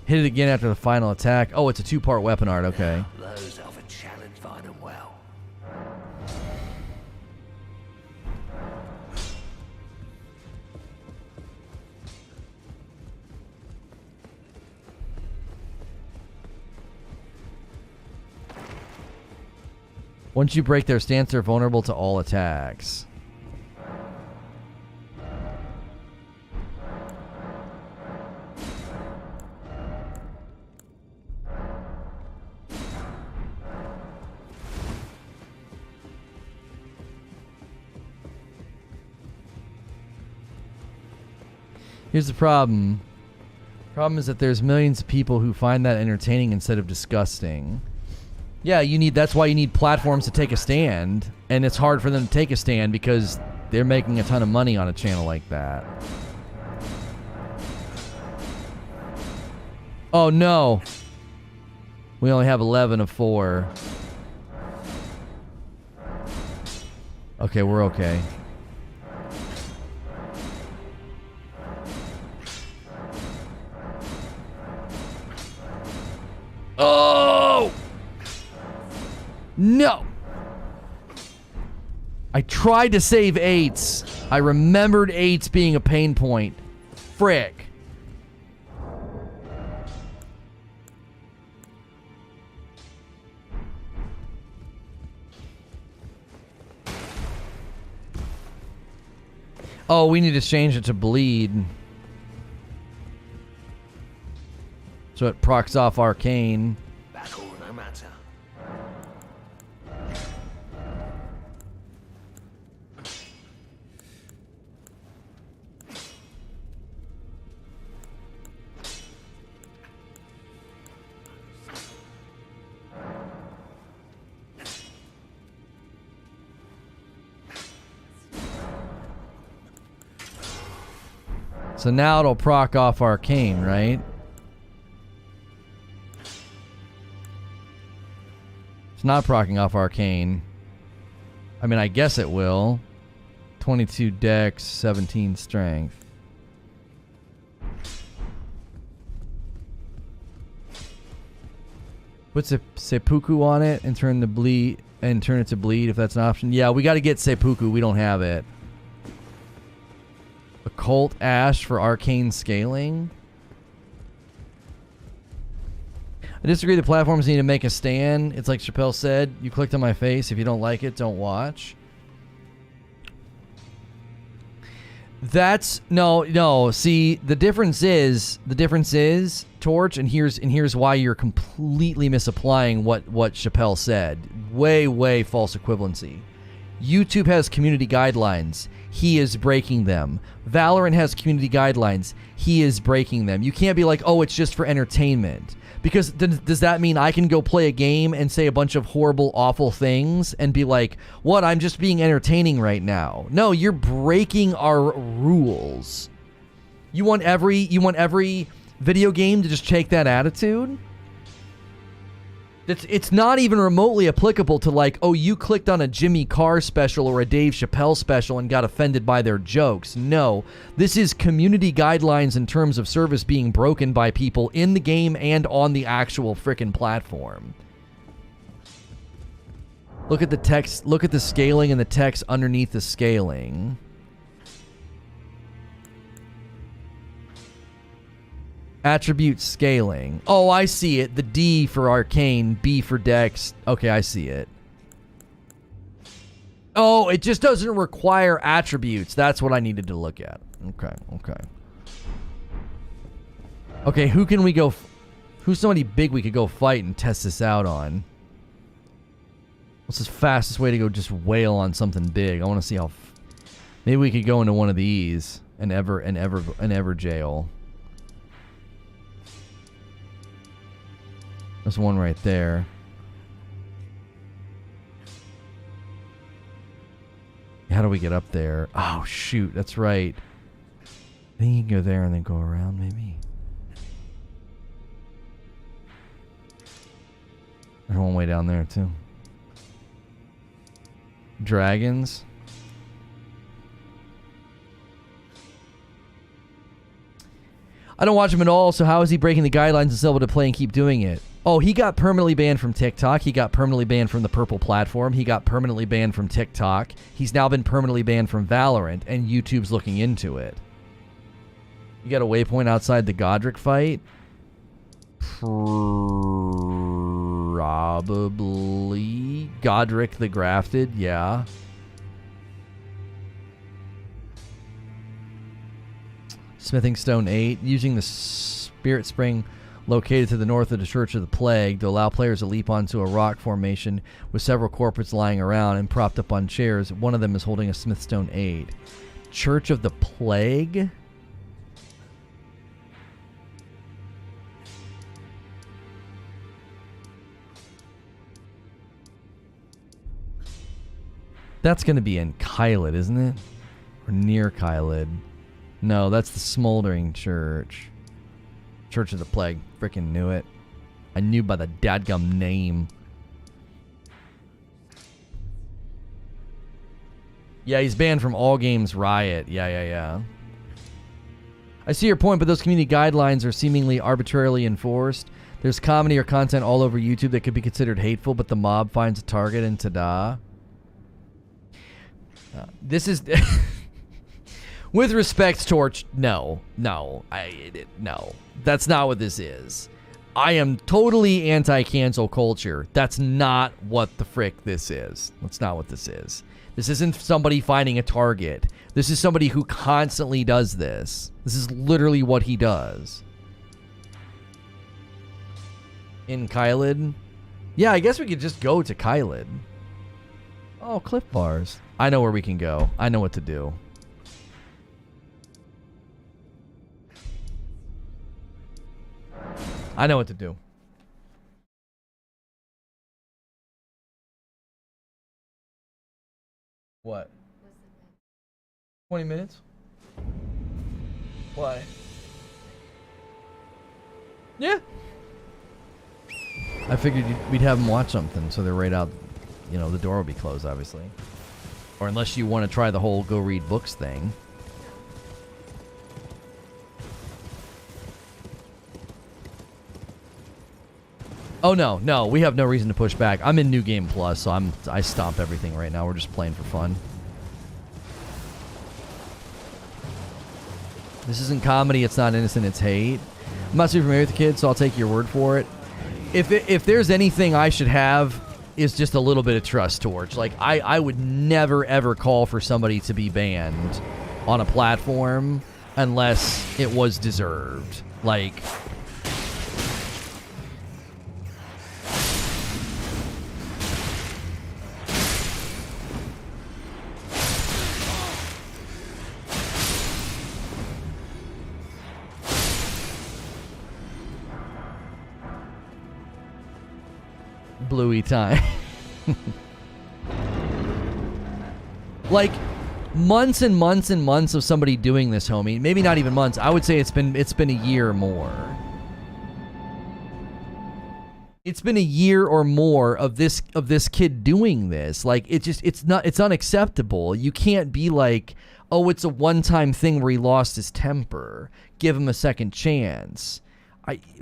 Hit it again after the final attack. Oh, it's a 2-part weapon art. Okay. Those of a challenge find them well. Once you break their stance, they're vulnerable to all attacks. Here's the problem. Problem is that there's millions of people who find that entertaining instead of disgusting. Yeah, that's why you need platforms to take a stand, and it's hard for them to take a stand because they're making a ton of money on a channel like that. Oh no. We only have 11 of 4. Okay, we're okay. Oh! No! I tried to save 8s. I remembered 8s being a pain point. frick? Oh, we need to change it to bleed. So it procs off arcane. Battle no matter. So now it'll proc off arcane, right? It's not procking off arcane. I mean, I guess it will. 22 dex, 17 strength. Put seppuku on it and turn it to bleed if that's an option. Yeah, we got to get seppuku. We don't have it. Occult Ash for arcane scaling. I disagree. The platforms need to make a stand. It's like Chappelle said. You clicked on my face. If you don't like it, don't watch. That's no. See, the difference is Torch, and here's why you're completely misapplying what Chappelle said. Way false equivalency. YouTube has community guidelines. He is breaking them. Valorant has community guidelines. He is breaking them. You can't be like, oh, it's just for entertainment. Because does that mean I can go play a game and say a bunch of horrible, awful things and be like, what, I'm just being entertaining right now? No, you're breaking our rules. You want every video game to just take that attitude? It's not even remotely applicable to like, oh, you clicked on a Jimmy Carr special or a Dave Chappelle special and got offended by their jokes. No, this is community guidelines in terms of service being broken by people in the game and on the actual frickin' platform. Look at the text, look at the scaling and the text underneath the scaling. Attribute scaling. Oh, I see it. The D for arcane, B for dex. Okay, I see it. Oh, it just doesn't require attributes. That's what I needed to look at. Okay, who can we go... Who's somebody big we could go fight and test this out on? What's the fastest way to go just wail on something big? I want to see how... Maybe we could go into one of these and ever jail. There's one right there. How do we get up there? Oh, shoot. That's right. I think you can go there and then go around, maybe. There's one way down there, too. Dragons. I don't watch him at all, so how is he breaking the guidelines and still able to play and keep doing it? Oh, he got permanently banned from TikTok. He got permanently banned from the Purple platform. He got permanently banned from TikTok. He's now been permanently banned from Valorant, and YouTube's looking into it. You got a waypoint outside the Godric fight? Probably. Godric the Grafted, yeah. Smithing Stone 8. Using the Spirit Spring located to the north of the Church of the Plague to allow players to leap onto a rock formation with several corporates lying around and propped up on chairs. One of them is holding a Smithstone 8. Church of the Plague? That's going to be in Kylid, isn't it? Or near Kylid. No, that's the Smoldering Church. Church of the Plague. Frickin' knew it. I knew by the dadgum name. Yeah, he's banned from all games Riot. Yeah. I see your point, but those community guidelines are seemingly arbitrarily enforced. There's comedy or content all over YouTube that could be considered hateful, but the mob finds a target and ta-da. This is... With respect, Torch, no. No. That's not what this is. I am totally anti-cancel culture. That's not what the frick this is. That's not what this is. This isn't somebody finding a target. This is somebody who constantly does this. This is literally what he does. In Kylid? Yeah, I guess we could just go to Kylid. Oh, Cliff Bars. I know where we can go. I know what to do. I know what to do. What? 20 minutes? Why? Yeah. I figured we'd have them watch something, so they're right out. You know, the door will be closed, obviously. Or unless you want to try the whole go read books thing. Oh no, we have no reason to push back. I'm in New Game Plus, so I stomp everything right now. We're just playing for fun. This isn't comedy, it's not innocent, it's hate. I'm not super familiar with the kid, so I'll take your word for it. If there's anything I should have, is just a little bit of trust, Torch. Like, I would never ever call for somebody to be banned on a platform unless it was deserved. Like, Bluey time. Like, months and months and months of somebody doing this, homie. Maybe not even months. I would say it's been a year or more. It's been a year or more of this kid doing this. Like, it's unacceptable. You can't be like, oh, it's a one-time thing where he lost his temper. Give him a second chance.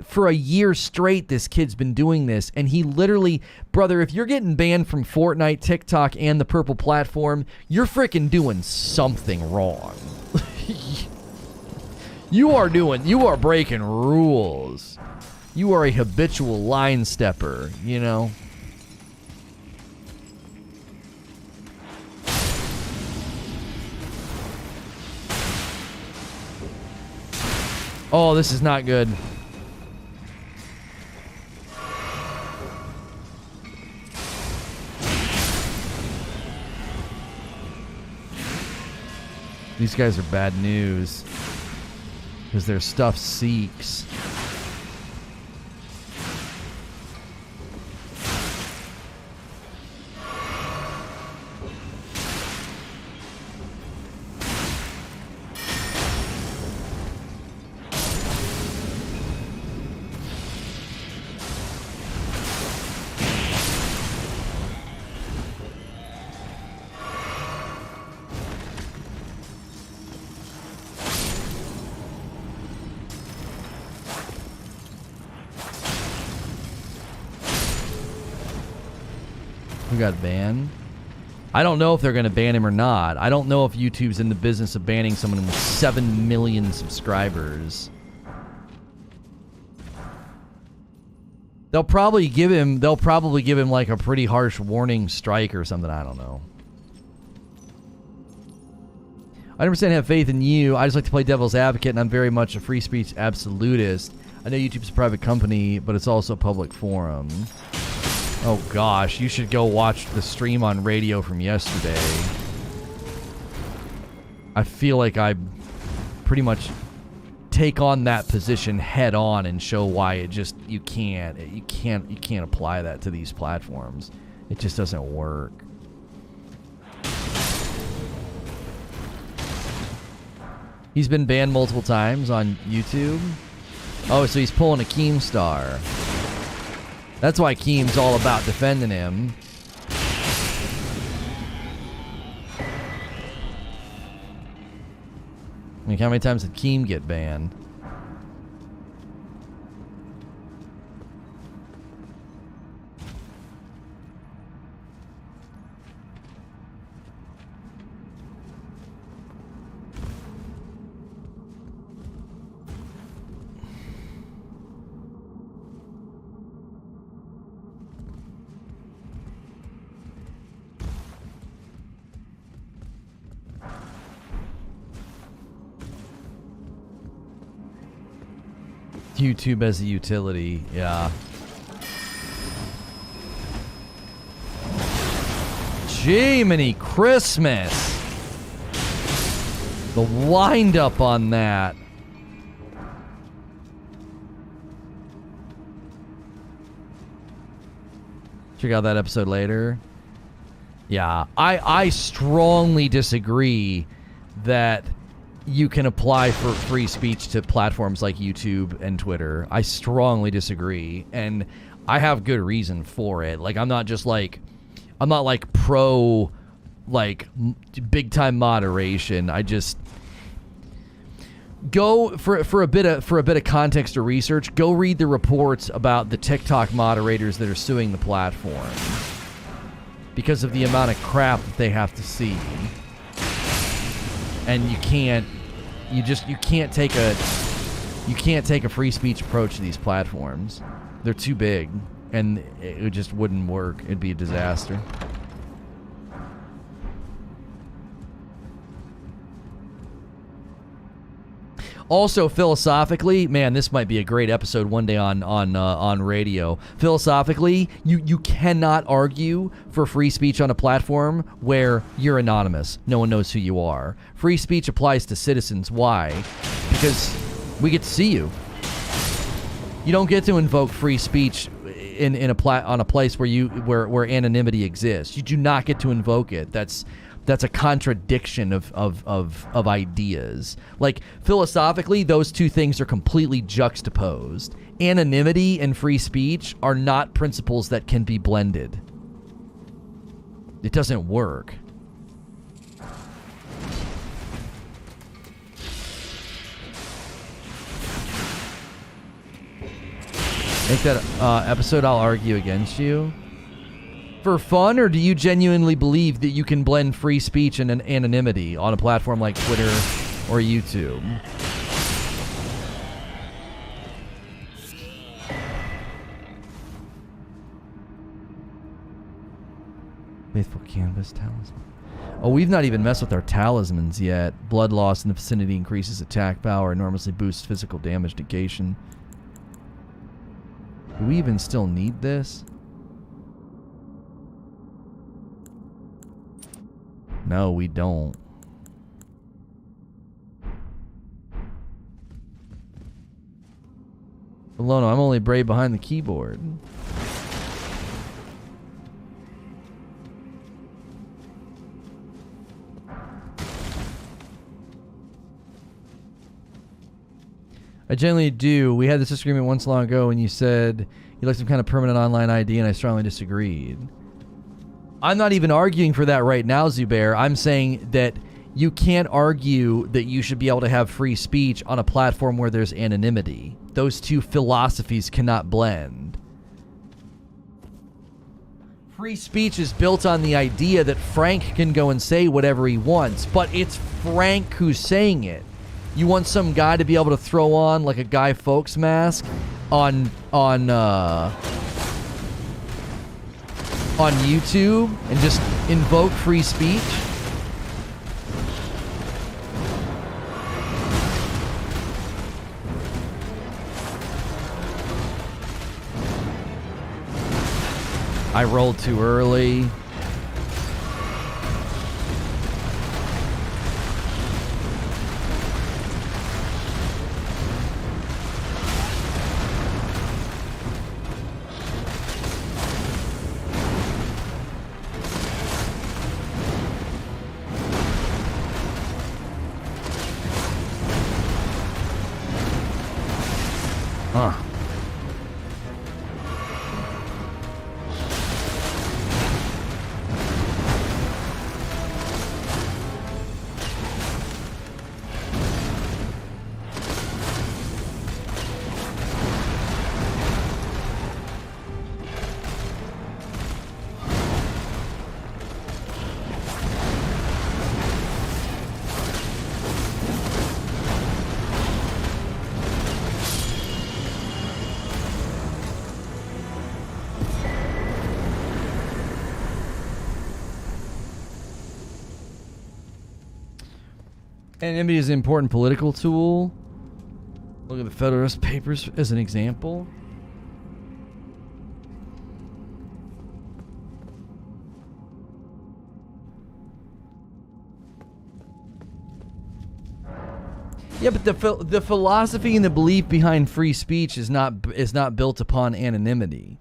For a year straight, this kid's been doing this, and he literally, brother, if you're getting banned from Fortnite, TikTok, and the purple platform, you're freaking doing something wrong. You are breaking rules. You are a habitual line stepper, you know? Oh, this is not good. These guys are bad news because their stuff seeks. Who got banned? I don't know if they're going to ban him or not. I don't know if YouTube's in the business of banning someone with 7 million subscribers. They'll probably give him like a pretty harsh warning strike or something. I don't know. I 100% have faith in you. I just like to play devil's advocate, and I'm very much a free speech absolutist. I know YouTube's a private company, but it's also a public forum. Oh gosh, you should go watch the stream on radio from yesterday. I feel like I pretty much take on that position head on and show why you can't apply that to these platforms. It just doesn't work. He's been banned multiple times on YouTube. Oh, so he's pulling a Keemstar. That's why Keem's all about defending him. I mean, how many times did Keem get banned? YouTube as a utility, yeah. Jiminy Christmas! The wind up on that. Check out that episode later. Yeah, I strongly disagree that you can apply for free speech to platforms like YouTube and Twitter. I strongly disagree, and I have good reason for it. Like, I'm not pro, like, big time moderation. I just go for a bit of context or research. Go read the reports about the TikTok moderators that are suing the platform because of the amount of crap that they have to see. And you can't take a free speech approach to these platforms. They're too big, and it just wouldn't work. It'd be a disaster. Also, philosophically, man, this might be a great episode one day on radio. Philosophically, you cannot argue for free speech on a platform where you're anonymous. No one knows who you are. Free speech applies to citizens. Why? Because we get to see you. You don't get to invoke free speech on a place where anonymity exists. You do not get to invoke it. That's a contradiction of ideas. Like, philosophically, those two things are completely juxtaposed. Anonymity and free speech are not principles that can be blended. It doesn't work. Make that episode, I'll argue against you. For fun, or do you genuinely believe that you can blend free speech and anonymity on a platform like Twitter or YouTube? Faithful Canvas Talisman. Oh, we've not even messed with our talismans yet. Blood loss in the vicinity increases attack power, enormously boosts physical damage negation. Do we even still need this? No, we don't. Lono, I'm only brave behind the keyboard. I generally do. We had this disagreement once long ago, and you said you like some kind of permanent online ID, and I strongly disagreed. I'm not even arguing for that right now, Zubair. I'm saying that you can't argue that you should be able to have free speech on a platform where there's anonymity. Those two philosophies cannot blend. Free speech is built on the idea that Frank can go and say whatever he wants, but it's Frank who's saying it. You want some guy to be able to throw on like a Guy Fawkes mask on YouTube and just invoke free speech? I rolled too early. Anonymity is an important political tool. Look at the Federalist Papers as an example. Yeah, but the philosophy and the belief behind free speech is not built upon anonymity.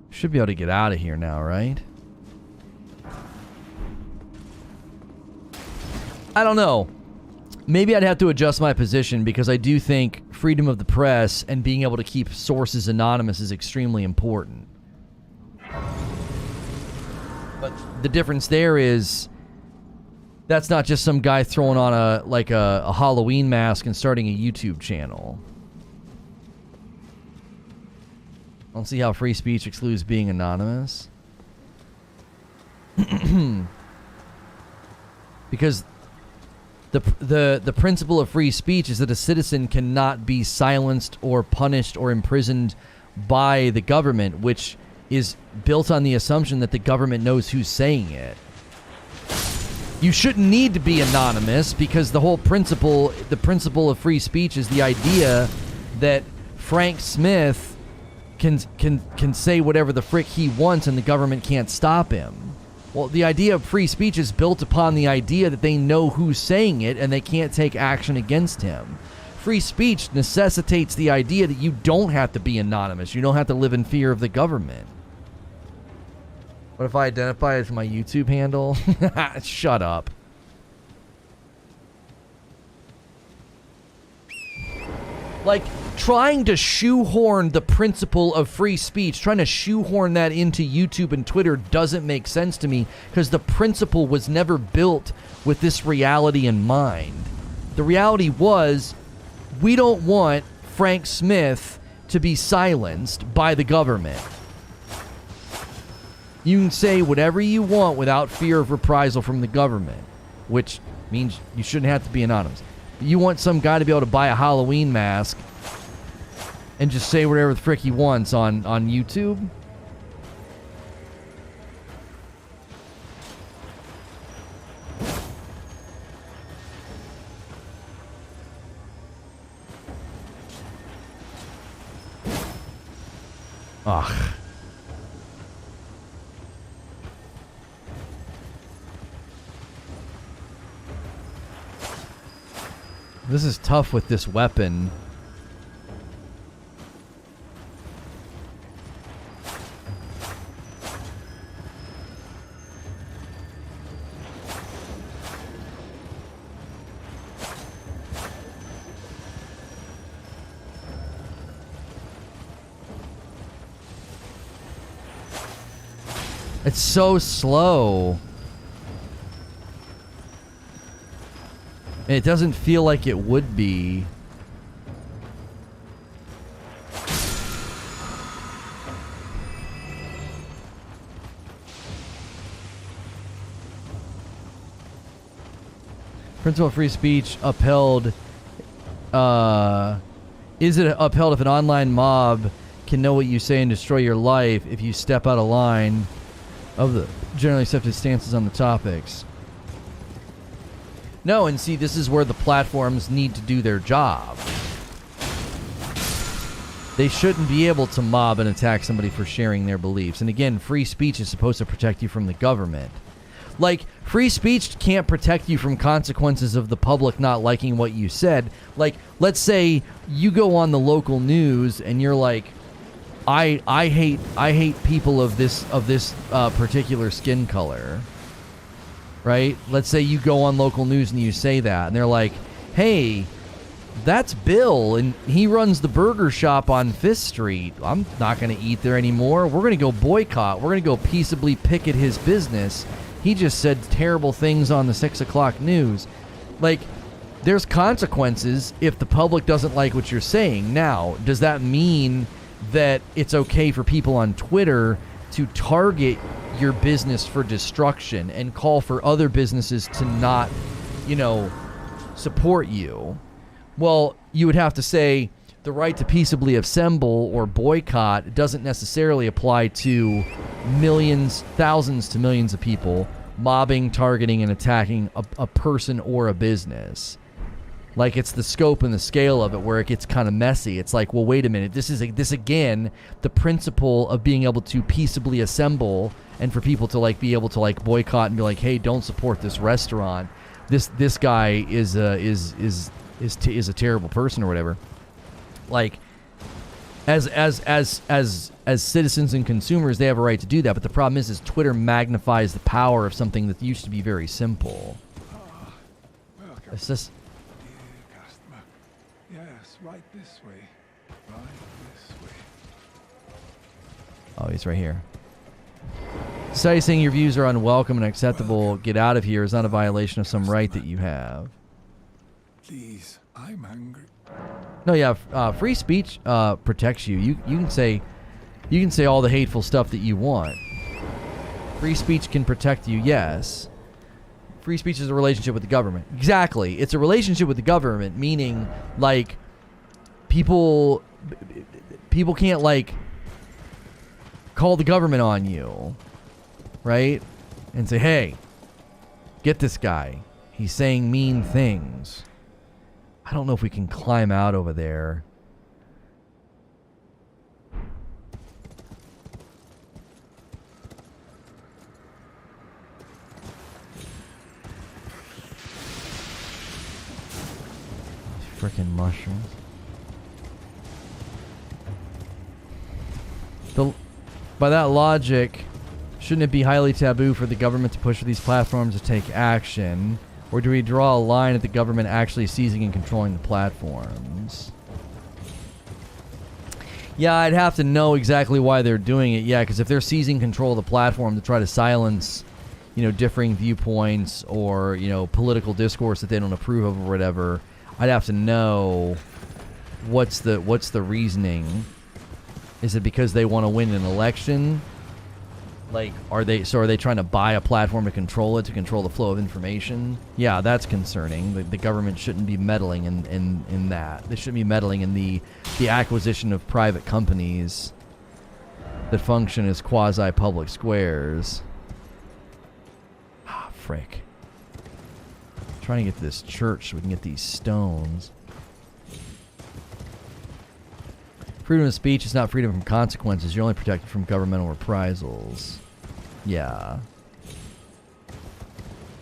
Should be able to get out of here now, right? I don't know. Maybe I'd have to adjust my position because I do think freedom of the press and being able to keep sources anonymous is extremely important. But the difference there is that's not just some guy throwing on a Halloween mask and starting a YouTube channel. I don't see how free speech excludes being anonymous. Because the principle of free speech is that a citizen cannot be silenced or punished or imprisoned by the government, which is built on the assumption that the government knows who's saying it. You shouldn't need to be anonymous because the principle of free speech is the idea that Frank Smith can say whatever the frick he wants and the government can't stop him. Well, the idea of free speech is built upon the idea that they know who's saying it and they can't take action against him. Free speech necessitates the idea that you don't have to be anonymous. You don't have to live in fear of the government. What if I identify as my YouTube handle? Shut up. Like, trying to shoehorn the principle of free speech, trying to shoehorn that into YouTube and Twitter doesn't make sense to me because the principle was never built with this reality in mind. The reality was, we don't want Frank Smith to be silenced by the government. You can say whatever you want without fear of reprisal from the government, which means you shouldn't have to be anonymous. You want some guy to be able to buy a Halloween mask and just say whatever the frick he wants on YouTube? Ugh. This is tough with this weapon. It's so slow. And it doesn't feel like it would be. Principle of free speech upheld. Is it upheld if an online mob can know what you say and destroy your life if you step out of line of the generally accepted stances on the topics? No, and see, this is where the platforms need to do their job. They shouldn't be able to mob and attack somebody for sharing their beliefs. And again, free speech is supposed to protect you from the government. Like, free speech can't protect you from consequences of the public not liking what you said. Like, let's say you go on the local news and you're like, I hate people of this particular skin color. Right? Let's say you go on local news and you say that, and they're like, hey, that's Bill, and he runs the burger shop on 5th Street. I'm not going to eat there anymore. We're going to go boycott. We're going to go peaceably picket his business. He just said terrible things on the 6 o'clock news. Like, there's consequences if the public doesn't like what you're saying. Now, does that mean that it's okay for people on Twitter to target your business for destruction and call for other businesses to not, support you? Well, you would have to say, the right to peaceably assemble or boycott doesn't necessarily apply to millions, thousands to millions of people mobbing, targeting, and attacking a person or a business. Like, it's the scope and the scale of it where it gets kind of messy. It's like, well, wait a minute. This again, the principle of being able to peaceably assemble and for people to like be able to like boycott and be like, hey, don't support this restaurant. This guy is a terrible person or whatever. Like, as citizens and consumers, they have a right to do that. But the problem is Twitter magnifies the power of something that used to be very simple. It's just. Customer. Yes, right this way. Right this way. Oh, he's right here. Society saying your views are unwelcome and acceptable. Get out of here is not a violation of some right that you have. Please, I'm hungry. No, yeah, free speech protects you. You can say all the hateful stuff that you want. Free speech can protect you, yes. Free speech is a relationship with the government. Exactly. It's a relationship with the government, meaning, like, people can't, like, call the government on you, right? And say, hey, get this guy. He's saying mean things. I don't know if we can climb out over there. Freaking mushrooms. By that logic, shouldn't it be highly taboo for the government to push for these platforms to take action? Or do we draw a line at the government actually seizing and controlling the platforms? Yeah, I'd have to know exactly why they're doing it. Yeah, because if they're seizing control of the platform to try to silence, differing viewpoints or, political discourse that they don't approve of or whatever, I'd have to know what's the reasoning. Is it because they want to win an election? Like, are they trying to buy a platform to control it, to control the flow of information? Yeah, that's concerning. The government shouldn't be meddling in that. They shouldn't be meddling in the acquisition of private companies that function as quasi-public squares. Ah, frick. I'm trying to get to this church so we can get these stones. Freedom of speech is not freedom from consequences. You're only protected from governmental reprisals. Yeah.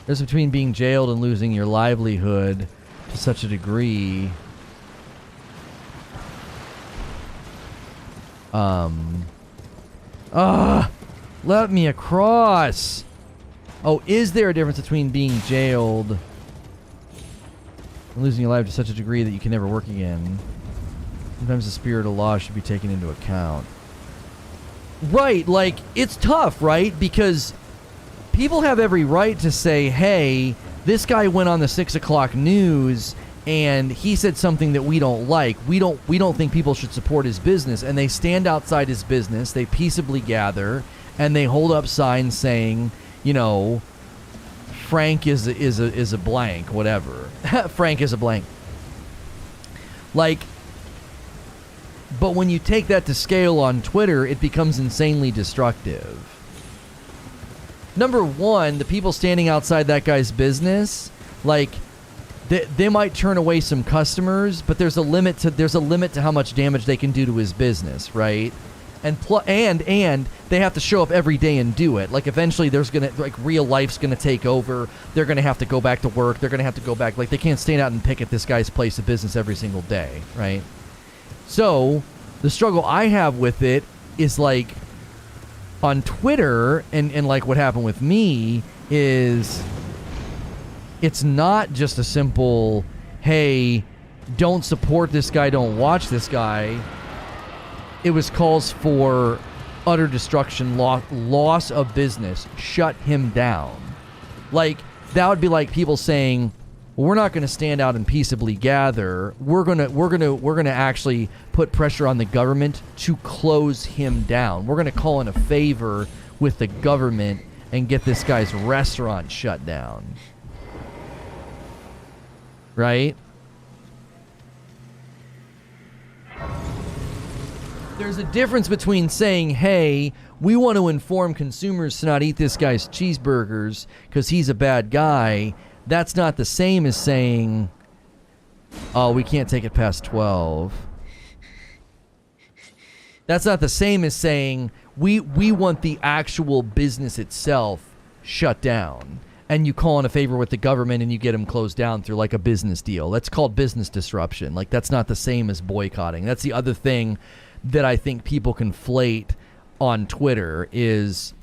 There's between being jailed and losing your livelihood to such a degree. Let me across. Oh, is there a difference between being jailed and losing your life to such a degree that you can never work again? Sometimes the spirit of law should be taken into account. Right, like, it's tough, right? Because people have every right to say, hey, this guy went on the 6 o'clock news and he said something that we don't like. We don't think people should support his business. And they stand outside his business, they peaceably gather, and they hold up signs saying, Frank is a blank, whatever. Frank is a blank. Like, but when you take that to scale on Twitter, it becomes insanely destructive. Number one, the people standing outside that guy's business, like, they might turn away some customers, but there's a limit to how much damage they can do to his business, right? And they have to show up every day and do it. Like, eventually real life's gonna take over. They're gonna have to go back to work. They're gonna have to go back. Like, they can't stand out and pick at this guy's place of business every single day, right? So, the struggle I have with it is, like, on Twitter, and like what happened with me, is it's not just a simple, hey, don't support this guy, don't watch this guy. It was calls for utter destruction, loss of business, shut him down. Like, that would be like people saying, we're not going to stand out and peaceably gather. We're going to actually put pressure on the government to close him down. We're going to call in a favor with the government and get this guy's restaurant shut down. Right? There's a difference between saying, hey, we want to inform consumers to not eat this guy's cheeseburgers because he's a bad guy. That's not the same as saying, oh, we can't take it past 12. That's not the same as saying, we want the actual business itself shut down. And you call in a favor with the government and you get them closed down through like a business deal. That's called business disruption. Like, that's not the same as boycotting. That's the other thing that I think people conflate on Twitter is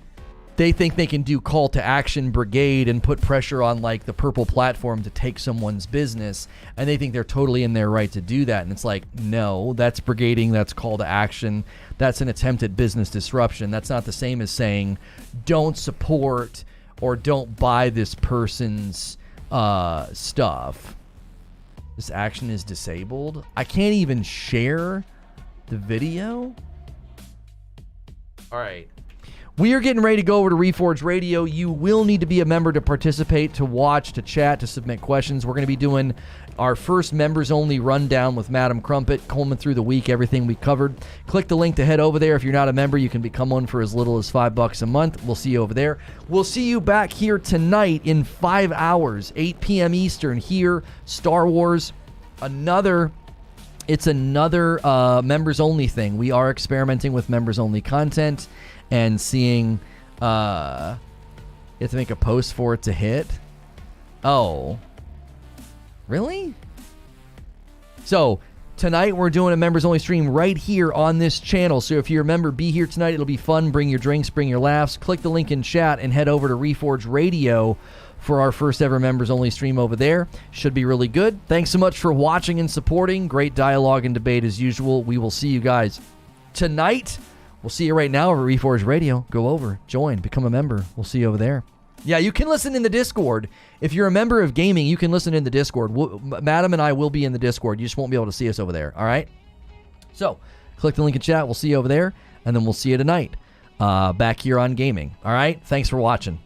they think they can do call to action brigade and put pressure on like the purple platform to take someone's business, and they think they're totally in their right to do that. And it's like, no, that's brigading, that's call to action, that's an attempt at business disruption. That's not the same as saying don't support or don't buy this person's stuff. This action is disabled. I can't even share the video. All right. We are getting ready to go over to Reforge Radio. You will need to be a member to participate, to watch, to chat, to submit questions. We're going to be doing our first members-only rundown with Madam Crumpet, combing through the week, everything we covered. Click the link to head over there. If you're not a member, you can become one for as little as $5 a month. We'll see you over there. We'll see you back here tonight in 5 hours, 8 p.m. Eastern, here, Star Wars. It's another members-only thing. We are experimenting with members-only content and seeing, you have to make a post for it to hit. Oh, really? So tonight we're doing a members-only stream right here on this channel. So if you're a member, be here tonight. It'll be fun. Bring your drinks, bring your laughs. Click the link in chat and head over to Reforge Radio for our first ever members-only stream over there. Should be really good. Thanks so much for watching and supporting. Great dialogue and debate as usual. We will see you guys tonight. We'll see you right now over at Reforge Radio. Go over, join, become a member. We'll see you over there. Yeah, you can listen in the Discord. If you're a member of gaming, you can listen in the Discord. Madam and I will be in the Discord. You just won't be able to see us over there, all right? So, click the link in chat. We'll see you over there, and then we'll see you tonight back here on gaming, all right? Thanks for watching.